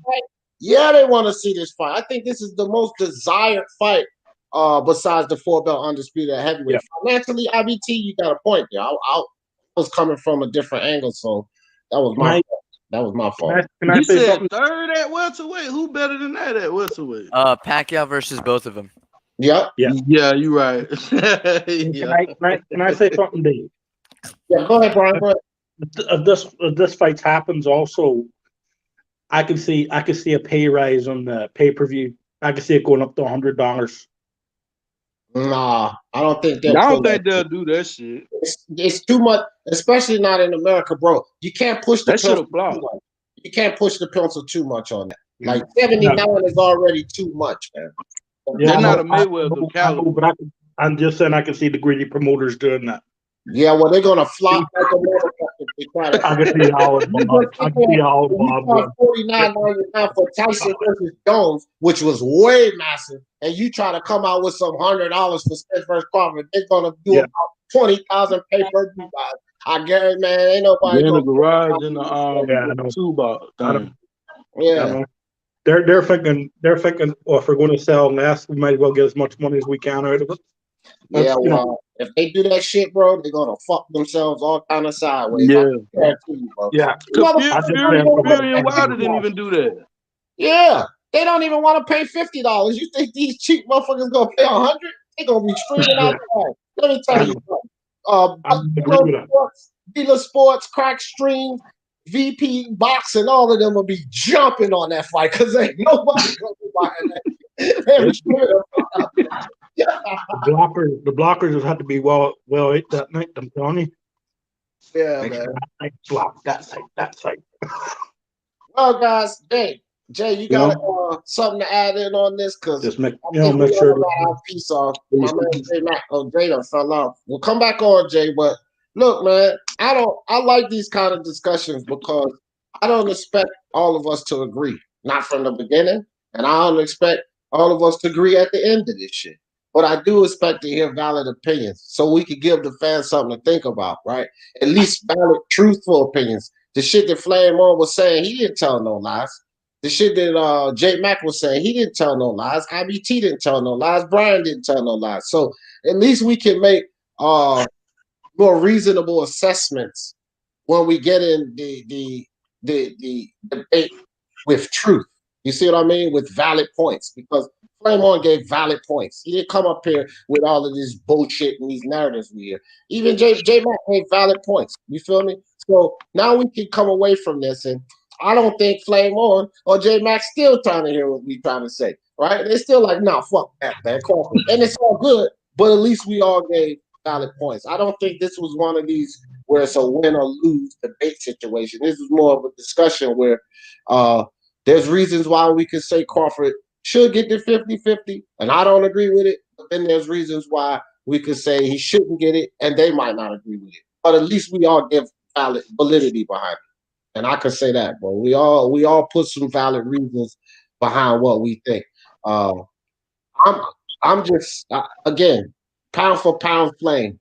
Yeah, they want to see this fight. I think this is the most desired fight besides the 4-belt undisputed heavyweight. Financially, IBT, you got a point there. I was coming from a different angle, so that was my fault. That was my fault. You said 3rd at welterweight? Who better than that at welterweight? Pacquiao versus both of them. Yep. Yeah, you're right. Can I say something, Dave? Yeah, go ahead, Brian. Go ahead. This fight happens also. I can see a pay rise on the pay-per-view. I can see it going up to $100. Nah, I don't think I don't think they'll do that shit. It's too much, especially not in America, bro. You can't push the pencil too much. You can't push the pencil too much on that. Like 79 is already too much, man. Yeah, they're not a Mayweather caliber. But I'm just saying I can see the greedy promoters doing that. Yeah, well, they're gonna flop like a motherfucker. I can see Howard Bob. I can see Howard Bob. $49.99 for Tyson versus Jones, which was way massive, and you try to come out with some $100 for Spence versus Crawford, they're gonna do about 20,000 pay-per-view guys. I guarantee, man, ain't nobody in the garage in the toolbox. Yeah. They're thinking, well, if we're going to sell mass, we might as well get as much money as we can out of it. Yeah, well, if they do that shit, bro, they're gonna fuck themselves all kind of sideways. Yeah, you, bro. Yeah. Fury and Wilder didn't even do that. Yeah, they don't even want to pay $50. You think these cheap motherfuckers gonna pay $100? They gonna be streaming out there. Let me tell you, Dealer Sports, Crack Stream, VP Boxing, all of them will be jumping on that fight because ain't nobody gonna be buying that. The blockers just had to be well hit that night. I'm telling you. Yeah, man. Block that side. Well, guys, Jay, you got something to add in on this? Because just make sure our piece off. My man Jay Mack, Jay done fell off. We'll come back on, Jay. But look, man, I like these kind of discussions because I don't expect all of us to agree, not from the beginning, and I don't expect all of us to agree at the end of this shit. But I do expect to hear valid opinions so we could give the fans something to think about, right? At least valid, truthful opinions. The shit that Flame On was saying, he didn't tell no lies. The shit that J Mac was saying, he didn't tell no lies. IBT didn't tell no lies. Brian didn't tell no lies. So at least we can make more reasonable assessments when we get in the debate with truth. You see what I mean? With valid points, because Flame On gave valid points. He didn't come up here with all of this bullshit and these narratives we hear. Even J Mac gave valid points. You feel me? So now we can come away from this, and I don't think Flame On or J Mac still trying to hear what we trying to say, right? They're still like, nah, fuck that, man. And it's all good, but at least we all gave valid points. I don't think this was one of these where it's a win or lose debate situation. This was more of a discussion where there's reasons why we could say Crawford should get the 50-50, and I don't agree with it. But then there's reasons why we could say he shouldn't get it, and they might not agree with it. But at least we all give valid validity behind it, and I could say that. But we all put some valid reasons behind what we think. I'm just again pound for pound Flame.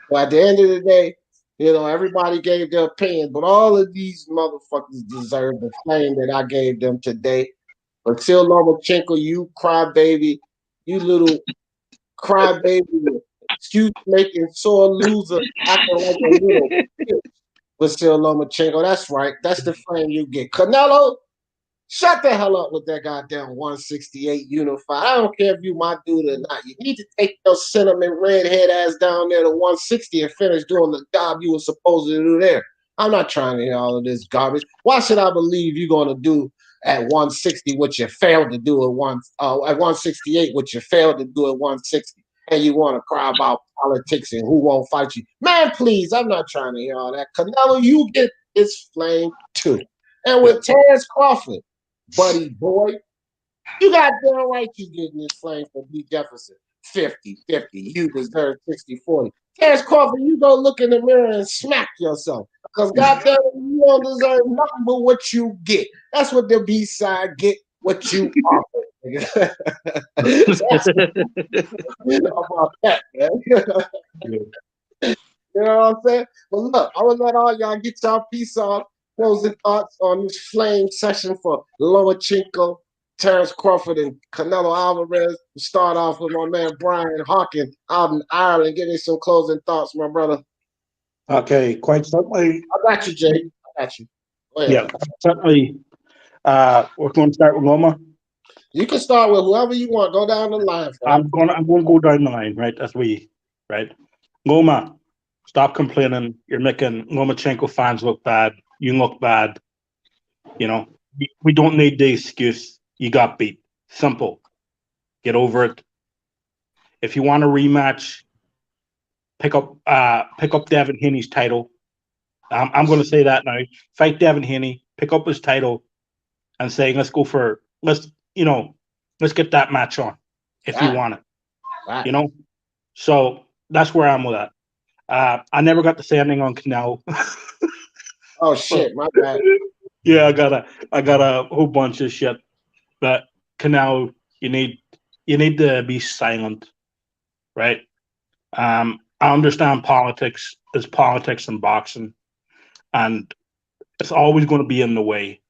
But at the end of the day, everybody gave their opinion, but all of these motherfuckers deserve the Flame that I gave them today. Vasyl Lomachenko, you crybaby, you little crybaby, excuse-making sore loser, acting like a little bitch. Vasyl Lomachenko, that's right. That's the Flame you get. Canelo, Shut the hell up with that goddamn 168 unified. I don't care if you my dude or not. You need to take your cinnamon redhead ass down there to 160 and finish doing the job you were supposed to do there. I'm not trying to hear all of this garbage. Why should I believe you're going to do at 160 what you failed to do at 168 what you failed to do at 160? And you want to cry about politics and who won't fight you? Man, please, I'm not trying to hear all that. Canelo, you get this flame too. And with Terence Crawford, buddy boy, you got damn right you getting this flame for B. Jefferson. 50-50. You deserve 60-40. Terence Crawford, you go look in the mirror and smack yourself. Because goddamn, you don't deserve nothing but what you get. That's what the B-side get, what you offer. About that, man. You know what I'm saying? Well, look, I'm going to let all y'all get y'all piece off. Closing thoughts on this flame session for Lomachenko, Terence Crawford, and Canelo Alvarez. We start off with my man Brian Hawkins out in Ireland. Give me some closing thoughts, my brother. Okay, quite simply. I got you, Jay. I got you. Yeah, certainly. We're going to start with Loma. You can start with whoever you want. Go down the line. I'm going to go down the line, right? That's right. Loma, stop complaining. You're making Lomachenko fans look bad. You look bad. You know, we don't need the excuse. You got beat. Simple. Get over it. If you want a rematch, pick up Devin Haney's title. I'm going to say that now. Fight Devin Haney. Pick up his title, and say let's get that match on if you want it. You know, so that's where I'm with that. I never got to say anything on Canelo. Oh shit, my bad. Yeah, I got a whole bunch of shit. But Canelo, you need to be silent, right? I understand politics is politics in boxing, and it's always going to be in the way.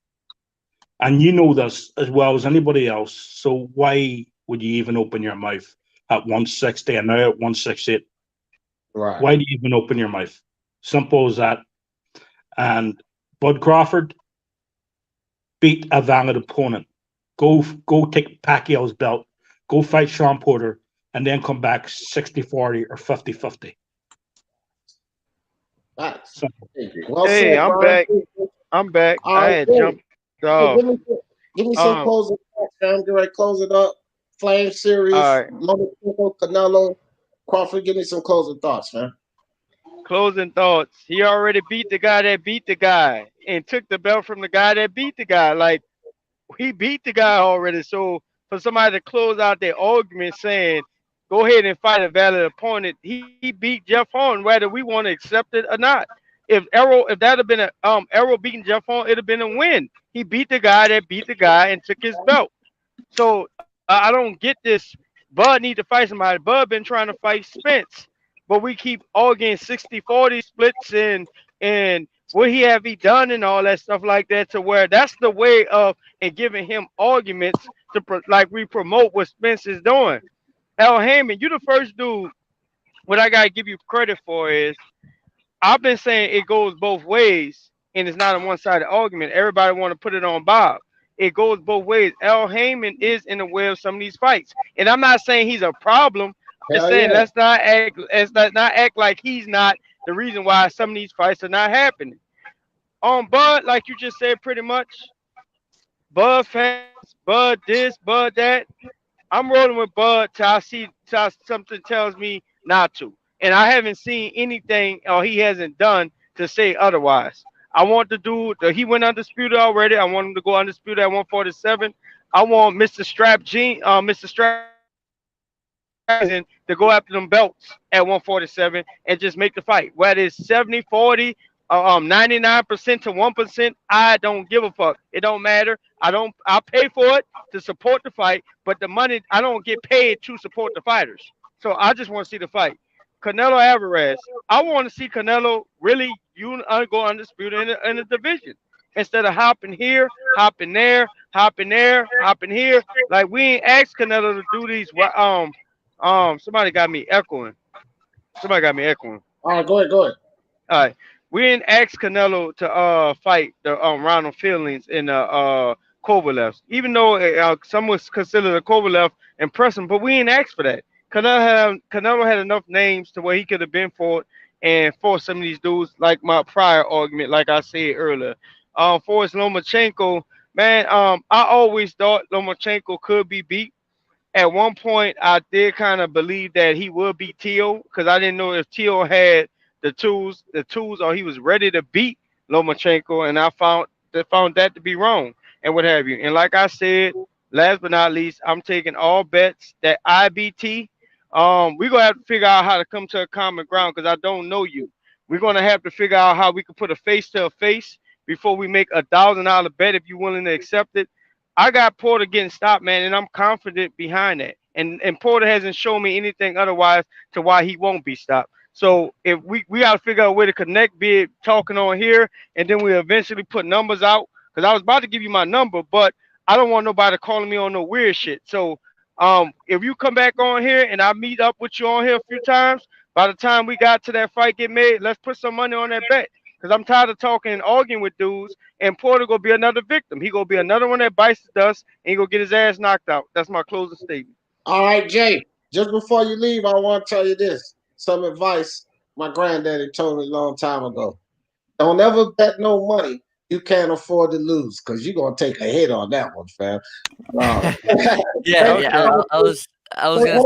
And you know this as well as anybody else. So why would you even open your mouth at 160 and now at 168? Right. Why do you even open your mouth? Simple as that. And Bud Crawford, beat a valid opponent. Go take Pacquiao's belt. Go fight Sean Porter, and then come back 60-40 or 50-50. Nice. Well hey, I'm back. I'm back. I had jumped off. Give me some closing thoughts, man. Get ready to close it up. Flame series. All right. Canelo, Crawford, give me some closing thoughts, man. Closing thoughts. He already beat the guy that beat the guy and took the belt from the guy that beat the guy. Like, he beat the guy already. So for somebody to close out their argument saying, go ahead and fight a valid opponent, he beat Jeff Horn, whether we want to accept it or not. If that had been a Errol beating Jeff Horn, it'd have been a win. He beat the guy that beat the guy and took his belt. So I don't get this. Bud need to fight somebody. Bud been trying to fight Spence, but we keep arguing 60-40 splits and what he done and all that stuff like that, to where that's the way of and giving him arguments to like we promote what Spence is doing. Al Heyman, you the first dude. What I gotta give you credit for is I've been saying it goes both ways, and it's not a one-sided argument. Everybody want to put it on Bob. It goes both ways. Al Heyman is in the way of some of these fights, and I'm not saying he's a problem. I'm just saying let's not act like he's not the reason why some of these fights are not happening. Bud, like you just said, pretty much. Bud fans, Bud this, Bud that. I'm rolling with Bud till something tells me not to. And I haven't seen anything or he hasn't done to say otherwise. I want the dude, he went undisputed already. I want him to go undisputed at 147. I want Mr. Mr. Strap to go after them belts at 147 and just make the fight. Whether it's 70-40, 99% to 1%, I don't give a fuck. It don't matter. I pay for it to support the fight, but the money, I don't get paid to support the fighters. So I just want to see the fight. Canelo Alvarez, I want to see Canelo really go undisputed in the division instead of hopping here, hopping there, hopping there, hopping here. Like, we ain't asked Canelo to do these. Somebody got me echoing. All right, go ahead. All right. We didn't ask Canelo to fight the Ronald Fieldings in the Kovalev's, even though some was considered a Kovalev impressive, but we ain't asked for that. Canelo had enough names to where he could have been for it and for some of these dudes, like my prior argument, like I said earlier. For his Lomachenko, man, I always thought Lomachenko could be beat. At one point, I did kind of believe that he would beat Teo because I didn't know if Teo had the tools, or he was ready to beat Lomachenko, and I found that to be wrong and what have you. And like I said, last but not least, I'm taking all bets that IBT. We're gonna have to figure out how to come to a common ground because I don't know you. We're gonna have to figure out how we can put a face to a face before we make $1,000 bet if you're willing to accept it. I got Porter getting stopped, man, and I'm confident behind that. And Porter hasn't shown me anything otherwise to why he won't be stopped. So if we got to figure out a way to connect, be it talking on here, and then we eventually put numbers out. Because I was about to give you my number, but I don't want nobody calling me on no weird shit. So if you come back on here and I meet up with you on here a few times, by the time we got to that fight get made, let's put some money on that bet. Because I'm tired of talking and arguing with dudes, and Porter gonna be another victim. He gonna be another one that bites the dust and he gonna get his ass knocked out. That's my closing statement. All right, Jay. Just before you leave, I want to tell you this. Some advice my granddaddy told me a long time ago. Don't ever bet no money you can't afford to lose, because you're gonna take a hit on that one, fam. I was gonna say.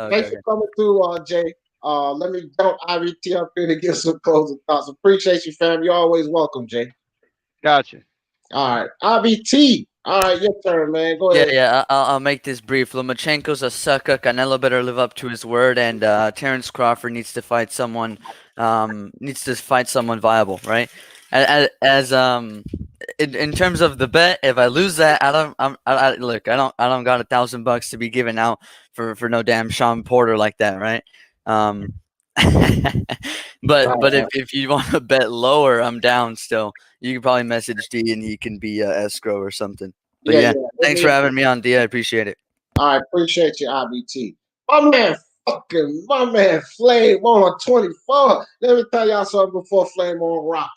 Thanks for coming through, Jay. Let me dump IVT up here to give some closing thoughts. Appreciate you, fam. You're always welcome, Jay. Gotcha. All right, IVT. All right, your turn, man. Go ahead. I'll make this brief. Lomachenko's a sucker. Canelo better live up to his word, and Terence Crawford needs to fight someone. Viable, right? As in terms of the bet, if I lose that, I don't got $1,000 to be given out for no damn Sean Porter like that, right? But if you want to bet lower, I'm down still. You can probably message D and he can be escrow or something. But yeah, thanks for having me on, D. I appreciate it. All right, appreciate you, IBT. My man Flame on 24. Let me tell y'all something before Flame on rock.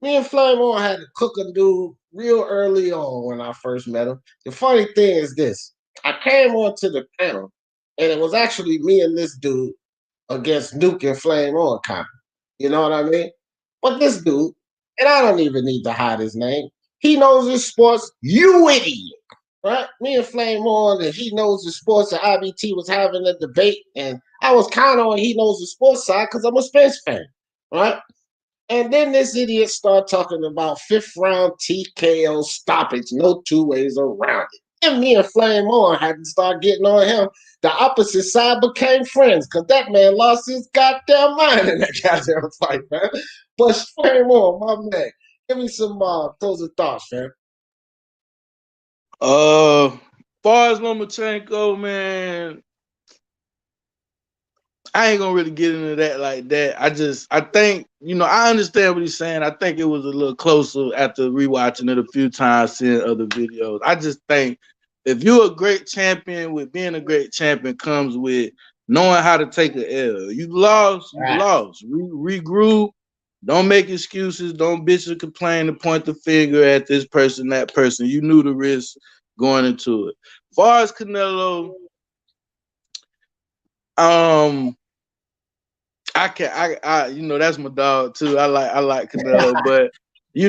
Me and Flame on had to cook a dude real early on when I first met him. The funny thing is this. I came onto the panel, and it was actually me and this dude against Nuke and Flame on kind. You know what I mean? But this dude, and I don't even need to hide his name, he knows his sports, you idiot. Right? Me and Flame on, and he knows the sports, and IBT was having a debate, and I was kind of on he knows the sports side because I'm a Spence fan. Right? And then this idiot started talking about 5th round TKO stoppage, no two ways around it. And me and Flame on had to start getting on him. The opposite side became friends because that man lost his goddamn mind in that goddamn fight, man. But Flame on, my man, give me some closing thoughts, man. Far as Lomachenko, man, I ain't gonna really get into that like that. I think, I understand what he's saying. I think it was a little closer after rewatching it a few times, seeing other videos. I just think if you're a great champion, with being a great champion comes with knowing how to take an L. You lost, you lost. Regroup. Don't make excuses. Don't bitch or complain and point the finger at this person, that person. You knew the risk going into it. As far as Canelo, that's my dog too. I like Canelo, but he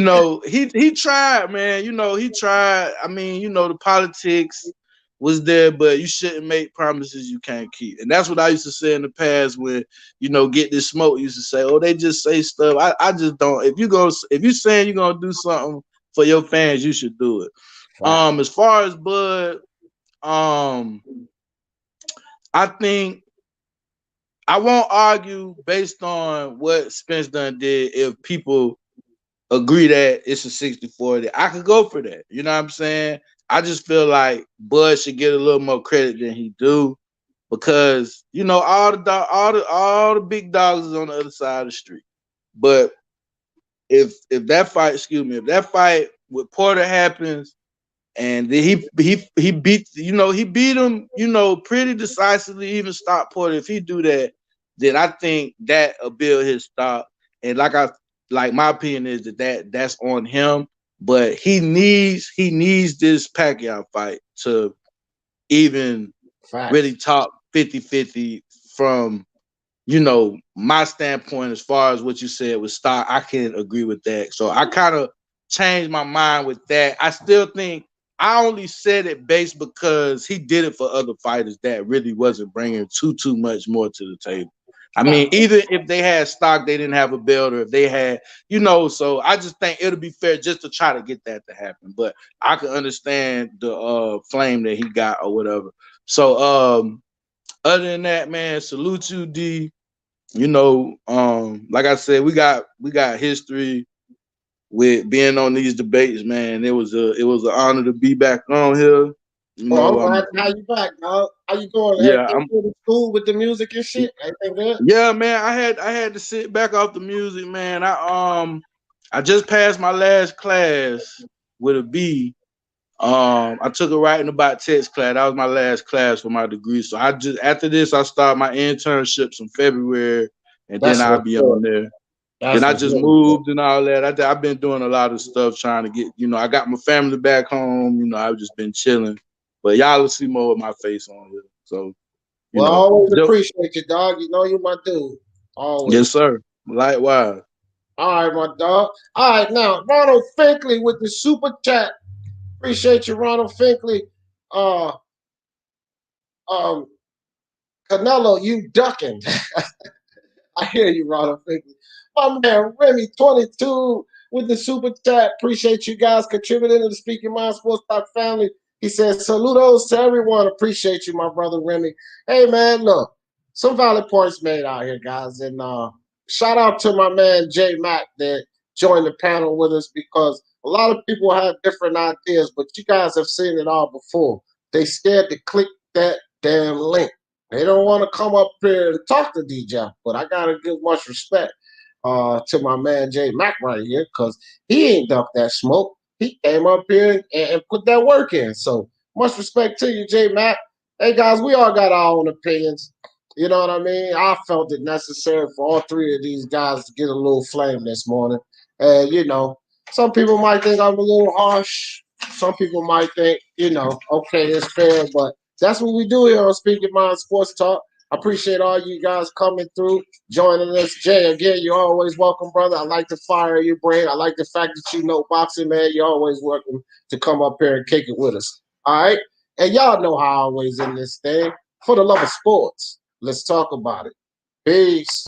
tried, man. He tried. I mean, the politics was there, but you shouldn't make promises you can't keep. And that's what I used to say in the past when, Get This Smoke used to say, oh, they just say stuff. I just don't. If you're saying you're gonna do something for your fans, you should do it. Right. As far as Bud, I think I won't argue based on what Spence done did if people agree that it's a 60-40. I could go for that. You know what I'm saying? I just feel like Bud should get a little more credit than he do because, all the big dogs is on the other side of the street. But if that fight with Porter happens, and then he beat him, pretty decisively, even stop Porter. If he do that, then I think that'll build his stock. And my opinion is that's on him. but he needs this Pacquiao fight to even really talk 50-50 from, you know, my standpoint as far as what you said with Stock. I can agree with that. So I kind of changed my mind with that. I still think I only said it based because he did it for other fighters that really wasn't bringing too much more to the table. I mean, either if they had Stock, they didn't have a belt, or if they had, you know, so I just think it'll be fair just to try to get that to happen. But I can understand the flame that he got or whatever. So other than that, man, salute you, D. You know, like I said, we got history with being on these debates, man. It was an honor to be back on here. You know, I'm glad to have you back, dog. How you doing? Yeah, I'm in school with the music and shit. Everything good? Yeah, man. I had to sit back off the music, man. I just passed my last class with a B. I took a writing about text class. That was my last class for my degree. So after this, I start my internships in February, and then I'll be on there. Then I just moved and all that. I've been doing a lot of stuff trying to get, you know, I got my family back home. You know, I've just been chilling. But y'all will see more of my face on here. So, I always appreciate you, dog. You know you're my dude. Always. Yes, sir. Likewise. All right, my dog. All right, now Ronald Finkley with the super chat. Appreciate you, Ronald Finkley. Canelo, you ducking. I hear you, Ronald Finkley. My man Remy 22 with the super chat. Appreciate you guys contributing to the Speaking Mind Sports Talk family. He says, saludos to everyone. Appreciate you, my brother Remy. Hey, man, look, some valid points made out here, guys. And shout out to my man J Mac that joined the panel with us, because a lot of people have different ideas, but you guys have seen it all before. They scared to click that damn link. They don't want to come up here and talk to DJ, but I got to give much respect to my man J Mac right here, because he ain't ducked that smoke. He came up here and put that work in. So much respect to you, J Mac. Hey, guys, we all got our own opinions. You know what I mean? I felt it necessary for all three of these guys to get a little flame this morning. And, you know, some people might think I'm a little harsh. Some people might think, you know, okay, it's fair, but that's what we do here on Speaking Mind Sports Talk. I appreciate all you guys coming through, joining us. Jay, again, you're always welcome, brother. I like the fire you bring. I like the fact that you know boxing, man. You're always welcome to come up here and kick it with us. All right? And y'all know how I always in this thing. For the love of sports, let's talk about it. Peace.